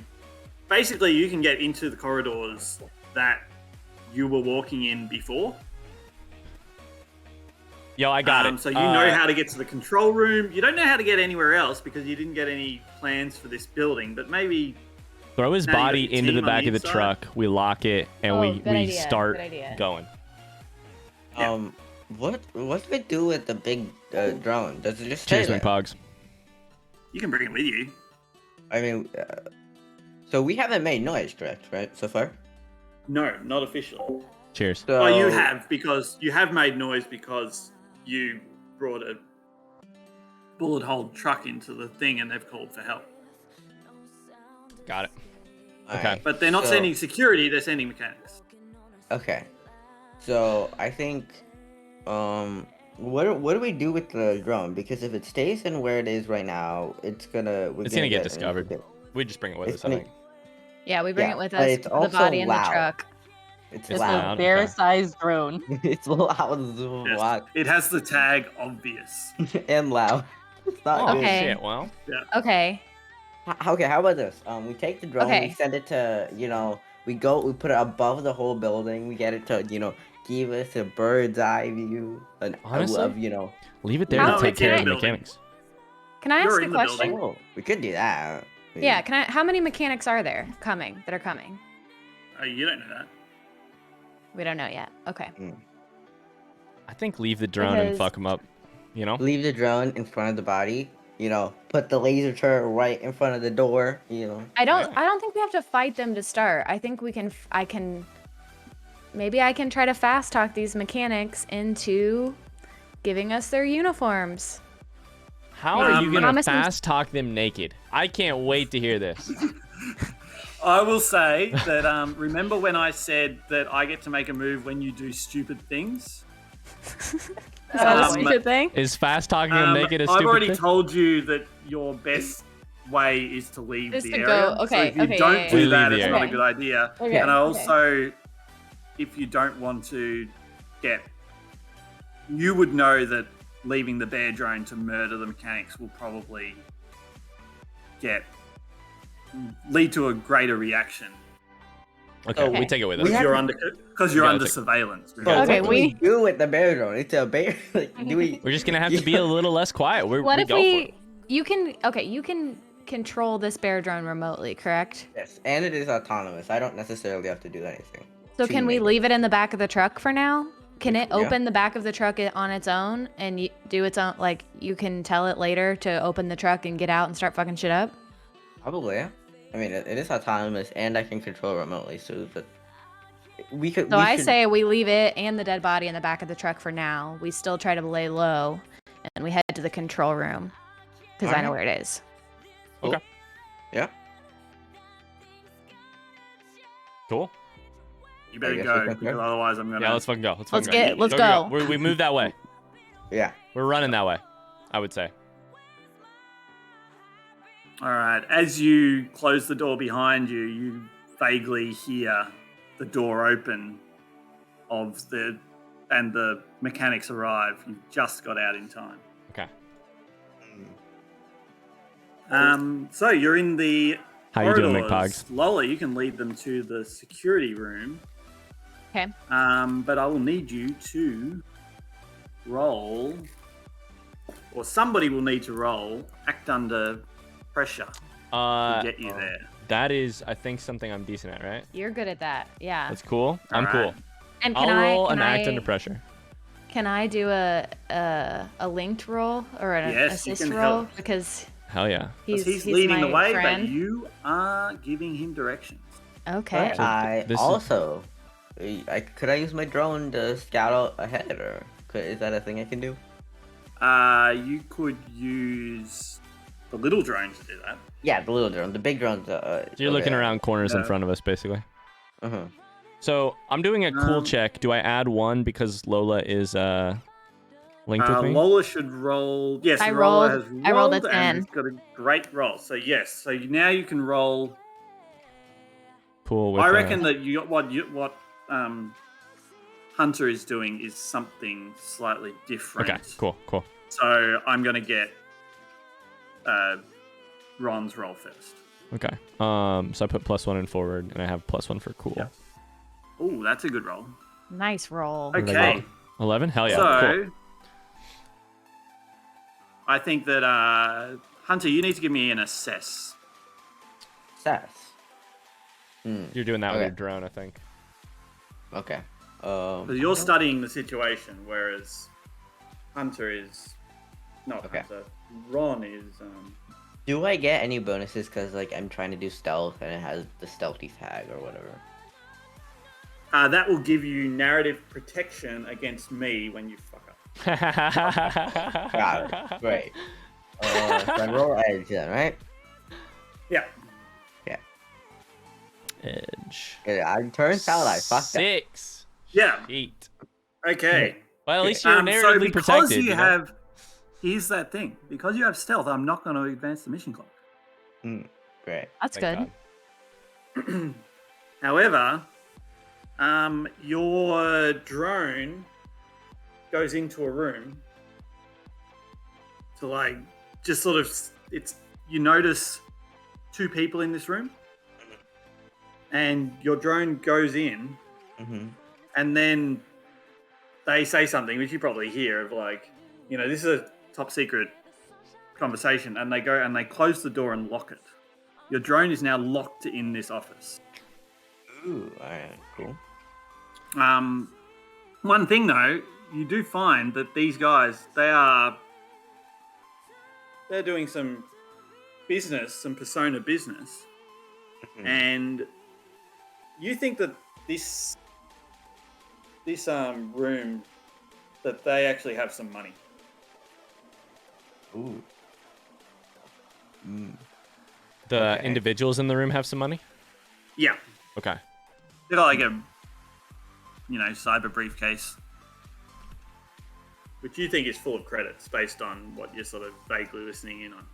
Basically, you can get into the corridors that you were walking in before. Yo, I got it. So you know how to get to the control room. You don't know how to get anywhere else because you didn't get any plans for this building. But maybe Throw his Now you got body your into the team on back the of the inside. truck. We lock it and Oh, we good idea, start good idea. going. Yeah. What do we do with the big drone? Does it just stay Cheers, there? McPogs. you can bring it with you. I mean, so we haven't made noise, correct? Right, so far. No, not officially. Cheers. So Well, you have because you have made noise because you brought a bullet-hole truck into the thing and they've called for help. Got it. Alright, okay. But they're not so- sending security; they're sending mechanics. Okay, so I think, what do we do with the drone? Because if it stays in where it is right now, it's gonna get discovered. We just bring it with It's us, I gonna- think. Yeah, we bring Yeah, it with but us. it's The also body in the loud. truck. It's It's loud, a okay. bear-sized drone. It's loud as Yes. fuck It has the tag obvious. and loud. It's not Oh good. Okay. shit, well. Okay. Okay, how about this? We take the drone, Okay. we send it to, we put it above the whole building, we get it to, give us a bird's eye view. Honestly? Of, Leave it there How- to take care of the can I- mechanics. Can I ask You're a in the question? building. Oh, we could do that. Yeah. Can I? How many mechanics are there that are coming? Oh, you don't know that. We don't know yet. Okay. I think leave the drone and Because- fuck him up. You know? Leave the drone in front of the body, put the laser turret right in front of the door, I don't. Yeah. I don't think we have to fight them to start. I think we can. Maybe I can try to fast talk these mechanics into giving us their uniforms. How are you gonna Promise them- fast talk them naked? I can't wait to hear this. I will say that. Remember when I said that I get to make a move when you do stupid things? Is that a Um, stupid thing? Is fast talking them naked a I've stupid already thing? told you that your best way is to leave Is the to area. go- So okay, if you okay, don't yeah, do yeah, that, yeah. it's Okay. not a good idea. Okay, And I okay. also, if you don't want to you would know that leaving the bear drone to murder the mechanics will probably lead to a greater reaction Okay, Okay. we take it with We us. have- because you're gotta under take- surveillance. So remember? Okay, what do we we- do with the bear drone? It's a bear. Do we? We're just gonna have to be a little less quiet. What we if go for it. you can control this bear drone remotely, correct? Yes, and it is autonomous. I don't necessarily have to do anything. So can we Teammate. leave it in the back of the truck for now? Can it Yeah. open the back of the truck on its own and do its own, like you can tell it later to open the truck and get out and start fucking shit up? Probably, yeah. I mean, it is autonomous, and I can control remotely, so but we could. So we I should- say we leave it and the dead body in the back of the truck for now. We still try to lay low and we head to the control room because I know where it is. Okay. Yeah. Cool. You better I guess go, we can because go. otherwise I'm gonna. Yeah, let's fucking go. Let's Let's fucking let's go. We move that way. Yeah. We're running that way. I would say. All right. As you close the door behind you, you vaguely hear the door open of the and the mechanics arrive. You just got out in time. Okay. So you're in the How you doing, corridors. McPogs? Lola, you can lead them to the security room. Okay. But I will need you to roll, or somebody will need to roll, act under pressure to get you there. That is, I think, something I'm decent at, right? You're good at that. Yeah. That's cool. I'm All cool. right. And I'll roll and act under pressure. Can I do a linked roll or an Yes, you assist can roll? help. Because Hell yeah. He's leading the my way, friend. but you are giving him directions. Okay. But I this is- also, could I use my drone to scout out ahead, or is that a thing I can do? You could use the little drone to do that. Yeah, the little drone. The big drone's. So you're looking around corners in No. front of us, basically. Uh-huh. So I'm doing a cool Um, check. Do I add one because Lola is linked with me? Lola should roll. Yes, I Lola rolled- has I rolled a and 10. it's got a great roll. So yes, so now you can roll. Cool. With, I reckon that what Hunter is doing is something slightly different. Okay. Cool. Cool. So I'm gonna get Ron's roll first. Okay. So I put +1 in forward, and I have +1 for cool. Yeah. Oh, that's a good roll. Nice roll. What did I Okay. get? 11. Hell yeah. So Cool. I think that Hunter, you need to give me an assess. Sass. You're doing that with Okay. your drone, I think. Okay. Because you're studying the situation, whereas Hunter is not Okay. Hunter. Ron is. Do I get any bonuses because like I'm trying to do stealth and it has the stealthy tag or whatever? That will give you narrative protection against me when you fuck up. Got it. Great. So I roll edge then, right? Yeah. Edge. Yeah, I turns out I fucked up. 6. Yeah. 8. Okay. Well, at least you're So narratively because protected. you you know? have, here's that thing. Because you have stealth, I'm not going to advance the mission clock. Great. That's Thank good. God. However, your drone goes into a room to like just sort of you notice two people in this room, and your drone goes in, and then they say something which you probably hear of like, this is a top secret conversation, and they go and they close the door and lock it. Your drone is now locked in this office. Ooh, alright, cool. One thing though, you do find that these guys, they're doing some business, some persona business, and you think that this room, that they actually have some money. Ooh. The Okay. individuals in the room have some money? Yeah, Okay. they got like a cyber briefcase, which you think is full of credits based on what you're sort of vaguely listening in on.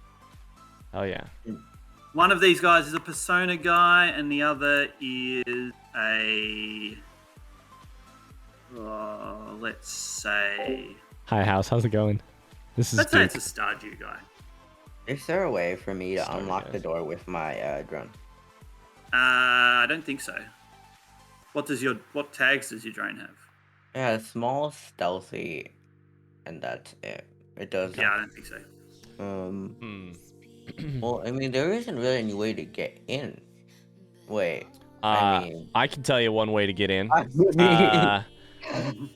Hell yeah. One of these guys is a persona guy, and the other is a, let's say, Hi, House. How's it going? This is let's say Duke. it's a Stardew guy. Is there a way for me to Sorry, unlock the guys. door with my drone? I don't think so. What tags does your drone have? Yeah, small, stealthy, and that's it. It does. Yeah, I don't think so. Well, I mean, there isn't really any way to get in. Wait. I mean, I can tell you one way to get in.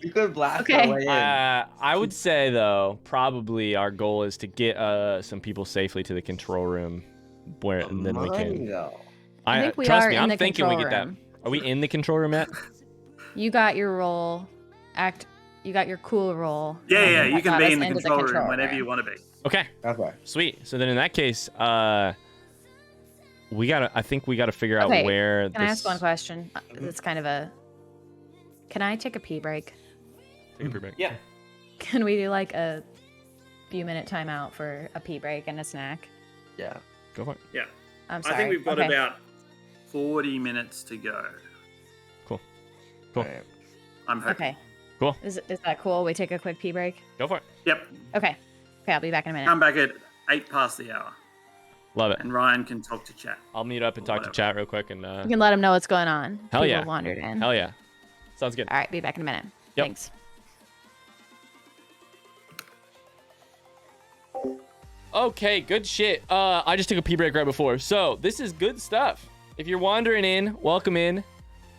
you could blast Okay. our way in. I would say though, probably our goal is to get some people safely to the control room, and then we Money, can. though. I think we trust are me, in I'm the thinking we control get room. that. Are we in the control room yet? You got your roll. You got your cool roll. Yeah, and you that can got be us in the into control room whenever you want to be. Okay, Okay. sweet. So then in that case, I think we gotta figure out Okay, where. Can I ask one question? It's kind of a. Can I take a pee break? Yeah. Can we do like a few minute timeout for a pee break and a snack? Yeah. Go for it. Yeah. I'm sorry. I think we've got Okay. about 40 minutes to go. Cool. Alright. I'm hoping. Okay. Cool. Is that cool? We take a quick pee break. Go for it. Yep. Okay. Okay, I'll be back in a minute. Come back at 8 past the hour, Love it. and Ryan can talk to chat. I'll mute up and talk to chat real quick and You can let them know what's going on. Hell People yeah. wandered in. hell yeah. Sounds good. All right, be back in a minute. Yep. Thanks. Okay, good shit. I just took a pee break right before. So this is good stuff. If you're wandering in, welcome in.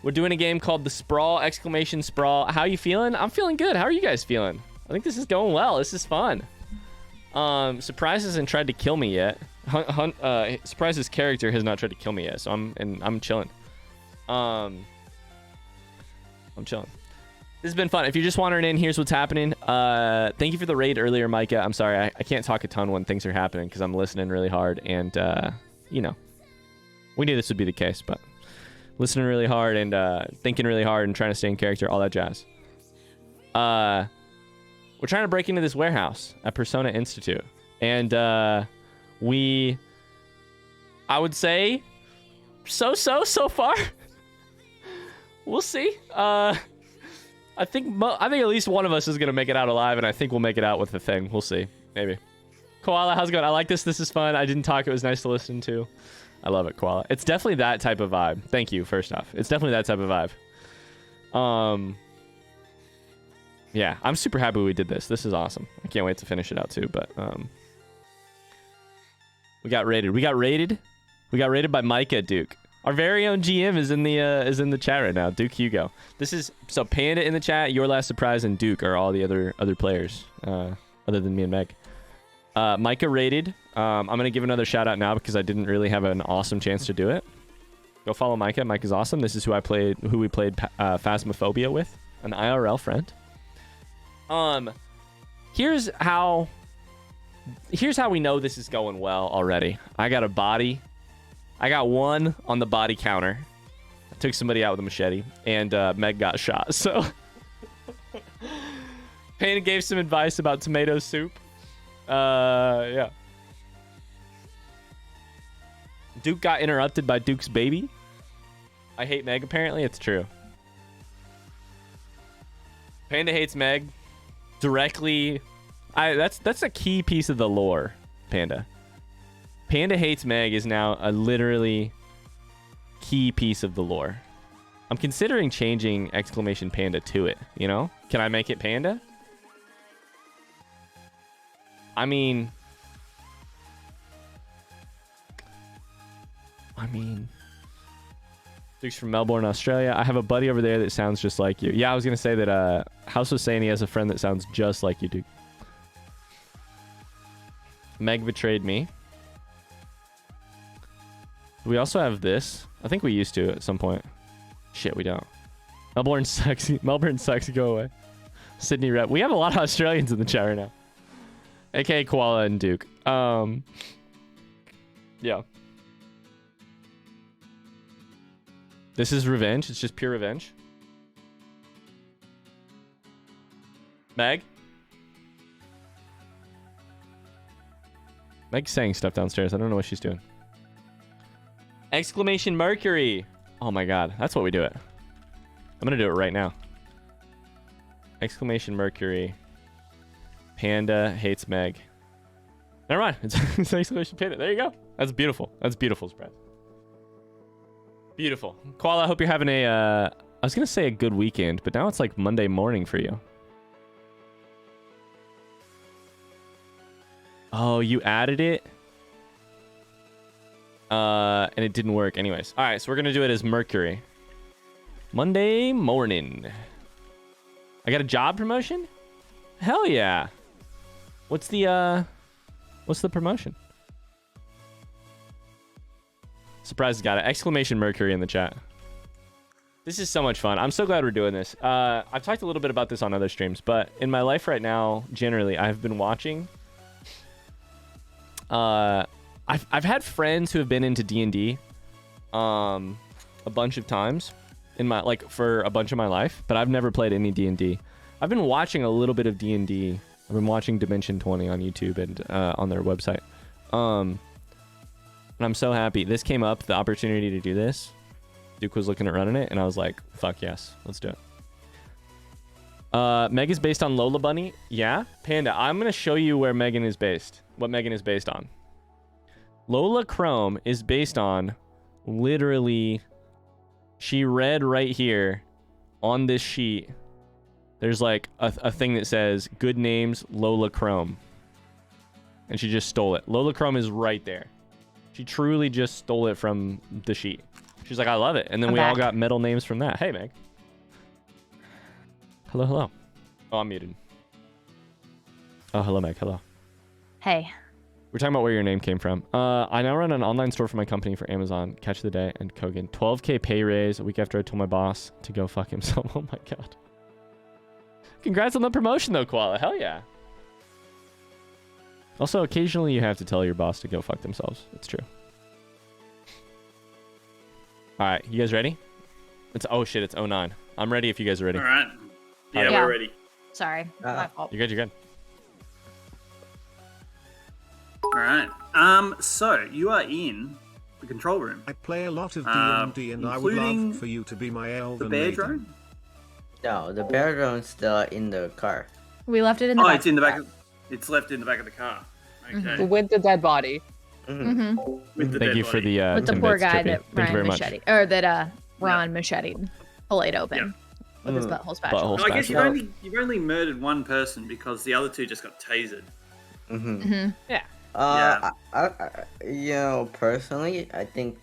We're doing a game called the Sprawl, exclamation Sprawl. How you feeling? I'm feeling good. How are you guys feeling? I think this is going well. This is fun. Surprise hasn't tried to kill me yet. Surprise's character has not tried to kill me yet, so I'm chilling. I'm chilling. This has been fun. If you're just wandering in, here's what's happening. Thank you for the raid earlier, Micah. I'm sorry, I can't talk a ton when things are happening because I'm listening really hard, and you know, we knew this would be the case, but listening really hard and thinking really hard and trying to stay in character, all that jazz. We're trying to break into this warehouse at Persona Institute, and I would say so far. We'll see. I think at least one of us is gonna make it out alive, and I think we'll make it out with the thing. We'll see, maybe. Koala, how's it going? I like this. This is fun. I didn't talk. It was nice to listen to. I love it, Koala. It's definitely that type of vibe. Thank you. First off, it's definitely that type of vibe. Yeah, I'm super happy we did this. This is awesome. I can't wait to finish it out too. But we got raided. We got raided by Micah Duke. Our very own GM is in the chat right now. Duke Hugo. This is so Panda in the chat. Your Last Surprise and Duke are all the other players other than me and Meg. Micah raided. I'm gonna give another shout out now because I didn't really have an awesome chance to do it. Go follow Micah. Micah's awesome. This is who we played Phasmophobia with, an IRL friend. Here's how we know this is going well already. I got a body. I got one on the body counter. I took somebody out with a machete, and Meg got shot. So Payne gave some advice about tomato soup. Yeah. Duke got interrupted by Duke's baby. I hate Meg, apparently. It's true. Panda hates Meg. Directly. That's a key piece of the lore, Panda. Panda hates Meg is now a literally key piece of the lore. I'm considering changing exclamation Panda to it, you know? Can I make it Panda? I mean, Duke's from Melbourne, Australia. I have a buddy over there that sounds just like you. Yeah, I was going to say that House was saying he has a friend that sounds just like you, Duke. Meg betrayed me. We also have this. I think we used to at some point. Shit, we don't. Melbourne sucks. Melbourne sucks. Go away. Sydney rep. We have a lot of Australians in the chat right now. AKA Koala and Duke. Yeah. This is revenge. It's just pure revenge. Meg? Meg's saying stuff downstairs. I don't know what she's doing. Exclamation Mercury. Oh my god. That's what we do it. I'm going to do it right now. Exclamation Mercury. Panda hates Meg. Never mind. It's exclamation Panda. There you go. That's beautiful. That's beautiful, spread. Beautiful. Koala, I hope you're having a, I was going to say a good weekend, but now it's like Monday morning for you. Oh, you added it? And it didn't work anyways. All right, so we're going to do it as Mercury. Monday morning. I got a job promotion? Hell yeah. What's the promotion? Surprise got it. Exclamation Mercury in the chat. This is so much fun. I'm so glad we're doing this. I've talked a little bit about this on other streams, but in my life right now, generally, I've been watching. I've had friends who have been into D&D a bunch of times in my for a bunch of my life, but I've never played any D&D. I've been watching a little bit of D&D. I've been watching Dimension 20 on YouTube and on their website. And I'm so happy. This came up, the opportunity to do this. Duke was looking at running it, and I was like, fuck yes, let's do it. Meg is based on Lola Bunny. Yeah, Panda. I'm gonna show you where Megan is based. What Megan is based on. Lola Chrome is based on literally. She read right here on this sheet. There's like a thing that says "Good names, Lola Chrome," and she just stole it. Lola Chrome is right there. She truly just stole it from the sheet. She's like, I love it, and then we all got middle names from that. Hey, Meg. Hello, hello. Oh, I'm muted. Oh, hello, Meg. Hello. Hey. We're talking about where your name came from. I now run an online store for my company for Amazon, Catch of the Day, and Kogan. 12K pay raise a week after I told my boss to go fuck himself. Oh my god. Congrats on the promotion though, Koala. Hell yeah. Also, occasionally you have to tell your boss to go fuck themselves. It's true. Alright, you guys ready? Oh shit, it's 09. I'm ready if you guys are ready. Alright. Yeah, Yeah. we're ready. Sorry. My fault. You're good, you're good. Alright. So you are in the control room. I play a lot of D&D and I would including love for you to be my The elven bear maiden. drone? No, the bear drone's still in the car. We left it in the Oh, back. it's in the back. It's left in the back of the car. Okay. With the dead body. Mm-hmm. With the Thank dead you for body. the With the 10 poor bits, guy Trippy. that Thank you very Ryan much. machete, or that Ron machete pulled it open with his Mm. butthole spatula. Butthole No, I guess spatula. you've only murdered one person because the other two just got tasered. Mm-hmm. Mm-hmm. Yeah. You know, personally, I think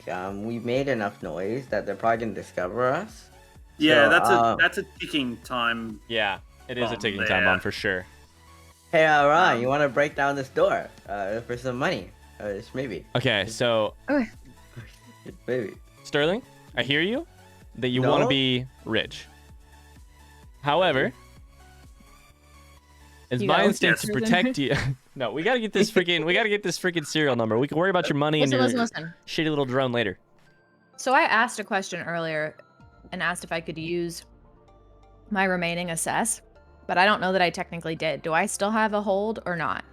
we made enough noise that they're probably gonna discover us. Yeah, So, that's a ticking time. Yeah, it is a Bomb ticking there. time bomb for sure. Hey, Ron, you want to break down this door for some money? It's maybe. Okay, so Maybe. Sterling, I hear you that you want to No? be rich. However, it's You my got instinct to sugar? protect you. No, we gotta get this freaking serial number. We can worry about your money and your Listen. shitty little drone later. So I asked a question earlier and asked if I could use my remaining assess, but I don't know that I technically did. Do I still have a hold or not?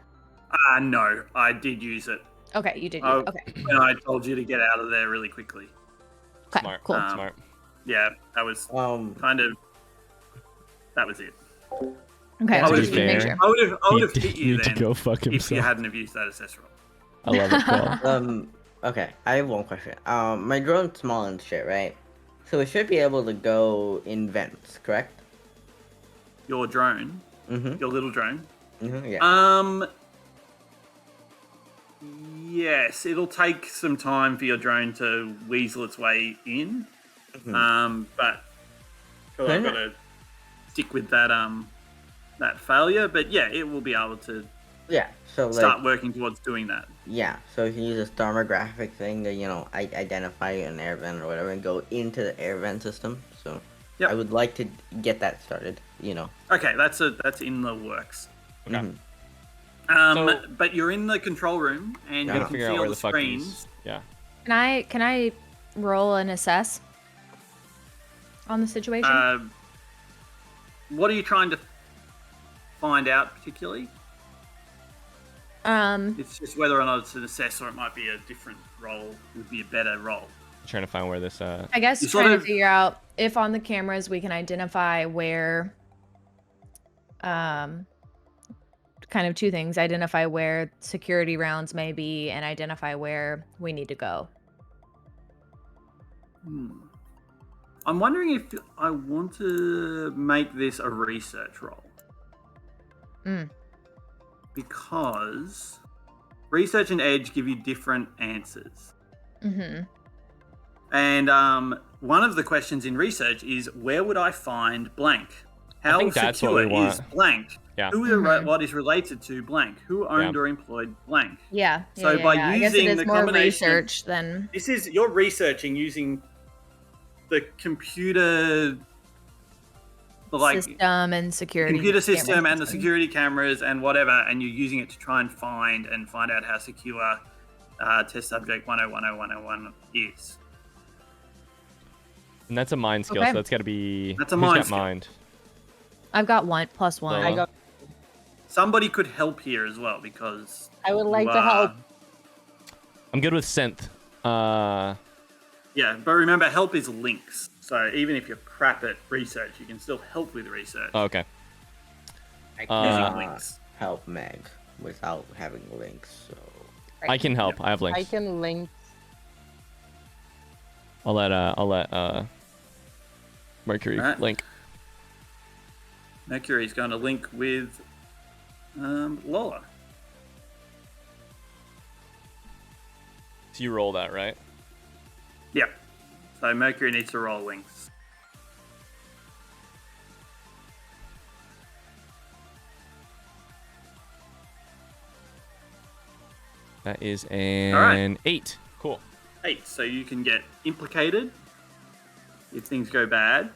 No, I did use it. Okay, you did. Oh. Okay. And I told you to get out of there really quickly. Okay. Smart, Cool. smart. Yeah, that was kind of. That was it. Okay. Yeah, I to just be need to make fair, sure. I would have hit you need to then go fuck if you himself. hadn't have used that assess roll. I love it, Paul. Okay, I have one question. My drone's small and shit, right? So it should be able to go in vents, correct? Your drone, Mm-hmm. your little drone. Yeah. Yes, it'll take some time for your drone to weasel its way in. But cool, I've got to stick with that that failure. But yeah, it will be able to Yeah. So like. start working towards doing that. Yeah. So you can use a thermographic thing to identify an air vent or whatever and go into the air vent system. So. Yep. I would like to get that started. Okay, that's in the works. Okay. Mhm. So- But you're in the control room and Yeah. you Gotta can figure see out all where the the fuck screens. these. Yeah. Can I roll an assess on the situation? What are you trying to find out particularly? It's just whether or not it's an assess or it might be a different role, would be a better role. Trying to find where this I guess you sort trying to of- figure out if on the cameras we can identify where, kind of two things: identify where security rounds may be, and identify where we need to go. I'm wondering if I want to make this a research role. Because research and edge give you different answers. Mm-hmm. And one of the questions in research is, where would I find blank? How think that's what secure we want. is blank? Yeah. What is related to blank? Who owned Yeah. or employed blank? Yeah. So yeah, by yeah. I guess it using is the more combination of- research than. You're researching using the computer, System and security. computer system camera and the system. security cameras and whatever, and you're using it to try and find out how secure test subject 1010101 is. And that's a mind skill, Okay. so that's got to be. That's a who's mind got skill. mind? I've got +1. I got- Somebody could help here as well because I would like you to are- help. I'm good with synth. Yeah, but remember, help is links. So even if you're crap at research, you can still help with research. Oh, okay. I using cannot links. help Meg without having links. So I can help. I have links. I can link. I'll let Mercury Alright. link. Mercury's going to link with Lola. So you roll that, right? Yep. So Mercury needs to roll links. That is an Alright. 8. Cool. 8. So you can get implicated if things go bad,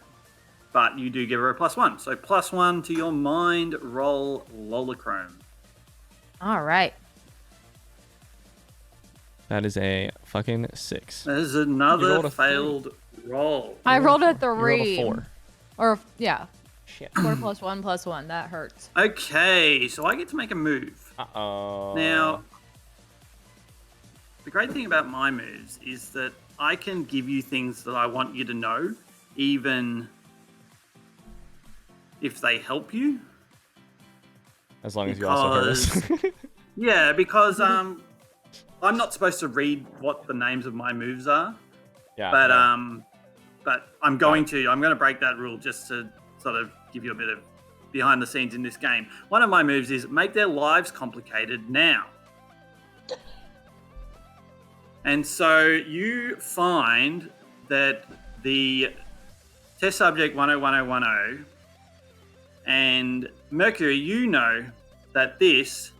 but you do give her a +1. So +1 to your mind roll Lolachrome. All right. That is a fucking 6. There's You another rolled a failed roll. I rolled a You rolled 3. a 4. Or yeah, Shit. 4 + 1 +1. That hurts. Okay, so I get to make a move. Uh-oh. Now, the great thing about my moves is that I can give you things that I want you to know, even if they help you. As long as you also hurt us. Yeah, because I'm not supposed to read what the names of my moves are, Yeah. but right. but I'm going to break that rule just to sort of give you a bit of behind the scenes in this game. One of my moves is make their lives complicated now. And so you find that the test subject 101010 and Mercury, you know that this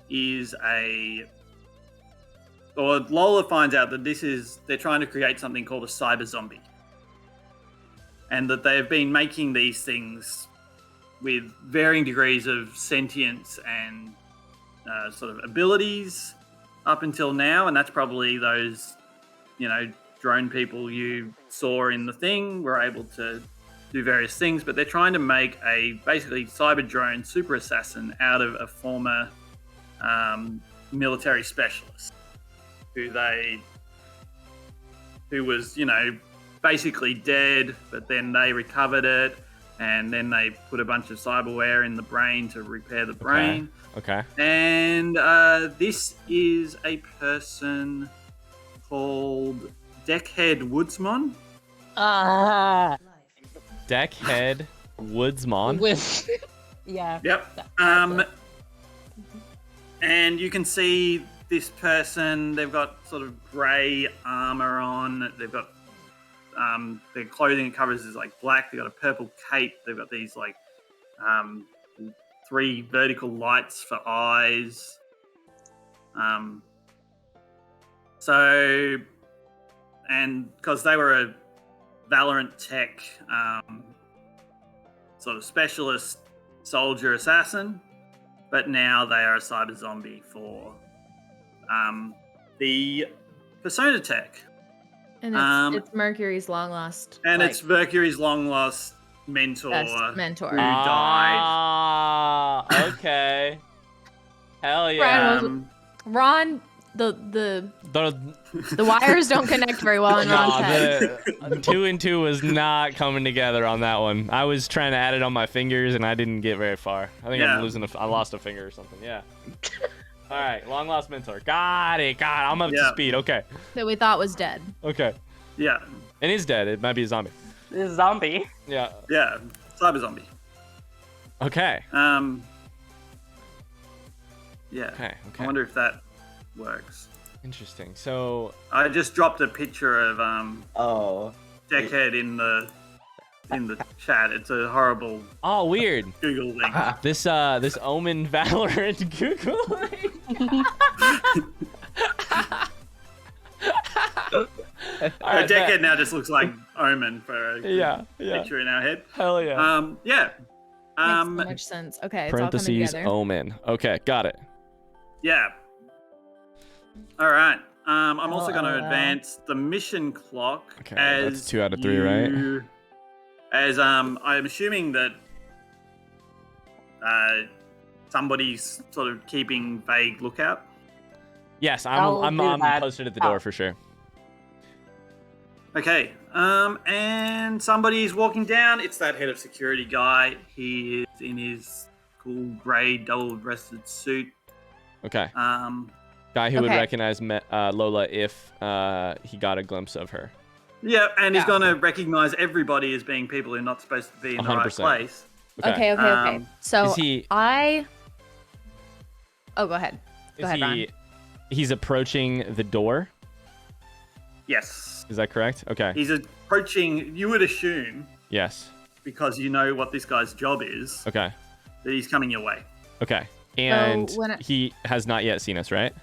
is or Lola finds out that they're trying to create something called a cyber zombie. And that they've been making these things with varying degrees of sentience and sort of abilities up until now, and that's probably those, drone people you saw in the thing were able to do various things, but they're trying to make a basically cyber drone super assassin out of a former military specialist who was, basically dead, but then they recovered it, and then they put a bunch of cyberware in the brain to repair the brain. Okay. And this is a person called Deckhead Woodsman. Deckhead Woodsman. With yeah. Yep. That's it. And you can see this person, they've got sort of grey armor on. They've got their clothing it covers is like black. They've got a purple cape. They've got these like 3 vertical lights for eyes. So, and because they were a Valorant tech sort of specialist soldier assassin, but now they are a cyber zombie for the Persona tech. And it's Mercury's long lost. And it's Mercury's long lost mentor. Best mentor. Who died. Ah, okay. Hell yeah. Ron, the wires don't connect very well in Ron's head. The 2 and 2 was not coming together on that one. I was trying to add it on my fingers and I didn't get very far. I think I lost a finger or something. Yeah. All right, long lost mentor. Got it. God, I'm up to speed. Okay. That we thought was dead. Okay. Yeah. And he's dead. It might be a zombie. This zombie. Yeah. Yeah. Cyber zombie. Okay. Yeah. Okay. I wonder if that works. Interesting. So I just dropped a picture of Deckhead in the chat. It's a horrible weird. Google link. This Omen Valorant Google link. Deckhead now just looks like Omen for a yeah. picture in our head. Hell yeah. Makes so much sense. Okay, it's all coming Parentheses together. Omen. Okay, got it. Yeah. All right. I'm also going to advance the mission clock. Okay, as that's 2 out of 3, right? As I'm assuming that somebody's sort of keeping vague lookout. Yes, I'll I'm do that. posted at the door for sure. Okay. And somebody's walking down. It's that head of security guy. He is in his cool grey double-breasted suit. Okay. Yeah, Guy who would Okay. recognize Lola if he got a glimpse of her. and he's Yeah. going to recognise everybody as being people who are not supposed to be in the right 100%. place. Okay. Um, So Is he? Oh, go ahead. Go Is ahead, Ron. he's approaching the door. Yes. Is that correct? Okay. He's approaching, you would assume, Yes. because you know what this guy's job is, Okay. that he's coming your way. Okay. And when he has not yet seen us, right?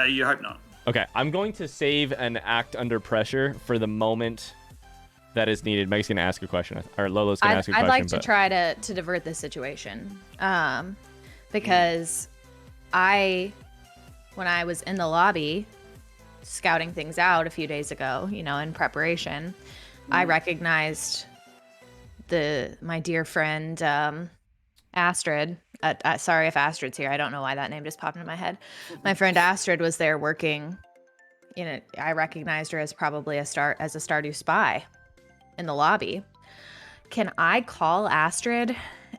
You hope not. Okay. I'm going to save an act under pressure for the moment that is needed. Meg's going to ask a question, or Lola's going to ask a question. I'd like to but- try to divert this situation, because when I was in the lobby scouting things out a few days ago, in preparation, I recognized my dear friend Astrid. Sorry if Astrid's here. I don't know why that name just popped into my head. My friend Astrid was there working. I recognized her as probably as a Stardew spy in the lobby. Can I call Astrid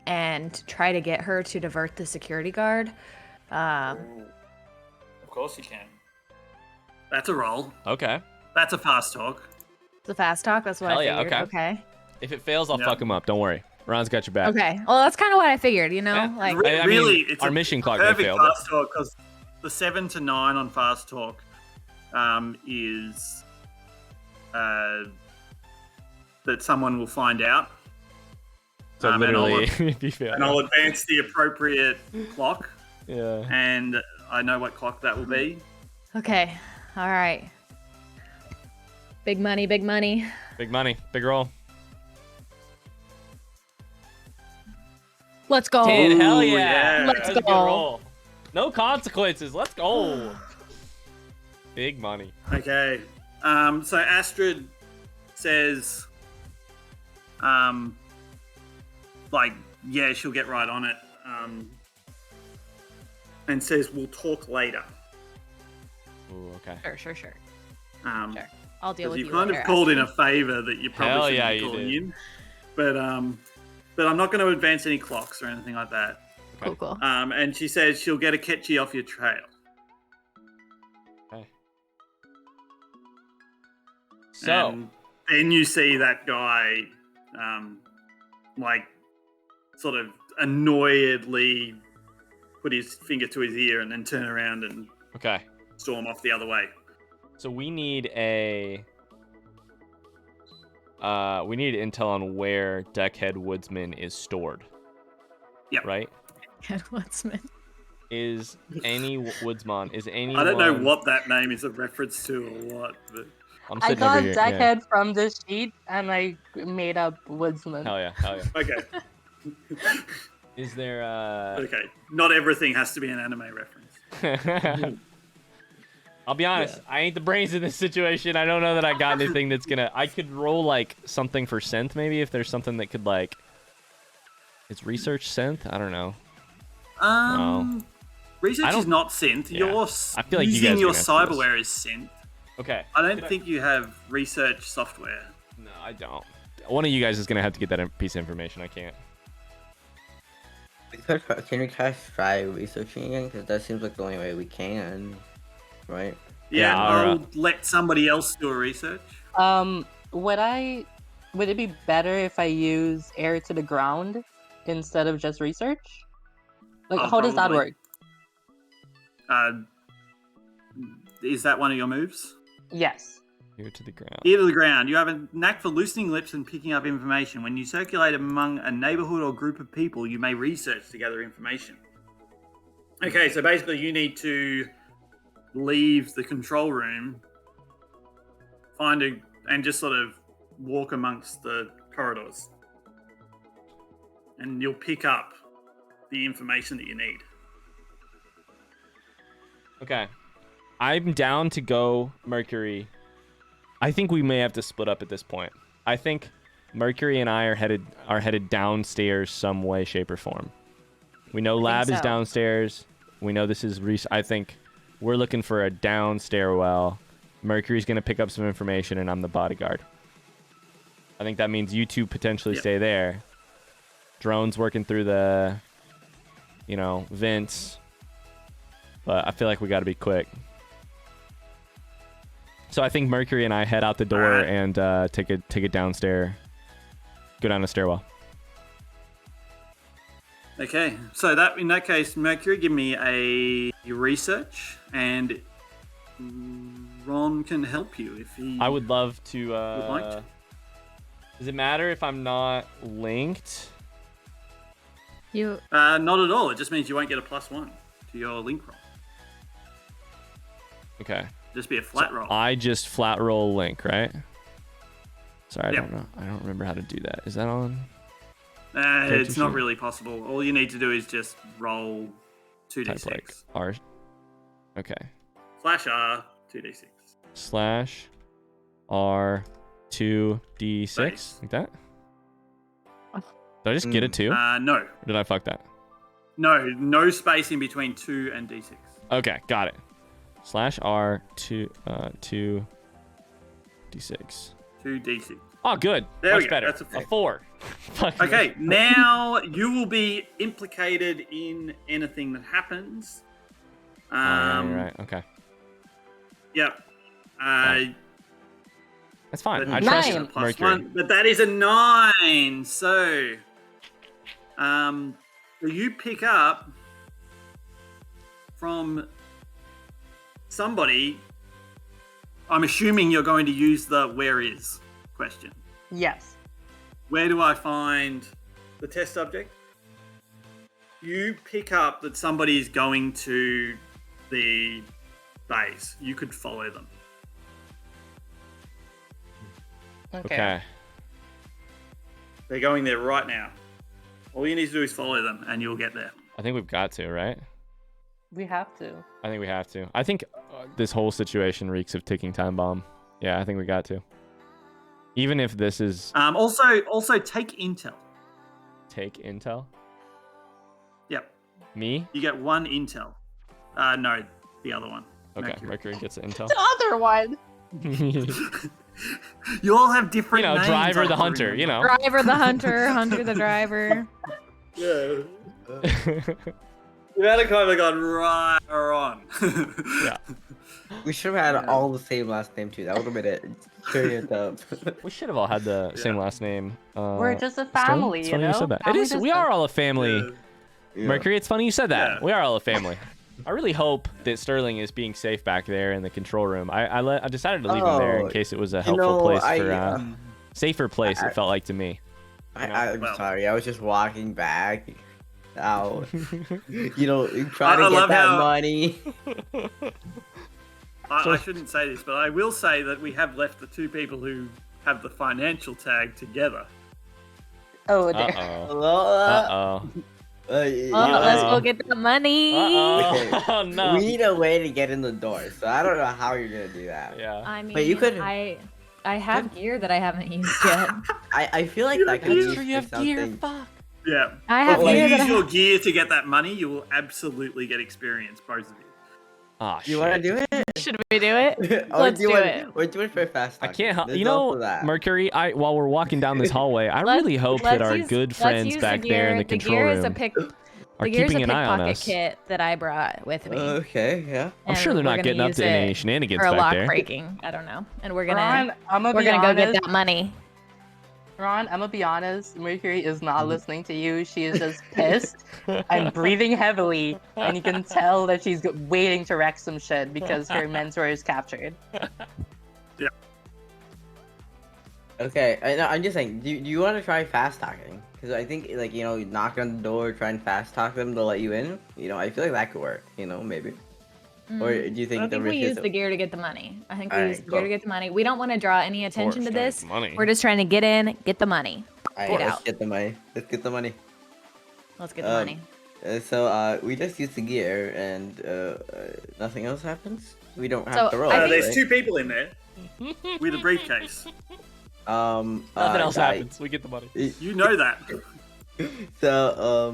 and try to get her to divert the security guard? Of course you can. That's a roll. Okay. That's a fast talk. The fast talk. That's what Hell I yeah, figured. okay. Okay. If it fails, I'll Yeah. fuck him up. Don't worry. Ron's got your back. Okay. Well, that's kind of what I figured. Yeah. Like. I mean, Really, it's our a mission clock may perfect fail, but- fast talk because the 7 to 9 on fast talk is that someone will find out. So and literally, if you fail. And I'll advance the appropriate clock, Yeah. and I know what clock that will be. Okay. All right. Big money. Big money. Big money. Big roll. Let's go. 10. Hell yeah. yeah. Let's That was a good go. roll. No consequences. Let's go. Big money. Okay. So Astrid says, yeah, she'll get right on it. And says, we'll talk later. Ooh, okay. Sure. Sure. Sure. I'll deal with You you. kind later, of called in Astrid. a favor that you Hell probably yeah, shouldn't be you calling did. in. But I'm not going to advance any clocks or anything like that. Cool. And she says she'll get a catchy off your trail. Okay. So, And then you see that guy, sort of annoyedly put his finger to his ear and then turn around and okay. storm off the other way. So we need intel on where Deckhead Woodsman is stored. Yep. Right? Woodsman. Is any woodsman? Is any? I don't know what that name is a reference to or what, but I'm I sitting got over here. Yeah. Deckhead from the sheet and I made up Woodsman. Hell yeah. Hell yeah. okay. Is there? Okay. Not everything has to be an anime reference. I'll be honest. I ain't the brains in this situation. I don't know that I got anything that's gonna. I could roll like something for synth maybe if there's something that could like. Is research synth? I don't know. Research is not synth. Yeah. You're I feel like you using guys are your gonna have to do this. cyberware is synth. Okay. I don't think you have research software. No, I don't. One of you guys is gonna have to get that piece of information. I can't. Can we guys try researching again? Because that seems like the only way we can, right? Yeah, Yeah, I'll let somebody else do a research. Would it be better if I use air to the ground instead of just research? Like, how does that Probably. work? Is that one of your moves? Yes. Ear to the ground. Ear to the ground. You have a knack for loosening lips and picking up information. When you circulate among a neighborhood or group of people, you may research to gather information. Okay, so basically you need to leave the control room, and just sort of walk amongst the corridors. And you'll pick up the information that you need. Okay. I'm down to go Mercury. I think we may have to split up at this point. I think Mercury and I are headed downstairs some way, shape, or form. We know lab is so. downstairs. We know this is I think we're looking for a down stairwell. Mercury's gonna pick up some information, and I'm the bodyguard. I think that means you two potentially Yep. stay there. drones working through the, vents. But I feel like we got to be quick. So I think Mercury and I head out the door and take it downstairs. Go down the stairwell. Okay, so in that case, Mercury, give me a research, and Ron can help you if he. I would love to. would like to. Does it matter if I'm not linked? You Not at all. It just means you won't get a +1 to your link roll. Okay. Just be a flat roll. I just flat roll link, right? Sorry, I Yep. don't know. I don't remember how to do that. Is that on? It's not sheet. really possible. All you need to do is just roll Type 2d6. like R. Okay. /R 2d6. /R 2d6 Nice. like that. Did I just get it too? No. Or did I fuck that? No space in between 2 and d6. Okay, got it. /R 2 d6. 2d6. Oh, good. There we Much go. better. That's a a 4. Fuck Okay, now you will be implicated in anything that happens. right. Okay. Yep. That's fine. But I Nine. trust +1, Mercury. but that is a 9. So, you pick up from somebody. I'm assuming you're going to use the "where is" question. Yes. Where do I find the test subject? You pick up that somebody is going to the base. You could follow them. Okay. They're going there right now. All you need to do is follow them, and you'll get there. I think we've got to, right? We have to. I think we have to. I think this whole situation reeks of ticking time bomb. Yeah, I think we got to. Even if this is Also take intel. take intel. Yep, Me? you get 1 intel. No, the other one. Okay, Mercury. Mercury gets the intel. The other one. You all have different names. Driver I the can hunter, remember. driver the hunter, hunter the driver. Yeah. You had kind of gone right on. Yeah. We should have had all the same last name too. That would have made it very up. We should have all had the same last name. We're just a Sterling? family, It's you funny know? said that. It Family is. We are all a family. Yeah. Mercury, it's funny you said that. Yeah. We are all a family. I really hope that Sterling is being safe back there in the control room. I decided to leave him there in Oh, case it was a helpful place for safer place. I- It felt like to me. I'm Well. sorry. I was just walking back out. Trying I to get love that how- money. I shouldn't say this, but I will say that we have left the 2 people who have the financial tag together. Oh, Uh there. oh. Hello? Uh oh. Let's go get the money. Uh oh. No. We need a way to get in the door, so I don't know how you're gonna do that. Yeah. I mean, But you could- I have gear that I haven't used yet. I feel like that could That's be true, you have gear. something. Fuck. Yeah. I have If you gear that use I your gear to get that money, you will absolutely get experience, both of you. Ah, You want to do it? Should we do it? Or Let's do you do want- it. Or do it for fast I talk. can't help. There's You know, also that. Mercury. While we're walking down this hallway, I really hope that our good friends back there in the control gear room is a pick, are the gear's keeping a an eye on pickpocket us. kit that I brought with me. Okay, yeah. I'm sure they're and we're not gonna getting up use to any it shenanigans for a back lock there. breaking. I don't know, and we're Ron, gonna I'm go get that money. Ron, I'm gonna be honest. Mercury is not listening to you. She is just pissed and breathing heavily, and you can tell that she's waiting to wreck some shit because her mentor is captured. Okay, I'm just saying, do you want to try fast talking? Because I think, knock on the door, try and fast talk them to let you in. I feel like that could work, maybe. Or do you think I the think we risk use is... the gear to get the money. I think we Alright, use the gear to cool. get the money. We don't want to draw any attention to trying to this. get the money. We're just trying to get in, get the money. Alright, Get let's out. get the money. Let's get the money. Let's get the money. So we just use the gear and nothing else happens? We don't have So, to roll, I think- There's right? 2 people in there with a briefcase. Nothing else happens. We get the money. You know that. So,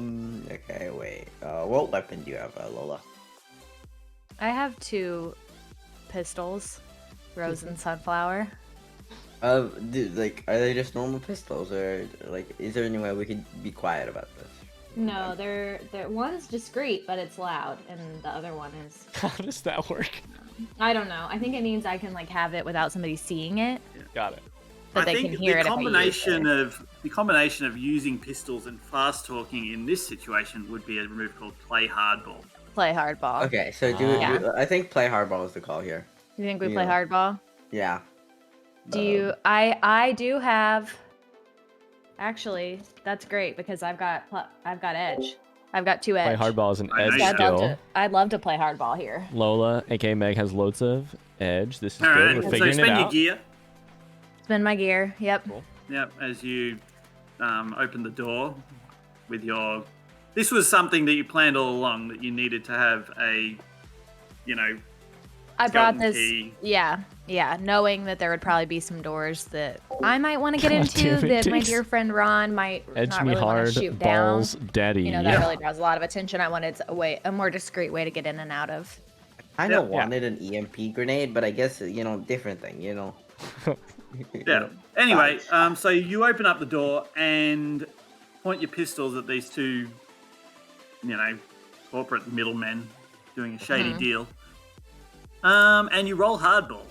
okay, wait. What weapon do you have, Lola? I have 2 pistols, Rose and Sunflower. Like, are they just normal pistols, or like, is there any way we could be quiet about this? No, they're one's discreet, but it's loud, and the other one is. How does that work? I don't know. I think it means I can like have it without somebody seeing it, Got it. but I they think can hear it. the combination of using pistols and fast talking in this situation would be a move called play hardball. Play hardball. Okay, so Yeah. I think play hardball is the call here. You think we play Yeah. hardball? Yeah. Do you? I do have. Actually, that's great because I've got edge. I've got 2 edge. Play hardball is an I know edge you So do. I'd love to play hardball here. Lola, aka Meg, has loads of edge. This is All good. right, We're so figuring it spend your out. gear. Spin my gear. Yep. Yep, as you open the door with your. This was something that you planned all along, that you needed to have a, I brought skeleton this. key. Yeah, knowing that there would probably be some doors that I might want to get God into, damn it, that my dude. dear friend Ron might Edge not me really want hard, to shoot balls, down. daddy. You know, that yeah. really draws a lot of attention. I wanted a more discreet way to get in and out of. I kind of Yeah. wanted an EMP grenade, but I guess different thing. Yeah. Anyway, so you open up the door and point your pistols at these two, corporate middlemen doing a shady deal. And you roll hardball,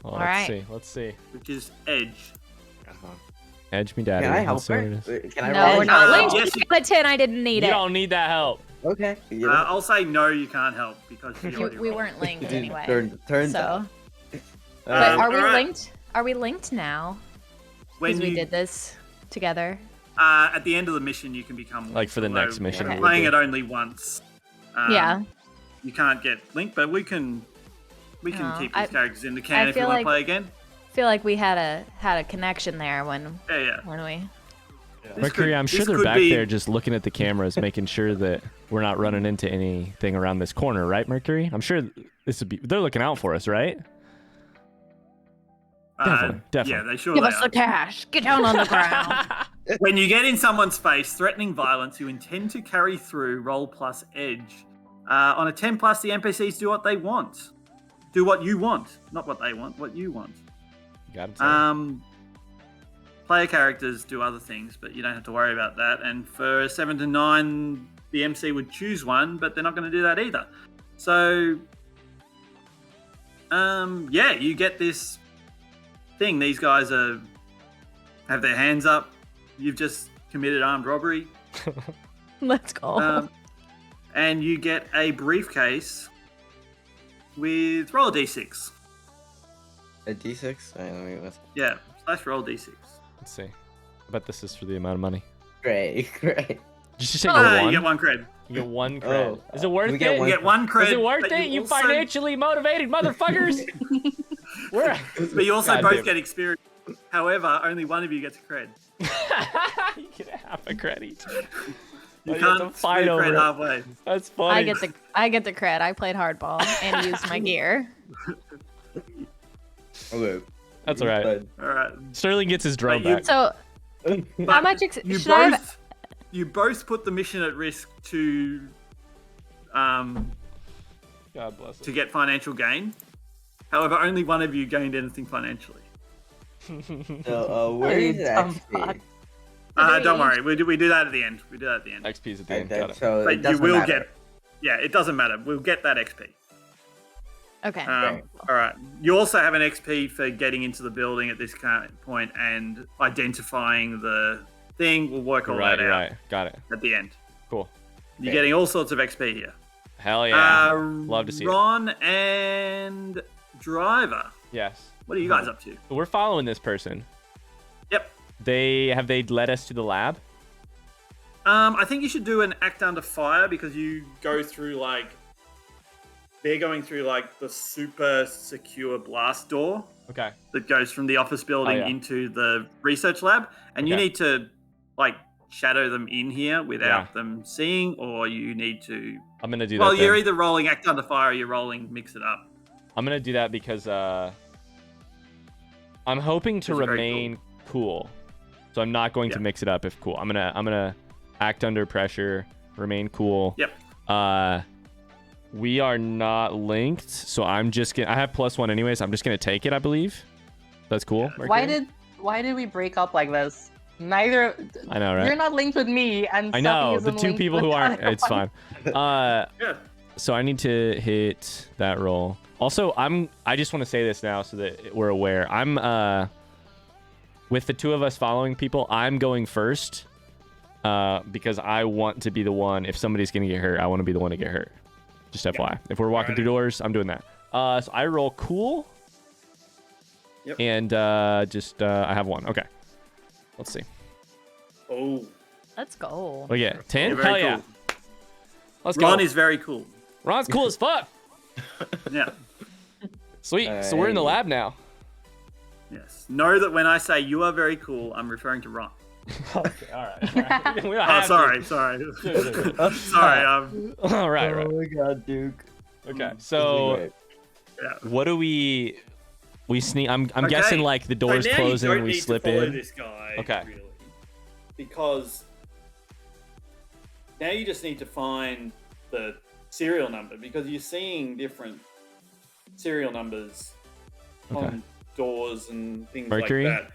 Oh, All let's right. see. Let's see. which is edge. Edge me, daddy. Can I help Let's see what her? it is. Can I No, roll? we're not. Uh, Link's yes, you- got a 10. I didn't need You it. don't need that help. Okay. I'll say no, you can't help because you already We rolled. weren't linked anyway. Turns So, out. but are we alright. linked? Are we linked now? When Because we you did this together. at the end of the mission, you can become Like for the although next mission, you're it playing would it only once. Yeah. You can't get linked, but we can No, keep I- these characters in the can I if you feel want like- to play again. Feel like we had a connection there when Yeah. we. This Mercury, could- I'm sure this they're could back be- there just looking at the cameras, making sure that we're not running into anything around this corner, right, Mercury? I'm sure this would be. They're looking out for us, right? Definitely. Yeah, they sure Give they us are. the cash. Get down on the ground. When you get in someone's face, threatening violence, you intend to carry through roll plus edge. On a 10 plus, the NPCs do what they want. Do what you want, not what they want. What you want. Got it. Player characters do other things, but you don't have to worry about that. And for 7 to 9, the MC would choose one, but they're not going to do that either. So, you get this thing. These guys have their hands up. You've just committed armed robbery, Let's go. and you get a briefcase with roll a d6. A D6. Alright, let me. Yeah, / roll d6. Let's see. I bet this is for the amount of money. Great. Did you say you You get get 1 cred. You get 1 cred. Oh, Is it worth we it? get You one- get 1 cred. Is it worth but it? You also- financially motivated motherfuckers. We're But you also God both damn get experience. However, only one of you gets a cred. you get half a credit. You You have to can't fight split a over cred it. halfway. That's funny. I get the cred. I played hardball and used my gear. Okay. That's all right. All right. Sterling gets his drone But you- back. So But how much you should I both have? you both put the mission at risk to God bless to get financial gain. However, only one of you gained anything financially. So, where is You the dumb XP? fuck. Don't worry, we do that at the end. We do that at the end. XP's at the end. Okay, Got it. so it But you doesn't will matter. get. Yeah, it doesn't matter. We'll get that XP. Okay. All right. You also have an XP for getting into the building at this point and identifying the thing. We'll work all that out Right. Got it. at the end. Cool. You're getting all sorts of XP here. Hell yeah. Love to see it. Ron and Driver. Yes. What are you guys up to? We're following this person. Yep. They led us to the lab? I think you should do an act under fire because you go through they're going through the super secure blast door Okay. that goes from the office building yeah. into the research lab, and you Okay. need to shadow them in here without Yeah. them seeing, or you need to. I'm gonna do Well, that. you're then. either rolling act under fire or you're rolling mix it up. I'm gonna do that because I'm hoping to Which is very remain cool. So I'm not going to Yeah. mix it up if cool. I'm gonna act under pressure, remain cool. Yep. We are not linked, so I'm just gonna. I have +1 anyways. I'm just gonna take it, I believe. That's cool. Why did we break up like this? Neither. I know, right? You're not linked with me, and I Stuffy know the isn't two linked people with who the aren't. other It's one. fine. Yeah. So I need to hit that roll. Also, I just want to say this now so that we're aware. I'm with the two of us following people, I'm going first because I want to be the one. If somebody's gonna get hurt, I want to be the one to get hurt. Just FYI. If we're walking through doors, I'm doing that. So I roll cool. Yep. And I have one. Okay. Let's see. Oh. Let's go. What do you get? 10? You're Hell very yeah. cool. Let's Ron go. is very cool. Ron's cool as fuck. Yeah. Sweet. So we're in the lab now. Yes. Know that when I say you are very cool, I'm referring to Ron. Okay. All right. We don't Oh, have to. sorry. Sorry. All right. Right. Oh my god, Duke. Okay. So Yeah. what do we sneak? I'm Okay. guessing like the doors so now close you and don't we need slip to follow in. this guy, Okay. really, because now you just need to find the serial number because you're seeing different serial numbers on doors and things Mercury? like that.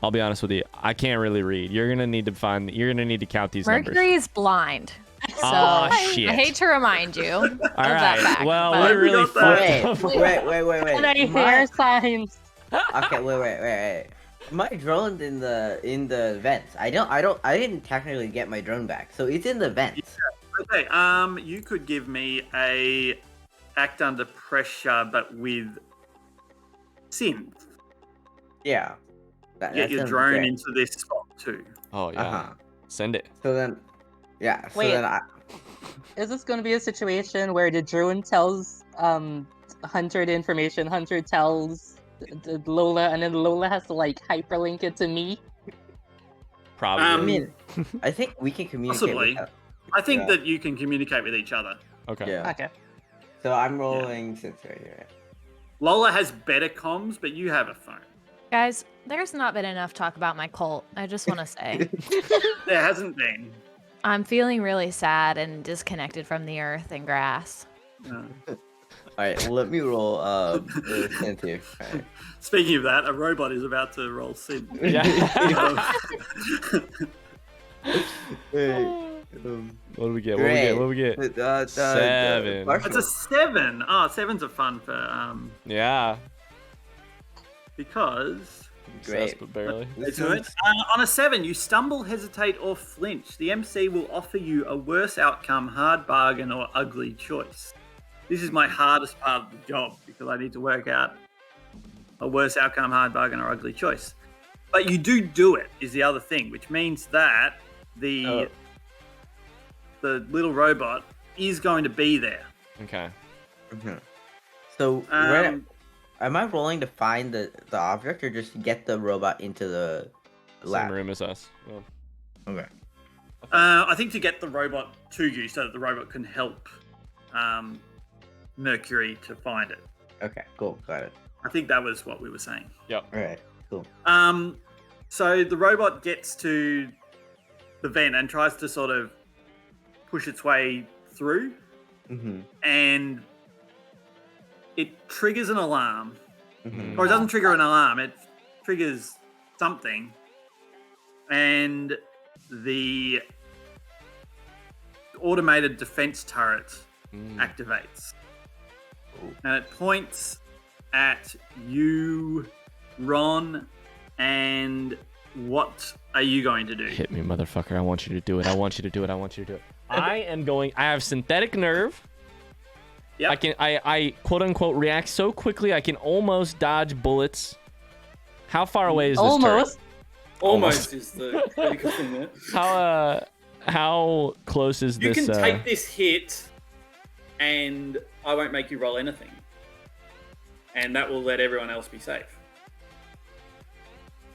I'll be honest with you. I can't really read. You're gonna need to count these numbers. Mercury's blind. So Oh, shit. I hate to remind you of All that right. fact. Well, but- we're really Wait, fucked up. And I hear My- signs. Okay, wait. My drone's in the vents. I didn't technically get my drone back, so it's in the vents. Okay, you could give me a act under pressure, but with synth. Yeah. Get that your sounds drone great. into this spot too. Oh yeah. Uh-huh. Send it. So then, yeah. So Wait. then Is this going to be a situation where the drone tells Hunter the information, Hunter tells Lola, and then Lola has to like hyperlink it to me? Probably. I mean, I think we can communicate. Possibly. With that. I think Yeah. that you can communicate with each other. okay. Yeah. Okay. So I'm rolling since right here. Lola has better comms, but you have a phone. Guys, there's not been enough talk about my cult. I just want to say. There hasn't been. I'm feeling really sad and disconnected from the earth and grass. No. All right, let me roll synth here. All right. Speaking of that, a robot is about to roll synth. Yeah. What do we get? What do we get? 7. It's a 7. Oh, 7s are fun for Yeah. because Great. Obsessed, but barely. let's do it. On a 7, you stumble, hesitate, or flinch. The MC will offer you a worse outcome, hard bargain, or ugly choice. This is my hardest part of the job because I need to work out a worse outcome, hard bargain, or ugly choice. But you do it is the other thing, which means that the little robot is going to be there. Okay. Mhm. So where am I rolling to find the object or just get the robot into the lab? Same room as us. Yeah. Okay. I think to get the robot to you so that the robot can help Mercury to find it. Okay. Cool. Got it. I think that was what we were saying. Yep. All right. Cool. So the robot gets to the vent and tries to sort of push its way through, Mhm. and it triggers an alarm. Mhm. Or it doesn't trigger an alarm, it triggers something, and the automated defense turret activates. Ooh. And it points at you, Ron, and what are you going to do? Hit me, motherfucker. I want you to do it. I want you to do it. I want you to do it. I have synthetic nerve. Yep. I quote unquote react so quickly I can almost dodge bullets. How far away is this turret? Almost is the critical thing there. How close is You this? can take this hit, and I won't make you roll anything. And that will let everyone else be safe.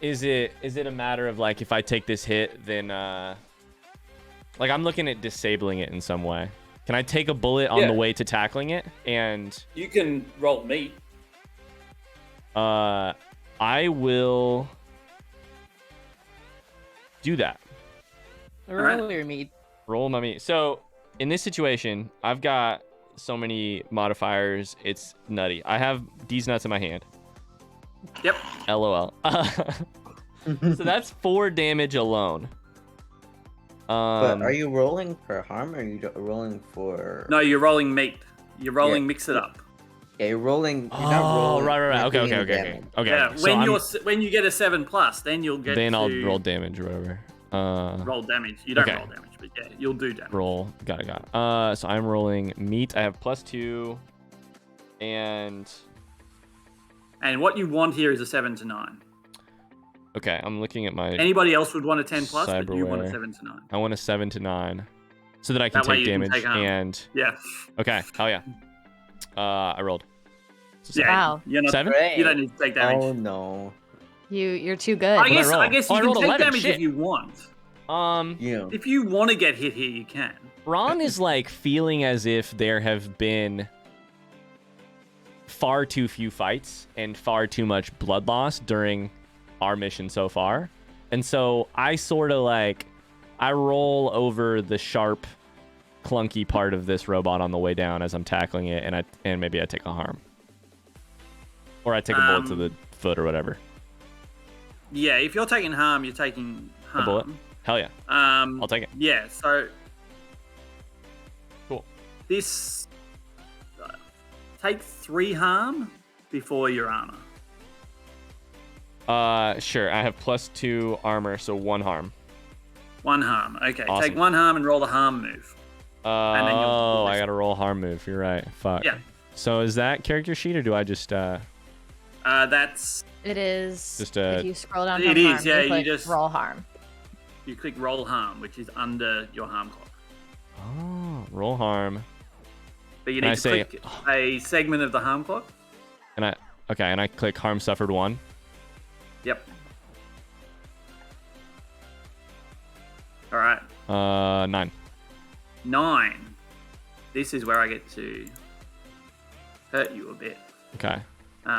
Is it a matter of like if I take this hit, then like I'm looking at disabling it in some way? Can I take a bullet on the way to tackling it? And You can roll meat. I will do that. Roll your meat. Roll my meat. So in this situation, I've got so many modifiers. It's nutty. I have these nuts in my hand. Yep. LOL. So that's 4 damage alone. But are you rolling for harm or are you rolling for? No, you're rolling meat. You're rolling mix it up. Yeah, you're rolling. You're Oh, not rolling. right. you're Okay. doing the damage. Yeah, So when you get a 7+, then you'll get then to I'll roll damage or whatever. roll damage. You don't okay. roll damage, but yeah, you'll do damage. Roll. Got it. So I'm rolling meat. I have +2, and And what you want here is a 7 to 9. okay, I'm looking at my. Anybody else would want a 10+, but you want a Cyberware. 7 to 9. I want a 7 to 9, so that I can That way take you can damage. take harm. And Yeah. okay, hell yeah. I rolled. So Yeah. Wow. You're not, 7? you don't need to take damage. Oh no. You're too good. I guess roll? I guess Oh, I you can rolled take 11, damage shit. if you want. Yeah. If you want to get hit here, you can. Ron is like feeling as if there have been far too few fights and far too much blood loss during our mission so far. And so I sort of like, I roll over the sharp, clunky part of this robot on the way down as I'm tackling it, and maybe I take a harm. Or I take a bullet to the foot or whatever. Yeah, if you're taking harm, you're taking harm. A bullet? Hell yeah. I'll take it. Yeah, so Cool. this take 3 harm before your armor. Sure. I have +2 armor, so 1 harm. 1 harm. Okay, Awesome. take 1 harm and roll the harm move. then you'll Oh, I rest. gotta roll harm move. You're right. Fuck. Yeah. So is that character sheet, or do I just That's It is. Just, if you scroll down it from is, harm, yeah, you click just- roll harm. you click roll harm, which is under your harm clock. roll harm? But you And I need to say- click a segment of the harm clock. And I click harm suffered 1. Yep. All right. 9. 9. This is where I get to hurt you a bit. Okay. So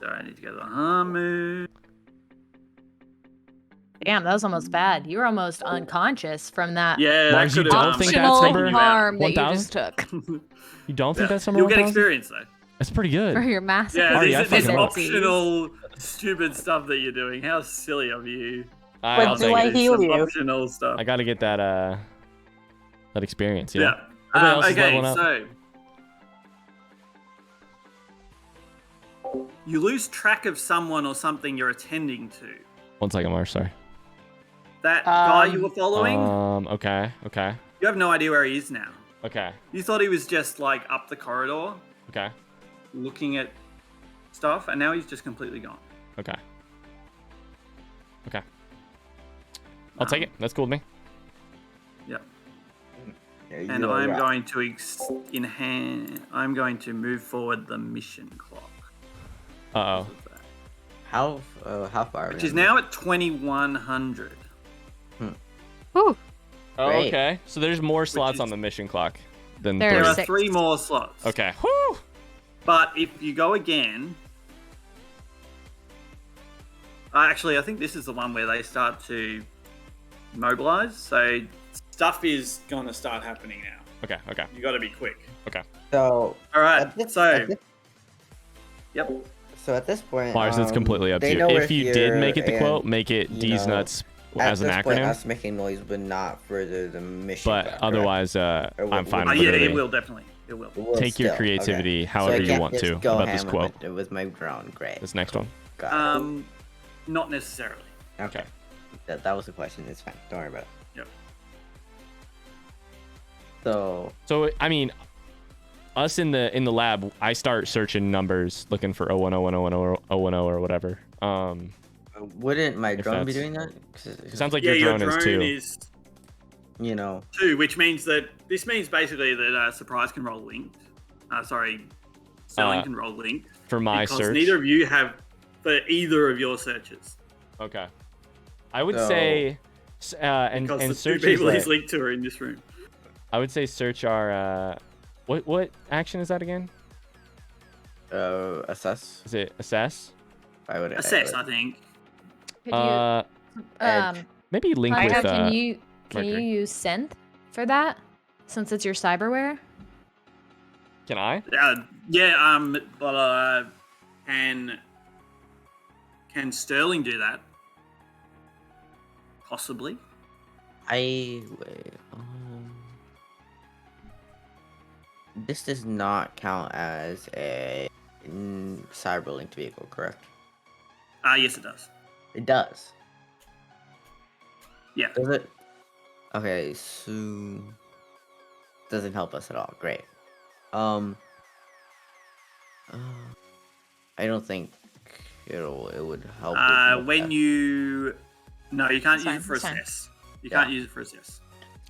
I need to go to the harm move. Damn, that was almost bad. You were almost unconscious from that Yeah, Mars, that you could've, don't think that's optional number harm that you 1,000? just took You don't think that's number You'll get 1,000? experience though. That's pretty good. for your massive Yeah, Alright, I this fucking hope. optional stupid stuff that you're doing. How silly of you. I'll do take I it. heal Some you? optional stuff. I gotta get that experience. You know? Yeah. Everybody else is Okay, leveling up. so you lose track of someone or something you're attending to. 1 second, Mars. Sorry. That guy you were following, Okay. you have no idea where he is now. Okay. You thought he was just like up the corridor Okay. looking at stuff, and now he's just completely gone. Okay. I'll take it. That's cool with me. Yep. Yeah, And you are I'm right. going to I'm going to move forward the mission clock. Uh-oh. How far? are we Which is on now at 2100. Whew. Oh, Great. okay. So there's more slots is- on the mission clock than There There three. are Six. 3 more slots. Okay. Whew. But if you go again, actually, I think this is the one where they start to mobilize. So stuff is going to start happening now. Okay. You got to be quick. So All right. at this- So, at this- yep. so at this point, Mars, it's completely up to they you. know we're If you did here make it the and, quote, make it you D's know, nuts at as an this point, acronym. us making noise would not further the mission. But correct? otherwise, I'm fine Oh, with Yeah, it. it will definitely. It will. It will Take your still, creativity okay. however So I you can't want just to go about this ham quote. with my drone. Great. This next one. Got it. Not necessarily. Okay. That was the question. It's fine. Don't worry about it. Yep. So I mean, us in the lab, I start searching numbers, looking for 0101010 or whatever. wouldn't my If drone be that's- doing that? It sounds like Yeah, your your drone, drone is too. is You know. 2, which means that this means basically that Surprise can roll linked. Sterling Uh, can roll linked. For my because search. neither of you have for either of your searches. Okay. I would So- say, and Because the 2 search people is he's linked to are in this room. I would say search our what action is that again? Assess. Is it assess? I would Assess, I think. Could you, Edge. Maybe link Maya, with can you Mercury. use synth for that since it's your cyberware? Can I? Yeah, but can Can Sterling do that? Possibly. Wait, this does not count as a cyberlinked vehicle, correct? Yes, it does. It does. Yeah. Does it? Okay, so doesn't help us at all. Great. I don't think it would help. When you no, you can't It's use fine, it for it's fine. assess. You Yeah. can't use it for assess,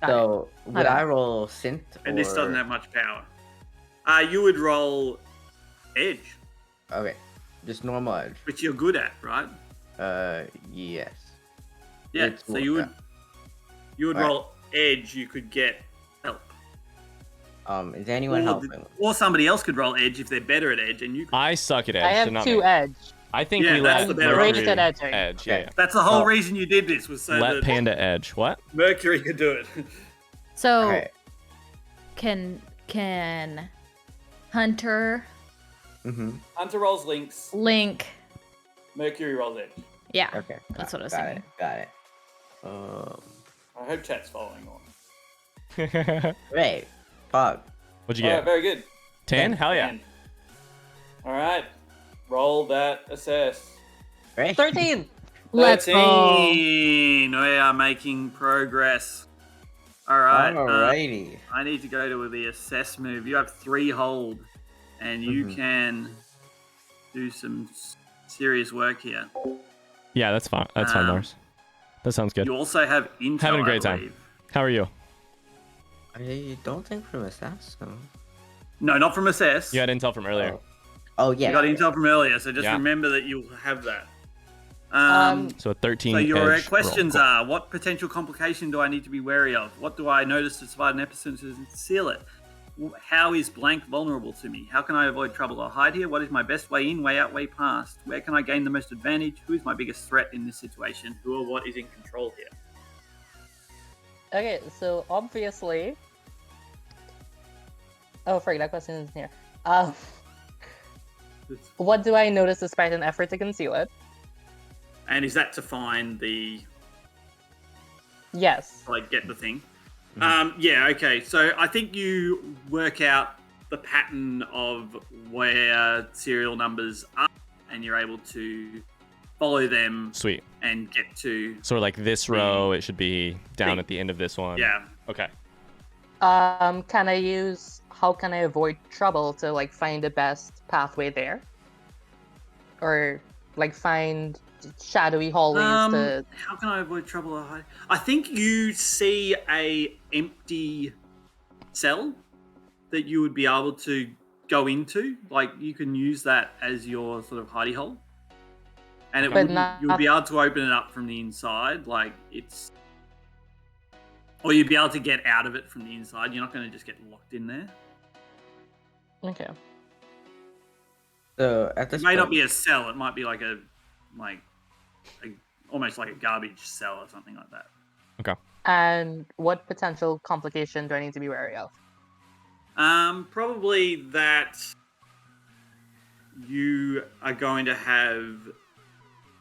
So would Okay. I roll synth? and this doesn't or- have much power. You would roll edge, Okay, just normal edge. which you're good at, right? Yes. Yeah. It's So you would Alright. roll edge. You could get help. Is anyone Or, helping? or somebody else could roll edge if they're better at edge, and you could. I suck at edge. I so have not 2 me. edge. I think Yeah, we that's let the better Mercury option. Great at edge. Okay. Yeah. That's the whole Oh. reason you did this was so Let that Panda edge. What? Mercury could do it. So Okay. can Hunter Mm-hmm. Hunter rolls links. link? Mercury rolls edge. Yeah, Okay. that's what I was got thinking. Got it. I hope chat's following on. Great. Fuck. What'd you All get? right, very good. 10? Hell yeah. 10. All right, roll that assess. Great. 13. Let's go. 13. We are making progress. All right. Alrighty. I need to go to the assess move. You have 3 hold, and you Mhm. can do some serious work here. Yeah, that's fine. That's fine, Lars. That sounds good. You also have intel. Having a great I time. believe. How are you? I don't think from assassin. No, not from assess. You had intel from earlier. Oh yeah. You got intel from earlier, so just Yeah. remember that you'll have that. So a 13 So your edge questions roll. are: what potential complication do I need to be wary of? What do I notice to survive an episode to seal it? How is blank vulnerable to me? How can I avoid trouble or hide here? What is my best way in, way out, way past? Where can I gain the most advantage? Who is my biggest threat in this situation? Who or what is in control here? Okay, so obviously. Oh, frick, that question isn't here. What do I notice despite an effort to conceal it? And is that to find the Yes. get the thing? Mm-hmm. Yeah. Okay. So I think you work out the pattern of where serial numbers are, and you're able to follow them Sweet. and get to So like this row, it should be down thing. at the end of this one. yeah. Okay. How can I avoid trouble to find the best pathway there? Or find shadowy hallways to How can I avoid trouble or hide? I think you see a empty cell that you would be able to go into. Like you can use that as your sort of hidey hole, and it But wouldn't, not- you would be able to open it up from the inside. Or you'd be able to get out of it from the inside. You're not going to just get locked in there. Okay. So at this It may not point, be a cell. It might be like almost like a garbage cell or something like that. And what potential complication do I need to be wary of? Probably that you are going to have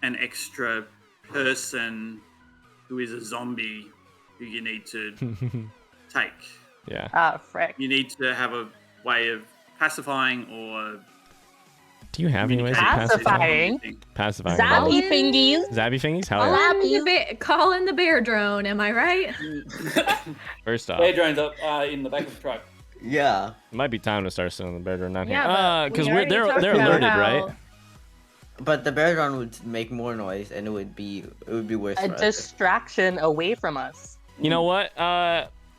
an extra person who is a zombie who you need to take. Yeah. Ah, frick. You need to have a way of pacifying or Do you have any ways of Pacifying? pacifying? Zappy them? fingies! Zappy fingies? Hell Call yeah. in, call in the bear drone, am I right? First off, Bear it drones up in the back of the truck. yeah. might be time to start selling the bear drone down Yeah, here. but Because we already they're talked they're about alerted, how- right? But the bear drone would make more noise, and it would be worse. A for us. distraction away from us. You know what?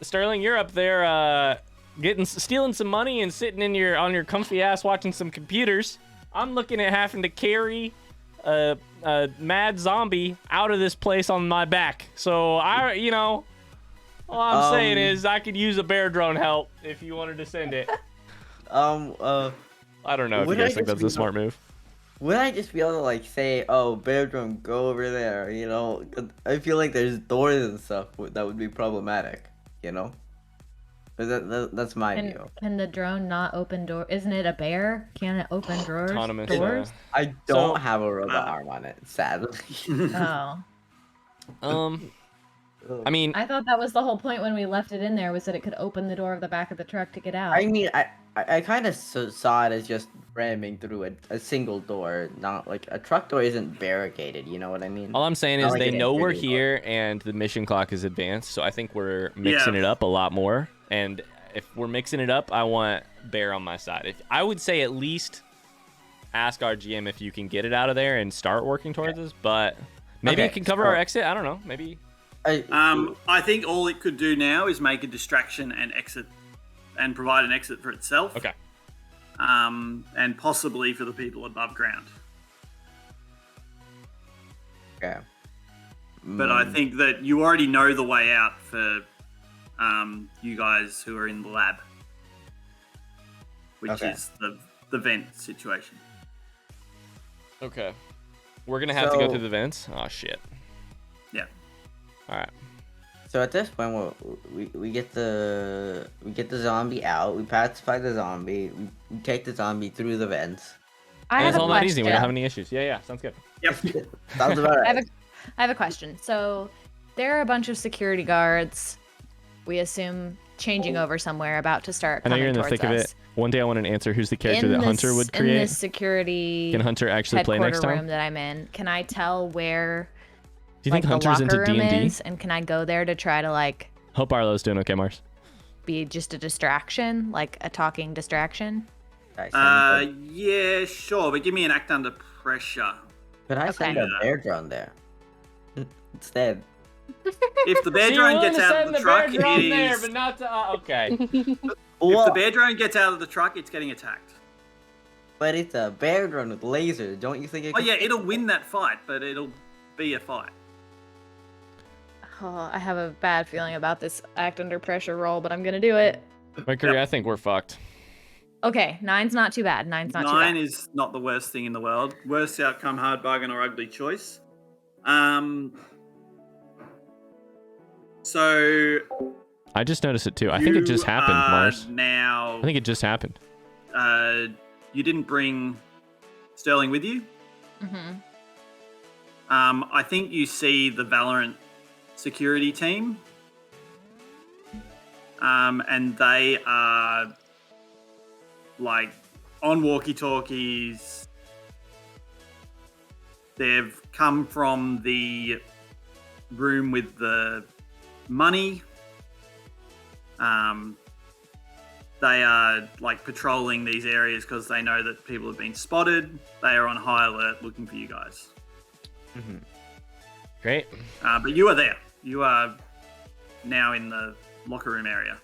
Sterling, you're up there stealing some money and sitting on your comfy ass watching some computers. I'm looking at having to carry a mad zombie out of this place on my back. So all I'm saying is I could use a bear drone help if you wanted to send it. I don't know if you Would I guys think just that's be a smart move. Would I just be able to say, "Oh, bear drone, go over there"? 'Cause I feel like there's doors and stuff that would be problematic. That's my view. Can the drone not open door? Isn't it a bear? Can it open drawers? Autonomous. Doors? I So- don't have a robot arm on it, sadly. Oh, I mean, I thought that was the whole point when we left it in there, was that it could open the door of the back of the truck to get out. I mean, I kind of saw it as just ramming through a single door, not like a truck door isn't barricaded. You know what I mean? all I'm saying Not is like they an know we're infinity door. here and the mission clock is advanced, so I think we're mixing Yeah. it up a lot more. And if we're mixing it up, I want Bear on my side. I would say at least ask our GM if you can get it out of there and start working towards us, but maybe Okay, it can cover so- our exit. I don't know. Maybe. I think all it could do now is make a distraction and exit, and provide an exit for itself. Okay. And possibly for the people above ground. Okay. But I think that you already know the way out for you guys who are in the lab, which Okay. is the vent situation. Okay. We're gonna have to go So- through the vents. Oh shit. Yeah. All right. So at this point, we get the zombie out. We pacify the zombie. We take the zombie through the vents. I And have it's a all not easy. question. We don't have any issues. Yeah. Sounds good. Yep. Sounds about I right. have a question. So there are a bunch of security guards, we assume, changing over somewhere, about to start I know coming you're in the towards thick of us. it. One day I want an answer. Who's the character In that this- Hunter would In create? this security Can Hunter actually play next headquarter time? room that I'm in, can I tell where Do you like think the Hunter's locker into room D&D? is, and can I go there to try to like Hope Arlo's doing okay, Mars. be just a distraction, like a talking distraction? Yeah, sure, but give me an act under pressure. Could I send Okay. a bear drone there instead? If the bear drone gets out of the truck, it is. but not to. Okay. If Well, the bear drone gets out of the truck, it's getting attacked. but it's a bear drone with lasers. Don't you think it? Oh could yeah, take it'll it? win that fight, but it'll be a fight. Oh, I have a bad feeling about this act under pressure roll, but I'm gonna do it. Mercury, I think we're fucked. Okay, 9's not too bad. 9's not too 9 bad. is not the worst thing in the world. Worst outcome, hard bargain, or ugly choice. So I just noticed it too. I think it just you happened, are Mars. Now, I think it just happened. you didn't bring Sterling with you. Mm-hmm. I think you see the Valorant security team, and they are like on walkie-talkies. They've come from the room with the money. They are like patrolling these areas because they know that people have been spotted. They are on high alert looking for you guys. Mhm. Great. But you are there. You are now in the locker room area.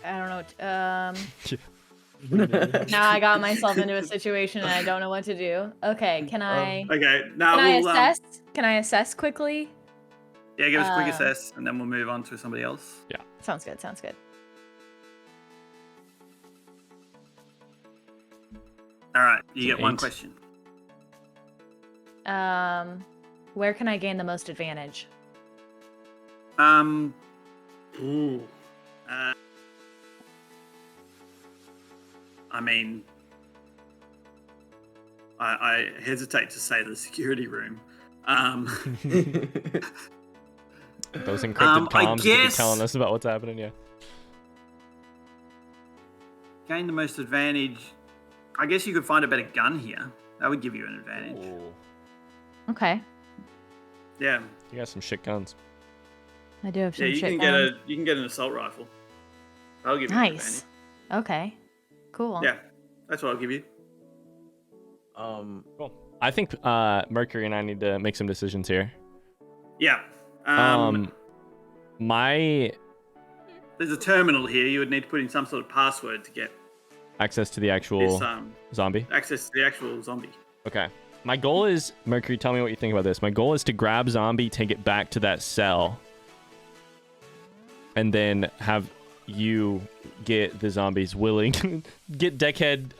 I don't know. Now I got myself into a situation and I don't know what to do. Okay, can I? Okay, now Can I we'll assess? Can I assess quickly? yeah, give us a quick Um, assess, and then we'll move on to somebody else. Sounds good. Sounds good. All right, you It's get an one 8. question. Where can I gain the most advantage? Ooh. I mean, I hesitate to say the security room. Those encrypted I comms that be guess- telling us about what's happening. Yeah. Gain the most advantage. I guess you could find a better gun here. That would give you an advantage. Okay, Yeah, You got some shit guns. I do have yeah. some You shit can get guns. you can get an assault rifle. I'll give you an Nice. Okay. Cool. advantage. Yeah, that's what I'll give you. Cool. I think Mercury and I need to make some decisions here. Yeah. My There's a terminal here. You would need to put in some sort of password to get access to the actual this zombie. access to the actual zombie. Okay. My goal is, Mercury, tell me what you think about this. My goal is to grab zombie, take it back to that cell, and then have you get the zombies willing, get dickhead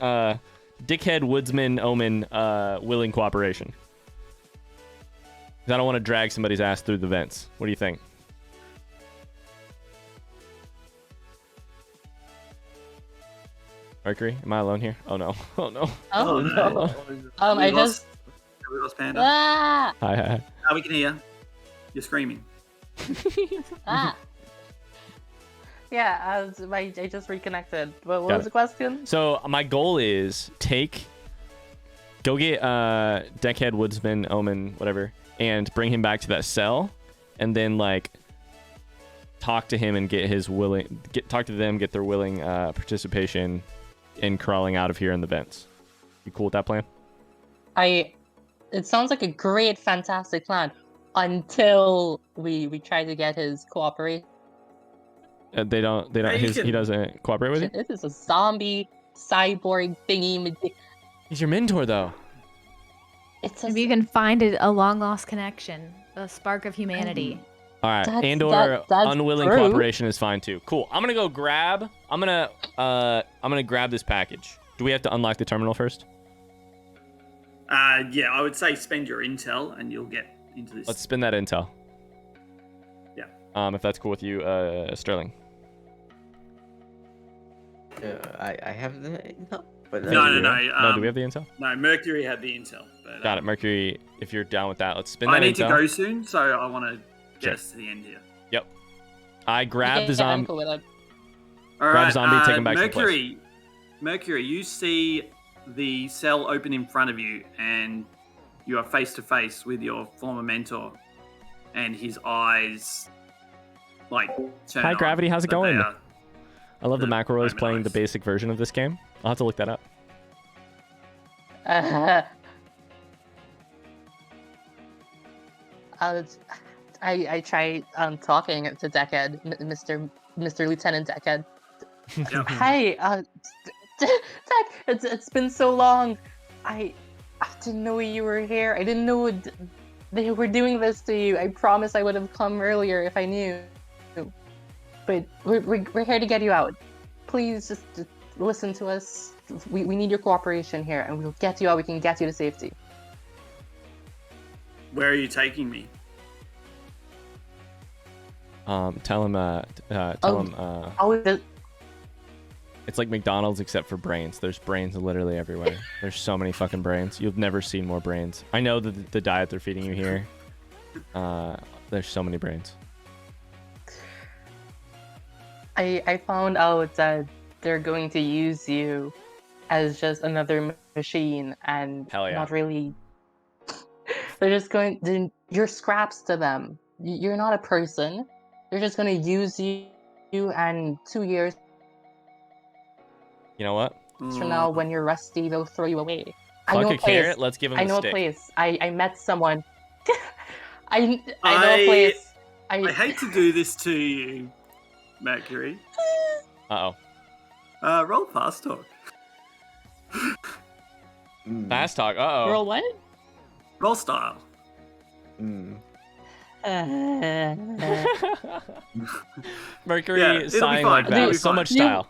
woodsman omen willing cooperation. 'Cause I don't want to drag somebody's ass through the vents. What do you think? Mercury, am I alone here? Oh no. Oh no. Oh, no. I just. We lost Panda. Ah! Hi, hi. Now we can hear. You're screaming. Ah! Yeah, I just reconnected. What Got was it. the question? So my goal is go get Deckhead, Woodsman, Omen, whatever, and bring him back to that cell, and then like talk to him and get their willing participation in crawling out of here in the vents. You cool with that plan? It sounds like a great, fantastic plan until we try to get his cooperation. They don't. Yeah, you He can- doesn't cooperate with you. This is a zombie cyborg thingy. He's your mentor, though. It's Maybe you can find a long lost connection, a spark of humanity. All right, That's- and/or that's unwilling true. cooperation is fine too. Cool. I'm gonna grab this package. Do we have to unlock the terminal first? Yeah, I would say spend your intel and you'll get into this. Let's spin that intel. Yeah. If that's cool with you, Sterling. I have the intel. But No. No, do we have the intel? No, Mercury had the intel. But, Got it, Mercury. If you're down with that, let's spin I that need intel. to go soon, so I want to get Sure. us to the end here. Yep. I grab the I'm zombie. cool with it. All Grab right, a zombie, take him back to the place. Mercury, you see the cell open in front of you, and you are face to face with your former mentor, and his eyes like turn Hi, on, Gravity, how's it but they going? are- I love the the McElroy is moment playing the eyes. basic version of this game. I'll have to look that up. I try talking to Deckhead, Mr. Lieutenant Deckhead. Yep. Hey, Deck, it's been so long. I didn't know you were here. I didn't know they were doing this to you. I promise I would have come earlier if I knew. But we're here to get you out. Please just listen to us. We need your cooperation here, and we'll get you out. We can get you to safety. Where are you taking me? Tell him. Oh, It's like McDonald's except for brains. There's brains literally everywhere. There's so many fucking brains. You've never seen more brains. I know the diet they're feeding you here. There's so many brains. I found out that they're going to use you as just another machine and Hell yeah. not really. They're just you're scraps to them. You're not a person. They're just going to use you, and 2 years You know what? from now, when you're rusty, they'll throw you away. I Fuck know a a place. carrot. Let's give him I the know stick. a place. I met someone. I know I- a place. I hate to do this to you, Mercury. Uh Roll fast talk. oh. Fast talk. Uh Roll what? Roll style. oh. Mercury Yeah, it'll be sighing fine. like It'll that. be So fine. much You- style.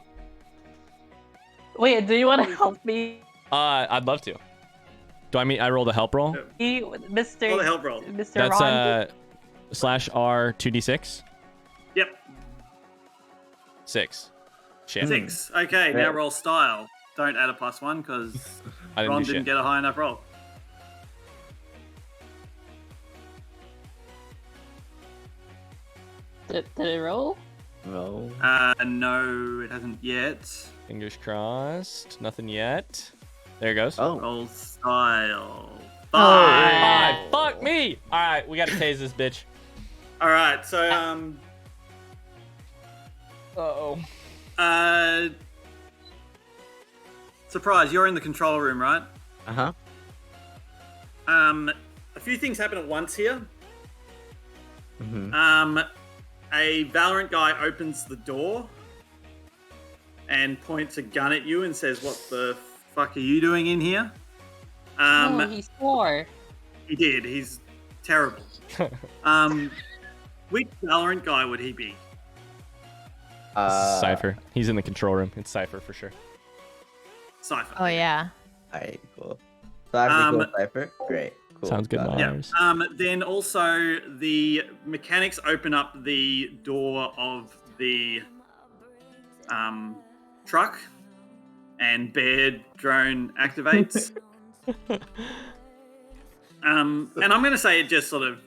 Wait, do you want to help me, I'd love to. Do I rolled a help roll? Mr. Roll the help roll. Mr. That's Ron? /R 2d6. Yep. 6. Shit. 6. Okay, now Yeah. roll style. Don't add a +1 because I didn't Ron do didn't shit. get a high enough roll. Did it roll? No. No, it hasn't yet. Fingers crossed. Nothing yet. There it goes. Oh. Roll style. Oh. 5. 5. Fuck me. All right, we got to tase this bitch. All right, so Uh-oh. surprise, you're in the control room, right? Uh-huh. A few things happen at once here. Mm-hmm. A Valorant guy opens the door and points a gun at you and says, "What the fuck are you doing in here?" No, he swore. He did. He's terrible. Which Valorant guy would he be? Cypher. He's in the control room. It's Cypher for sure. Cypher. Oh yeah. Alright, cool. So I have to go Cypher? Great. Cool. Sounds good, Got it. Yeah. Mars. Then also the mechanics open up the door of the truck, and bear drone activates. And I'm going to say it just sort of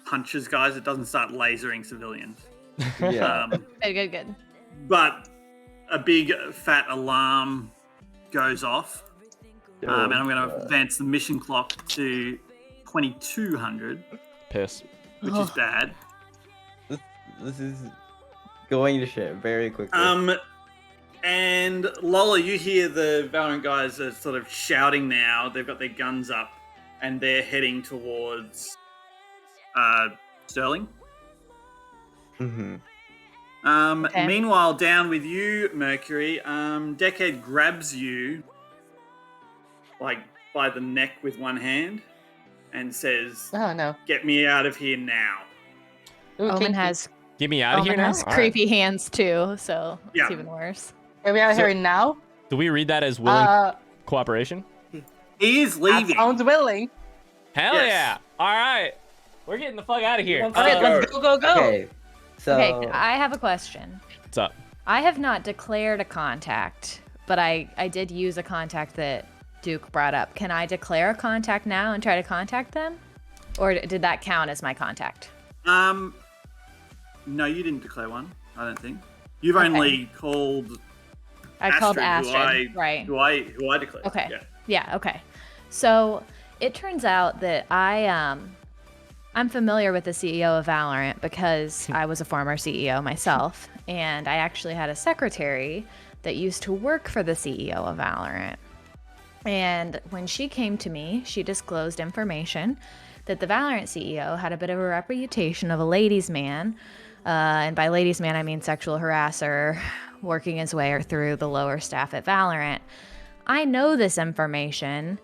punches guys. It doesn't start lasering civilians. Yeah. Good. But a big fat alarm goes off. And I'm going to advance the mission clock to 2200, Piss. which is bad. This is going to shit very quickly. And Lola, you hear the Valorant guys are sort of shouting now. They've got their guns up and they're heading towards Sterling. Mm-hmm. Okay. Meanwhile, down with you, Mercury, Decade grabs you like by the neck with one hand and says, Oh no. "Get me out of here now." Ooh, Omen kinky. has Get me out of here Omen now. has All right. creepy hands too, so Yeah. it's even worse. Are we out So- here now? Do we read that as willing cooperation? He is That leaving. sounds willing. Hell Yes. yeah! All right, we're getting the fuck out of here. Okay, let's go. Okay. So Okay, I have a question. What's up? I have not declared a contact, but I did use a contact that Duke brought up. Can I declare a contact now and try to contact them? Or did that count as my contact? No, you didn't declare one. I don't think you've Okay. only called. I called Astrid, Astrid, right. Who I declared. Okay. Yeah. Yeah, okay. So it turns out that I'm familiar with the CEO of Valorant because I was a former CEO myself, and I actually had a secretary that used to work for the CEO of Valorant. And when she came to me, she disclosed information that the Valorant CEO had a bit of a reputation of a ladies' man. And by ladies' man, I mean sexual harasser, working his way through the lower staff at Valorant. I know this information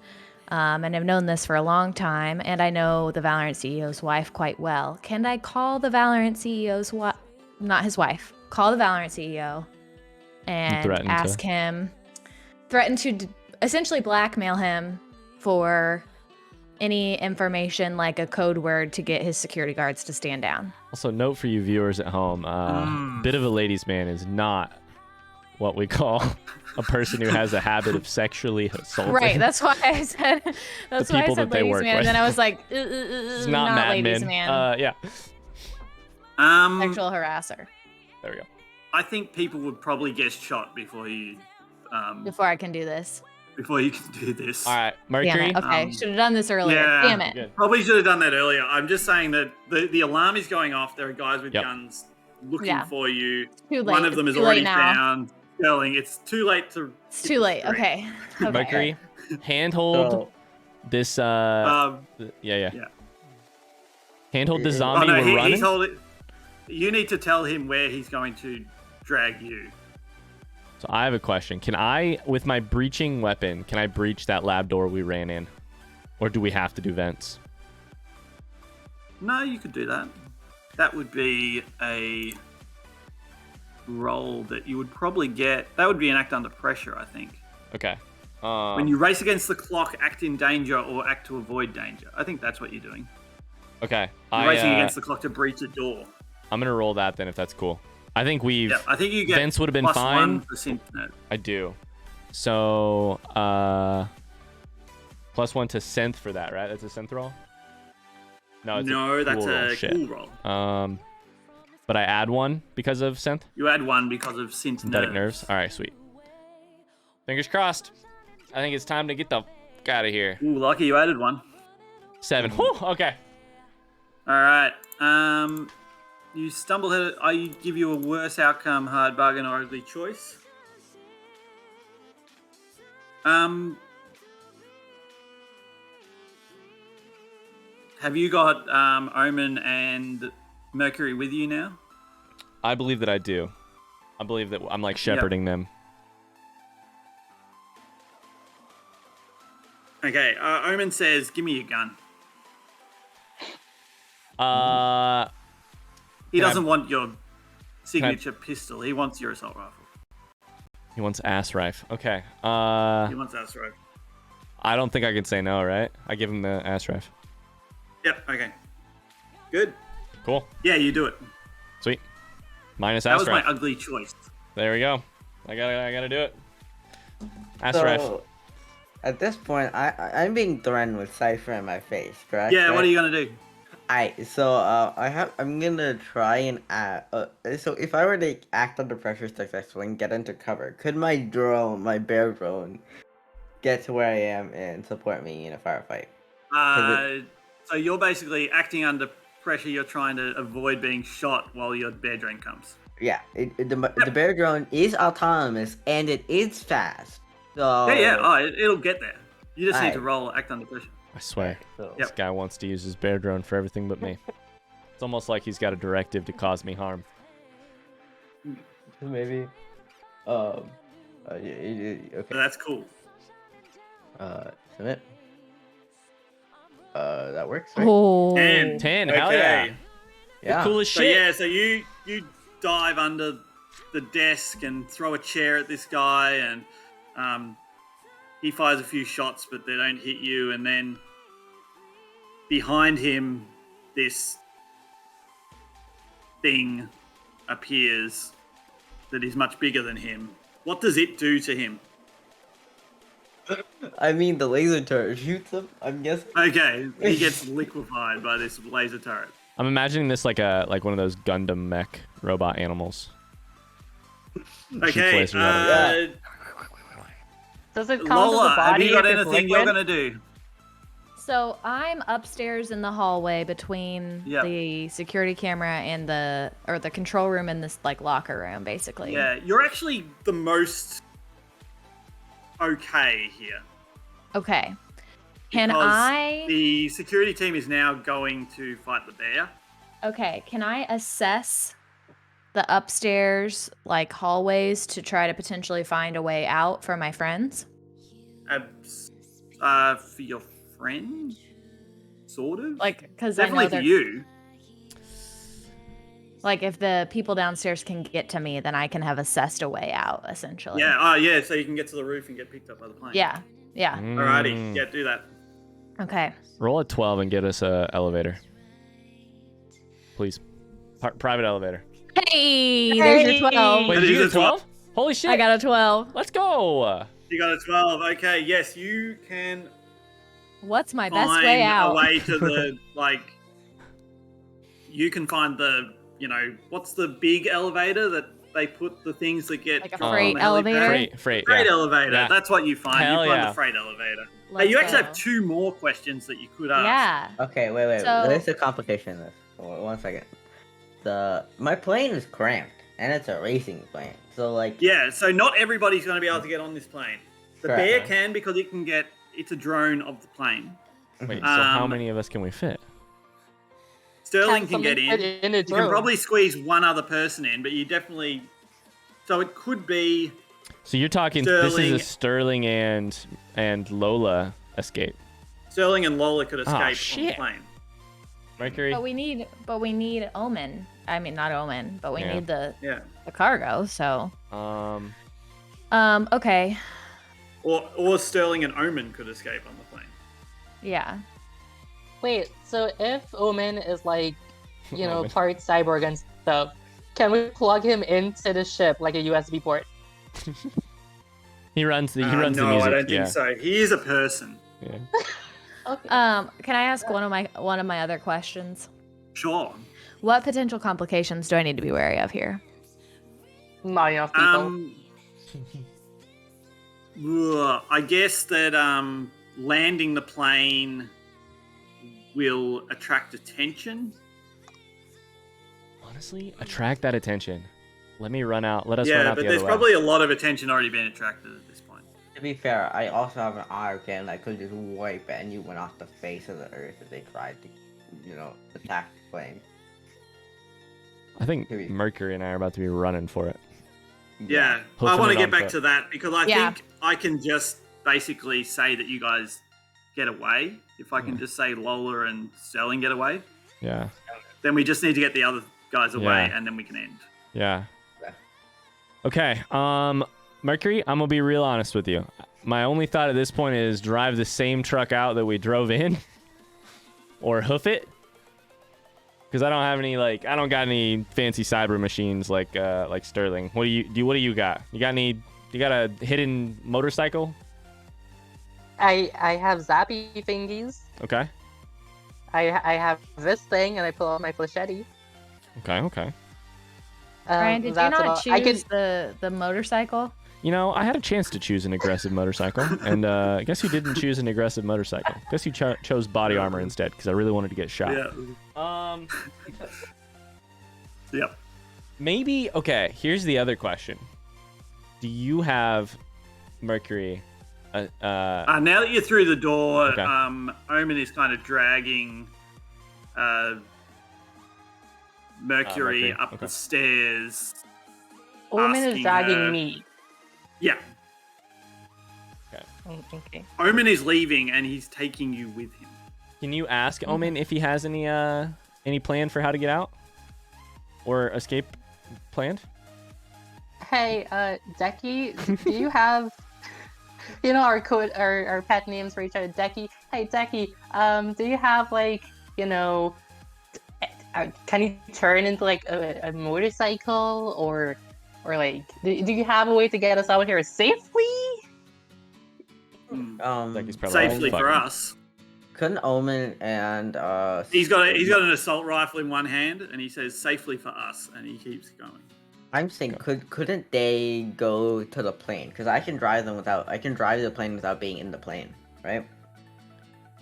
and have known this for a long time, and I know the Valorant CEO's wife quite well. Can I call the Valorant CEO's wife, not his wife, call the Valorant CEO and threaten ask him, threaten to essentially blackmail him for any information like a code word to get his security guards to stand down? Also, note for you viewers at home: bit of a ladies' man is not what we call a person who has a habit of sexually assaulting. Right, that's why I said that's why I people said that they ladies work man, with. and then I was like, It's not not Mad ladies Men. man, Yeah. sexual harasser. There we go. I think people would probably get shot before you Before I can do this. before you can do this. All right, Damn Mercury. it. Okay, should have done this earlier. yeah. Damn it. Good. Probably should have done that earlier. I'm just saying that the alarm is going off. There are guys with Yep. guns looking Yeah. for you. Too late. One of them It's is too late already now. found. Sterling, it's too late to. It's too late. Okay. Okay. Mercury, handhold So, this. Yeah. Yeah. Handhold the zombie Oh no, we're he running. told it. You need to tell him where he's going to drag you. So I have a question. Can I, with my breaching weapon, can I breach that lab door we ran in, or do we have to do vents? No, you could do that. That would be a roll that you would probably get. That would be an act under pressure, I think. Okay. When you race against the clock, act in danger or act to avoid danger. I think that's what you're doing. Okay. You're racing against the clock to breach a door. I'm gonna roll that then, if that's cool. I think we've. Yeah, I think you get Vents would have been plus fine. 1%. No. I do. So, +1 to synth for that, right? That's a synth roll. No, it's No, that's cool roll. a Shit. cool roll. But I add 1 because of synth. You add 1 because of synth Synthetic nerves. All right, sweet. Fingers crossed. I think it's time to get the fuck out of here. Ooh, lucky you added 1. 7. Whew, okay. All right. You stumble headed. I give you a worse outcome, hard bargain, or ugly choice. Have you got Omen and Mercury with you now? I believe that I do. I believe that I'm like shepherding them. Okay. Omen says, "Give me your gun." He Can I- doesn't want your signature pistol. He wants your assault rifle. He wants ass rife. Okay. He wants that right. I don't think I can say no, right? I give him the ass rife. Yep. Okay. Good. Cool. Yeah, you do it. Sweet. Minus That ass was my rife. ugly choice. There we go. I gotta do it. Ask Ref. So, at this point, I'm being threatened with Cypher in my face, correct? Yeah, what Right? are you gonna do? I'm gonna try and so if I were to act under pressure successfully and get into cover, could my bear drone, get to where I am and support me in a firefight? So you're basically acting under pressure. You're trying to avoid being shot while your bear drone comes. Yeah, the bear drone is autonomous and it is fast. So Yeah. Oh, it'll get there. You just need to Alright. roll act under pressure. I swear. So, This guy wants to use his bear drone for everything but me. It's almost like he's got a directive to cause me harm. maybe. Okay. So that's cool. Submit. That works. Right? Oh. 10, hell yeah. Yeah. Coolest So shit. yeah, so you dive under the desk and throw a chair at this guy, and he fires a few shots, but they don't hit you. And then behind him, this thing appears that is much bigger than him. What does it do to him? I mean, the laser turret shoots him. I'm guessing. Okay, he gets liquefied by this laser turret. I'm imagining this like one of those Gundam mech robot animals. Okay, lasers out of Does it count as a Lola, have body you got if it's anything you're liquid? gonna do? So I'm upstairs in the hallway between Yep. the security camera and the control room and this like locker room, basically. Yeah, you're actually the most okay here. Okay. Can because I? The security team is now going to fight the bear. Okay. Can I assess the upstairs like hallways to try to potentially find a way out for my friends? For your friend, sort of. Like, because I know Definitely for they're you. like, if the people downstairs can get to me, then I can have assessed a way out, essentially. Yeah. Oh, yeah. So you can get to the roof and get picked up by the plane. Yeah. Yeah. Alrighty. Yeah. Do that. Okay. Roll a 12 and get us a elevator. Please. Private elevator. Hey, there's your 12. Wait, That did you is get a a 12? 12? Holy shit. I got a 12. Let's go. You got a 12. Okay. Yes, you can What's my best find way a out? way to the like. You can find the what's the big elevator that they put the things that get Like a dropped freight on the helipad? elevator? Freight, Freight yeah. elevator. Yeah. That's what you find. Hell you find yeah. the freight elevator. Let's Hey, you actually go. have 2 more questions that you could ask. Yeah. Okay, wait. So- There's a complication in this. 1 second. My plane is cramped, and it's a racing plane. So like, Yeah, so not everybody's going to be able to get on this plane. The Correct. bear can because it's a drone of the plane. Wait, so how Um, many of us can we fit? Sterling can get in. in its You can room. probably squeeze one other person in, but you definitely. So it could be. So you're talking this is a Sterling- Sterling and Lola escape. Sterling and Lola could escape on the shit. plane. Mercury. But we need Omen. I mean, not Omen, but we Yeah. need the Yeah. cargo. So, Um okay, Or Sterling and Omen could escape on the plane. yeah. Wait, so if Omen is like, Omen. part cyborg and stuff, can we plug him into the ship like a USB port? he runs the no, music. I don't yeah. think so. He is a person. Yeah. Okay. Can I ask one of my other questions? Sure. What potential complications do I need to be wary of here? Not enough people. I guess that landing the plane will attract attention. Honestly, attract that attention. Let us run out Yeah, the but other there's way. probably a lot of attention already been attracted at this point. to be fair, I also have an auto cannon that could just wipe anyone off the face of the earth if they tried to, attack the plane. I think Maybe. Mercury and I are about to be running for it. Yeah, I Hoofing want to it get on back foot. to that because I Yeah. think I can just basically say that you guys get away. If I can just say Lola and Sterling get away, Yeah. then we just need to get the other guys away Yeah. and then we can end. Yeah. Yeah. Okay. Mercury, I'm gonna be real honest with you. My only thought at this point is drive the same truck out that we drove in, or hoof it, because I don't have any I don't got any fancy cyber machines like Sterling. What do you got? You got any You got a hidden motorcycle? I have zappy thingies. Okay. I have this thing, and I pull out my flechette. Okay. Ryan, did you That's not about- choose the motorcycle? You know, I had a chance to choose an aggressive motorcycle, and I guess you didn't choose an aggressive motorcycle. Guess you chose body armor instead, because I really wanted to get shot. Yeah. Yep. Maybe, okay, here's the other question. Do you have Mercury? Now that you're through the door, Okay. Omen is kind of dragging Mercury up okay. the stairs. Omen is asking dragging her- me. Yeah. Okay. Omen is leaving and he's taking you with him. Can you ask Omen if he has any plan for how to get out? Or escape planned? Hey, Decky, do you have, you know, our code, our pet names for each other? Decky. Hey, Decky. Do you have like, you know, can you turn into like a motorcycle or like, do you have a way to get us out here safely? Decky's probably Safely like, for fuck. us. Couldn't Omen and He's got an assault rifle in one hand and he says safely for us and he keeps going. I'm saying, couldn't they go to the plane? Because I can drive the plane without being in the plane, right?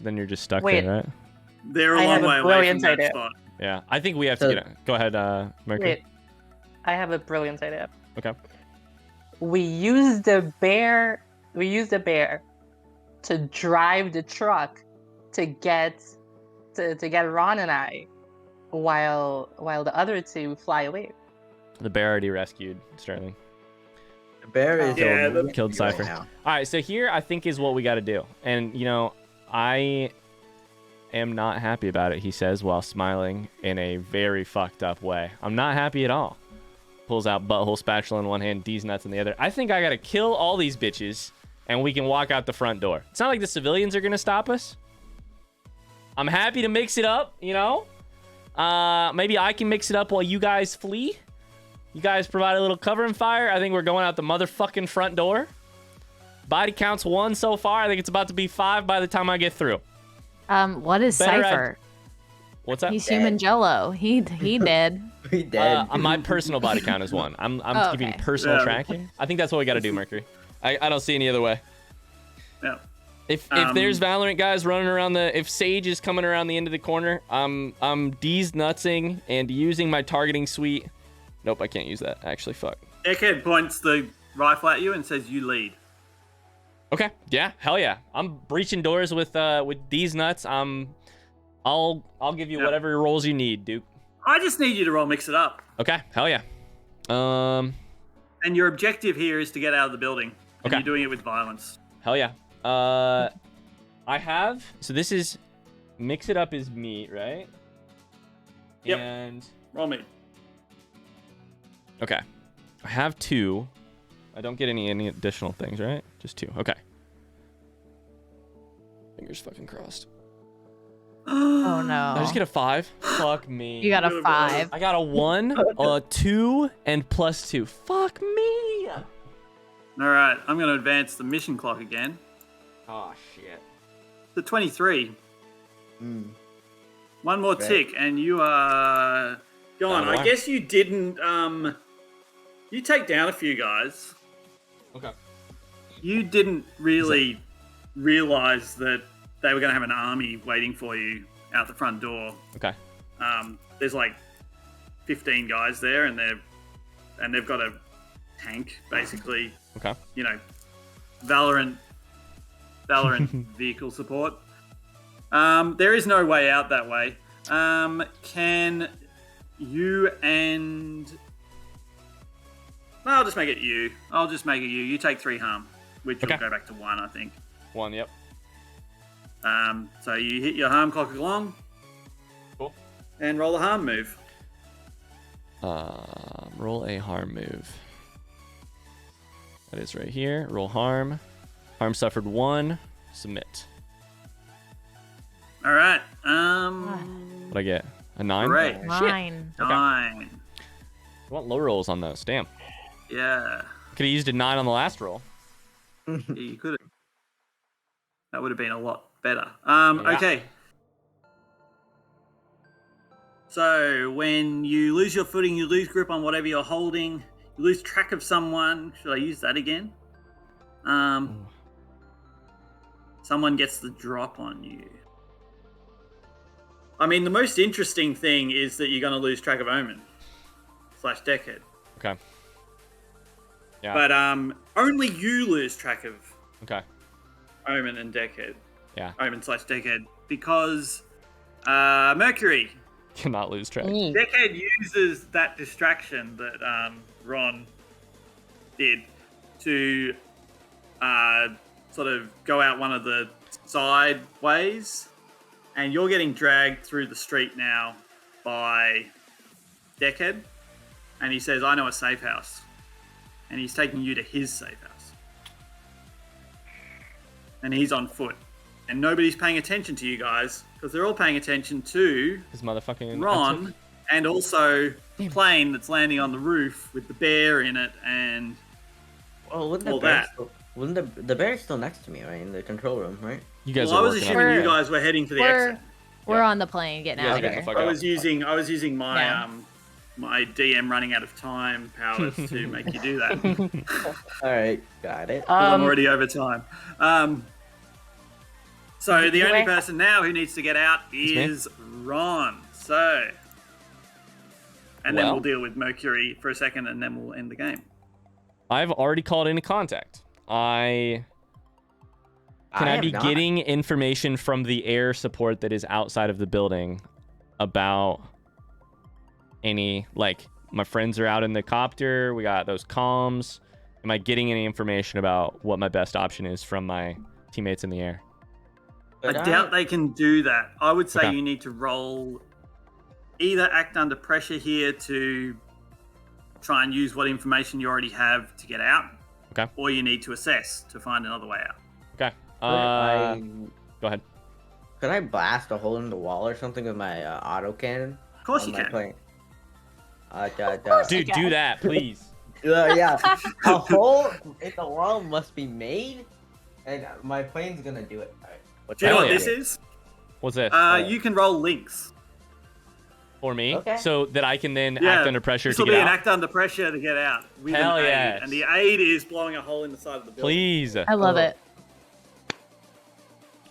Then you're just stuck Wait. there, right? They're a I long have a way away from brilliant that idea. spot. Yeah, I think we have to So- get out. Go ahead, Mercury. Wait, I have a brilliant idea. Okay. We use the bear to drive the truck to get Ron and I while the other two fly away. The bear already rescued Sterling. The bear is Yeah, Killed Cypher. now. All right, so here I think is what we got to do. And, you know, I am not happy about it, he says, while smiling in a very fucked up way. I'm not happy at all. Pulls out butthole spatula in one hand, D's nuts in the other. I think I got to kill all these bitches, and we can walk out the front door. It's not like the civilians are going to stop us. I'm happy to mix it up, you know? Maybe I can mix it up while you guys flee. You guys provide a little cover and fire. I think we're going out the motherfucking front door. Body count's 1 so far. I think it's about to be 5 by the time I get through. What is Better Cypher? What's that? He's human Jello. He did. We dead. My personal body count is 1. I'm Oh, keeping okay. personal Yeah. tracking. I think that's what we got to do, Mercury. I don't see any other way. Yeah. If there's Valorant guys running around if Sage is coming around the end of the corner, I'm D's nutsing and using my targeting suite. Nope, I can't use that. Actually, fuck. Egghead points the rifle at you and says, "You lead." Okay, yeah, hell yeah. I'm breaching doors with D's nuts. I'll give you Yep. whatever rolls you need, Duke. I just need you to roll mix it up. Okay, hell yeah. And your objective here is to get out of the building. And Okay. you're doing it with violence. Hell yeah. I have, so this is, mix it up is meat, right? Yep. And, Roll me. okay. I have 2. I don't get any additional things, right? Just 2. Okay. Fingers fucking crossed. Oh Did I no. just get a 5? Fuck me. You got a 5. I got a 1, a 2, and +2. Fuck me. All right, I'm going to advance the mission clock again. Oh, shit. To 23. Mm. One more Right. tick, and you are gone. Done I what? guess you didn't. You take down a few guys. Okay. You didn't really realize that they were going to have an army waiting for you out the front door. Okay. There's like 15 guys there, and they've got a tank, basically. Okay. You know, Valorant vehicle support. There is no way out that way. Can you and... Well, I'll just make it you. You take 3 harm, which Okay. will go back to 1, I think. 1, yep. So you hit your harm clock along. Cool. And roll a harm move. Roll a harm move. That is right here. Roll harm. Harm suffered 1. Submit. All right. What'd I get? A 9? Great. Shit. 9. Okay. 9. I want low rolls on those. Damn. Yeah. Could have used a 9 on the last roll. Yeah, you could have. That would have been a lot better. Yeah. Okay. So when you lose your footing, you lose grip on whatever you're holding, you lose track of someone. Should I use that again? Someone gets the drop on you. I mean, the most interesting thing is that you're going to lose track of Omen / Decade. Okay. Yeah. But only you lose track of Okay. Omen and Decade. Yeah. Omen / Decade. Because Mercury. Cannot lose track. Decade uses that distraction that Ron did to sort of go out one of the side ways, and you're getting dragged through the street now by Decade, and he says, I know a safe house, and he's taking you to his safe house, and he's on foot, and nobody's paying attention to you guys because they're all paying attention to His motherfucking Ron, and also the plane that's landing on the roof with the bear in it, and Well, wouldn't all the bear that. still, wouldn't the bear's still next to me, right, in the control room, right? You guys Well, I are was working assuming on it. you guys were heading for the We're exit. we're on the plane getting You guys out get of the here. fuck I out. was using my Yeah. my DM running out of time powers to make you do that. 'Cause All right, got it. I'm already over time. So the Do only I- person now who needs to get out me. is Ron. So, and then Well. we'll deal with Mercury for a second, and then we'll end the game. I've already called into contact. Can I have be not. getting information from the air support that is outside of the building about any, like, my friends are out in the copter, we got those comms. Am I getting any information about what my best option is from my teammates in the air? But I doubt they can do that. I would say Okay. you need to roll, either act under pressure here to try and use what information you already have to get out, Okay. or you need to assess to find another way out. Okay. Go ahead. Could I blast a hole in the wall or something with my autocannon? Of course on you my can. plane? Dude, do that, please. Yeah, a hole in the wall must be made, and my plane's gonna do it. All right. What's Do you know Hell what yeah. this is? What's this? You can roll links. For me? Okay. So that I can then Yeah, act under pressure This to will get be an out? act under pressure to get out. With Hell an aid. yes. And the aid is blowing a hole in the side of the building. Please. I love it.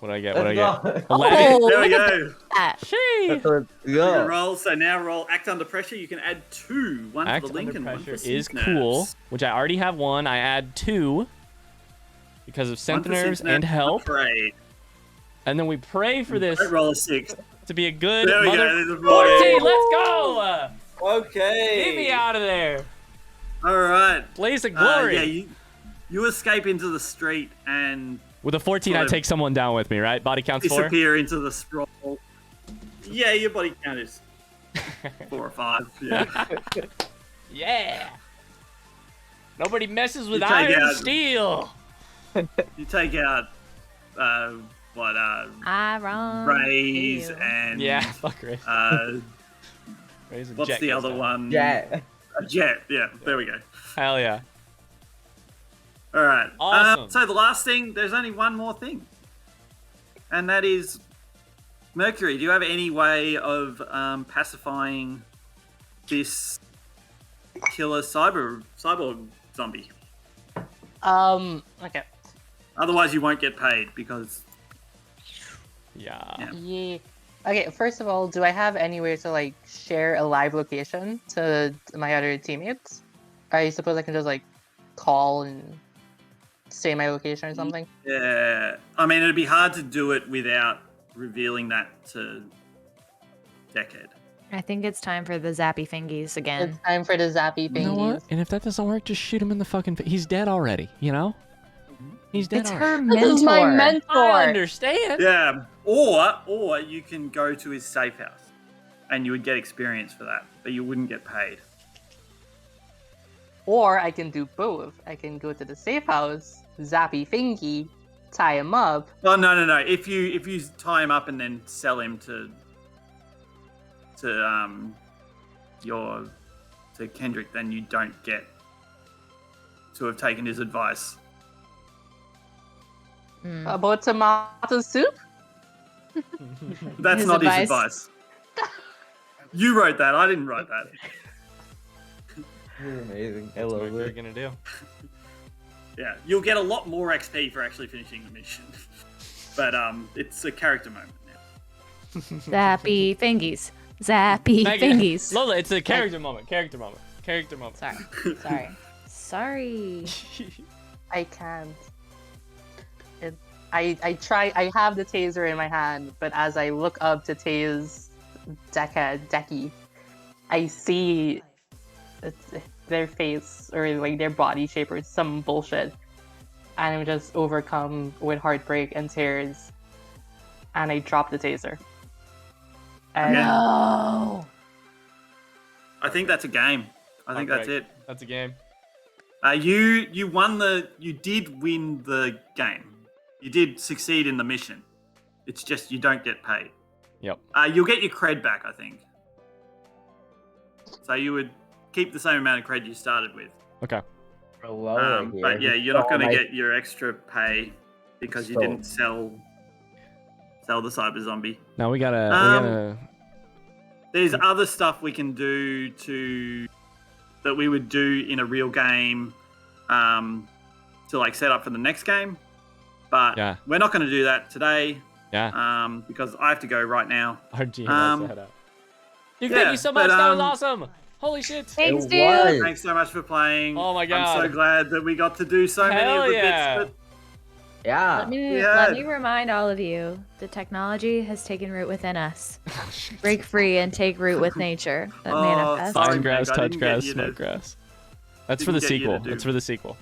What do I get? What do I Let's get? go. 11? Oh, There we look at go. that. Sheesh. Let's You go. roll. So now roll act under pressure. You can add 2. One Act for the link under and one pressure for is synth cool, nerves. which I already have 1. I add 2 because of One synth for nerves synth nerves and help. Afraid. And then we pray for this Don't roll a 6. to be a good There we go. mother. There's a 14, let's go! Okay. Get me out of there. All right. Blaze of glory. Yeah, you escape into the street and With a 14, sort I of take someone down with me, right? Body counts 4? disappear into the sprawl. Yeah, your body count is 4 or 5. Yeah. Yeah. Nobody messes with You take iron out- steel. You take out Iron. Rays Ew. and Yeah, fuck Ray. Ray's a what's jet the goes other down. one? Yeah. A jet. Yeah, there we go. Hell yeah. All right. Awesome. So the last thing, there's only one more thing, and that is Mercury. Do you have any way of pacifying this killer cyborg zombie? Okay. Otherwise, you won't get paid because Yeah. Yeah. Yeah. Okay, first of all, do I have anywhere to like share a live location to my other teammates? I suppose I can just like call and say my location or something. yeah, I mean it'd be hard to do it without revealing that to Decade. I think it's time for the zappy fingies again. It's time for the zappy You know what? thingies. And if that doesn't work, just shoot him in the fucking face. He's dead already, you know? He's dead It's already. her This mentor. is my mentor. I understand. Yeah, or you can go to his safe house, and you would get experience for that, but you wouldn't get paid. Or I can do both. I can go to the safe house, zappy thingy, tie him up. Oh no! If you tie him up and then sell him to Kendrick, then you don't get to have taken his advice. About tomato soup? That's His not his advice? advice. You wrote that. I didn't write that. This is amazing. I What love are we it. gonna do? Yeah, you'll get a lot more XP for actually finishing the mission. But it's a character moment now. Zappy fingies. Zappy Megan, fingies. Lola, it's a character moment. Character moment. Character moment. Sorry. Sorry. I can't. I try. I have the taser in my hand, but as I look up to tase Decky, I see their face or like their body shape or some bullshit, and I'm just overcome with heartbreak and tears, and I drop the taser. And Yeah. No. I think that's a game. I think that's Okay. it. That's a game. You won the. You did win the game. You did succeed in the mission. It's just you don't get paid. Yep. You'll get your cred back, I think. So you would keep the same amount of cred you started with. Okay. But yeah, you're not going to get your extra pay because you So- didn't sell the cyber zombie. Now we gotta. There's other stuff we can do that we would do in a real game to like set up for the next game. But Yeah. we're not going to do that today Yeah. because I have to go right now. Our GM has to head out. Dude, yeah, thank you so but, much. That was awesome. Holy shit. Thanks, It dude. was. Thanks so much for playing. Oh my I'm God. so glad that we got to do so many Hell of the yeah. bits. Yeah. Let me Yeah. let me remind all of you, the technology has taken root within us. Break free and take root with nature. That Oh, manifests. sorry. Fine grass, Meg, I touch didn't get grass, you to- smoke grass. That's for the didn't get you to sequel. do- That's for the sequel.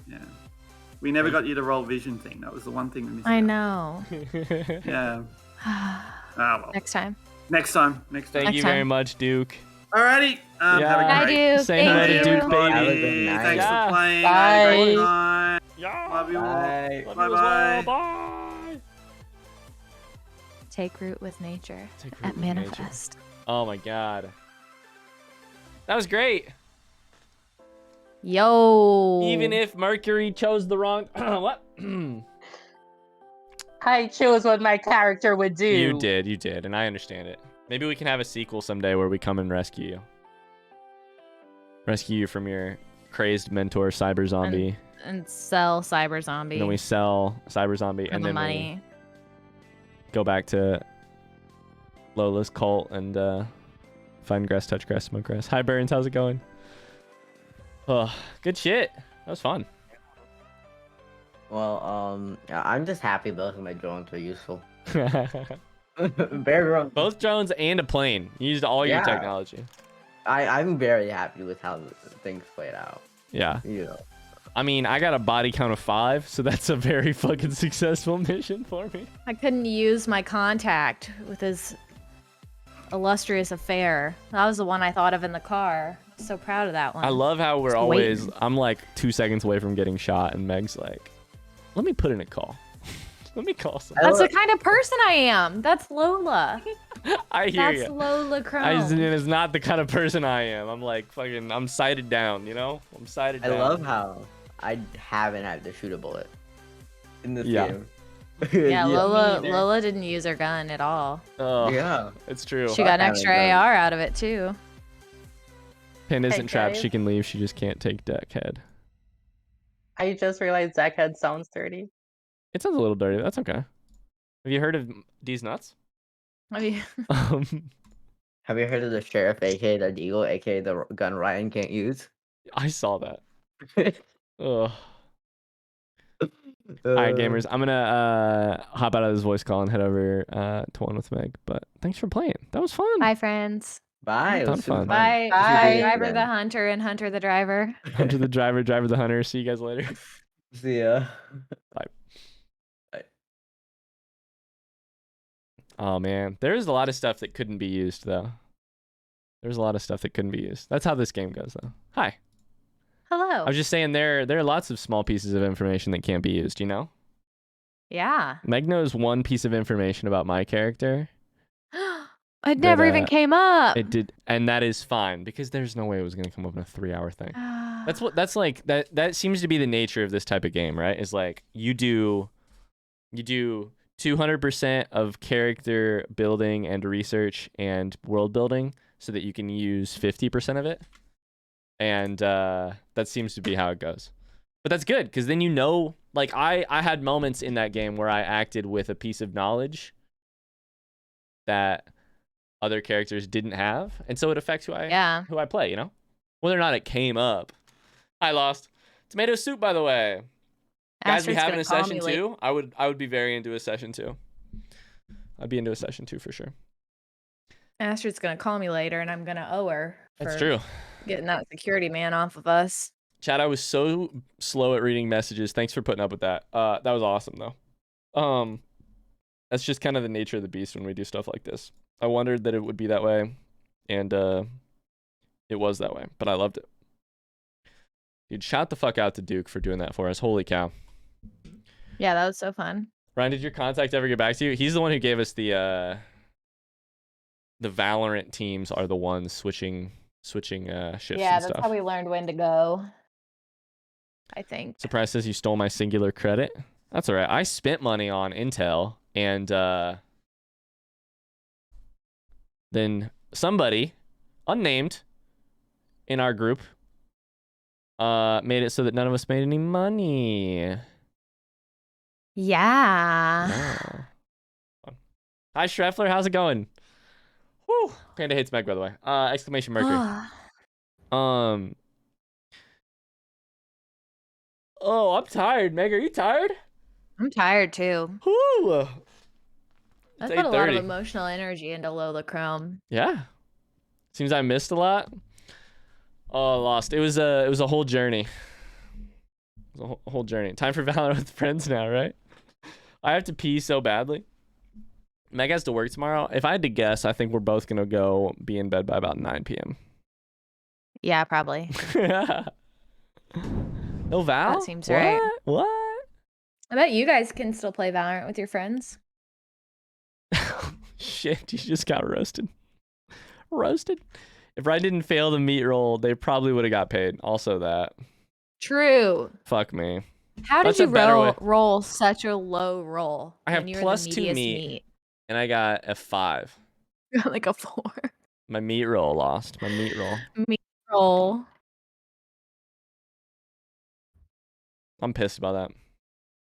Yeah. We never got you to roll vision thing. That was the one thing we missed. I out. know. Yeah. Well. Next time. Next time. Thank Next you time. very much, Duke. Alrighty. Have Yeah. a Bye, great Duke. Say hello Thank to you. Duke, everybody. baby. Have a good night. Thanks Yeah. for playing. Bye. Have a great night. Yeah. Love you all. Bye. Love Bye you as well. bye. Bye. Take root with nature Take root at with nature. manifest. Oh my God. That was great. Yo. Even if Mercury chose the wrong. What? I chose what my character would do. You did, and I understand it. Maybe we can have a sequel someday where we come and rescue you. Rescue you from your crazed mentor, Cyber Zombie. and sell Cyber Zombie And then we sell Cyber Zombie, for and the then money. we go back to Lola's cult and find grass, touch grass, smoke grass. Hi, Barons. How's it going? Oh, good shit. That was fun. Well, I'm just happy both of my drones were useful. Very wrong. Both drones and a plane. You used all your Yeah. technology. I'm very happy with how things played out. Yeah. You know. I mean, I got a body count of 5, so that's a very fucking successful mission for me. I couldn't use my contact with his illustrious affair. That was the one I thought of in the car. So proud of that one. I love how we're Just always, waiting. I'm like 2 seconds away from getting shot, and Meg's like, let me put in a call. Let me call someone. That's the kind of person I am. That's Lola. I hear That's you. Lola It Crone. is not the kind of person I am. I'm like fucking, I'm sighted down, you know? I'm sighted I down. love how I haven't had to shoot a bullet in this Yeah. game. Yeah, Lola Me either. Lola didn't use her gun at all. Oh, Yeah. it's true. She got an having extra guns. AR out of it too. Pin isn't Hey, trapped. guys. She can leave. She just can't take deck head. I just realized Zackhead sounds dirty. It sounds a little dirty. That's okay. Have you heard of D's nuts? I mean, Have you heard of the sheriff, aka the Eagle, aka the gun Ryan can't use? I saw that. Ugh. All right, gamers. I'm gonna hop out of this voice call and head over to one with Meg. But thanks for playing. That was fun. bye friends. Bye. It Ton was of super fun. Bye. Bye. Driver the hunter and hunter the driver. Hunter the driver, driver the hunter. See you guys later. See ya. Oh man, there's a lot of stuff that couldn't be used though. There's a lot of stuff that couldn't be used. That's how this game goes though. Hi. Hello. I was just saying there are lots of small pieces of information that can't be used, you know? Yeah. Meg knows one piece of information about my character It never even came up. It did, and that is fine because there's no way it was gonna come up in a 3-hour thing. That's like that seems to be the nature of this type of game, right? Is like you do 200% of character building and research and world building so that you can use 50% of it. And that seems to be how it goes. But that's good because then you know, like I had moments in that game where I acted with a piece of knowledge that other characters didn't have, and so it affects who I play, you know? Whether or not it came up. I lost. Tomato soup, by the way. Guys, we having a session 2? I would be very into a session 2. I'd be into a session 2 for sure. Astrid's gonna call me later, and I'm gonna owe her. That's true. Getting that security man off of us. Chad, I was so slow at reading messages. Thanks for putting up with that. That was awesome though. That's just kind of the nature of the beast when we do stuff like this. I wondered that it would be that way, and it was that way, but I loved it. Dude, shout the fuck out to Duke for doing that for us. Holy cow. Yeah, that was so fun. Ryan, did your contact ever get back to you? He's the one who gave us the Valorant teams are the ones switching shifts and stuff. Yeah, that's how we learned when to go. I think. Surprise says you stole my singular credit. That's all right. I spent money on Intel, and then somebody, unnamed, in our group, made it so that none of us made any money. Yeah. Oh. Hi, Schreffler. How's it going? Whew. Panda hates Meg, by the way. Exclamation Mercury. Oh, I'm tired. Meg, are you tired? I'm tired too. Whew. I put a lot of emotional energy into Lola Chrome. Yeah. Seems I missed a lot. Oh, I lost. It was a whole journey. It was a whole journey. Time for Valorant with friends now, right? I have to pee so badly. Meg has to work tomorrow. If I had to guess, I think we're both gonna go be in bed by about 9 p.m. Yeah, probably. No Val? That seems right. What? I bet you guys can still play Valorant with your friends. Shit, you just got roasted. Roasted? If I didn't fail the meat roll, they probably would have got paid. Also that. True. Fuck me. How did you roll such a low roll? I have +2 meat, and I got a 5. Like a 4. My meat roll lost. My meat roll. Meat roll. I'm pissed about that.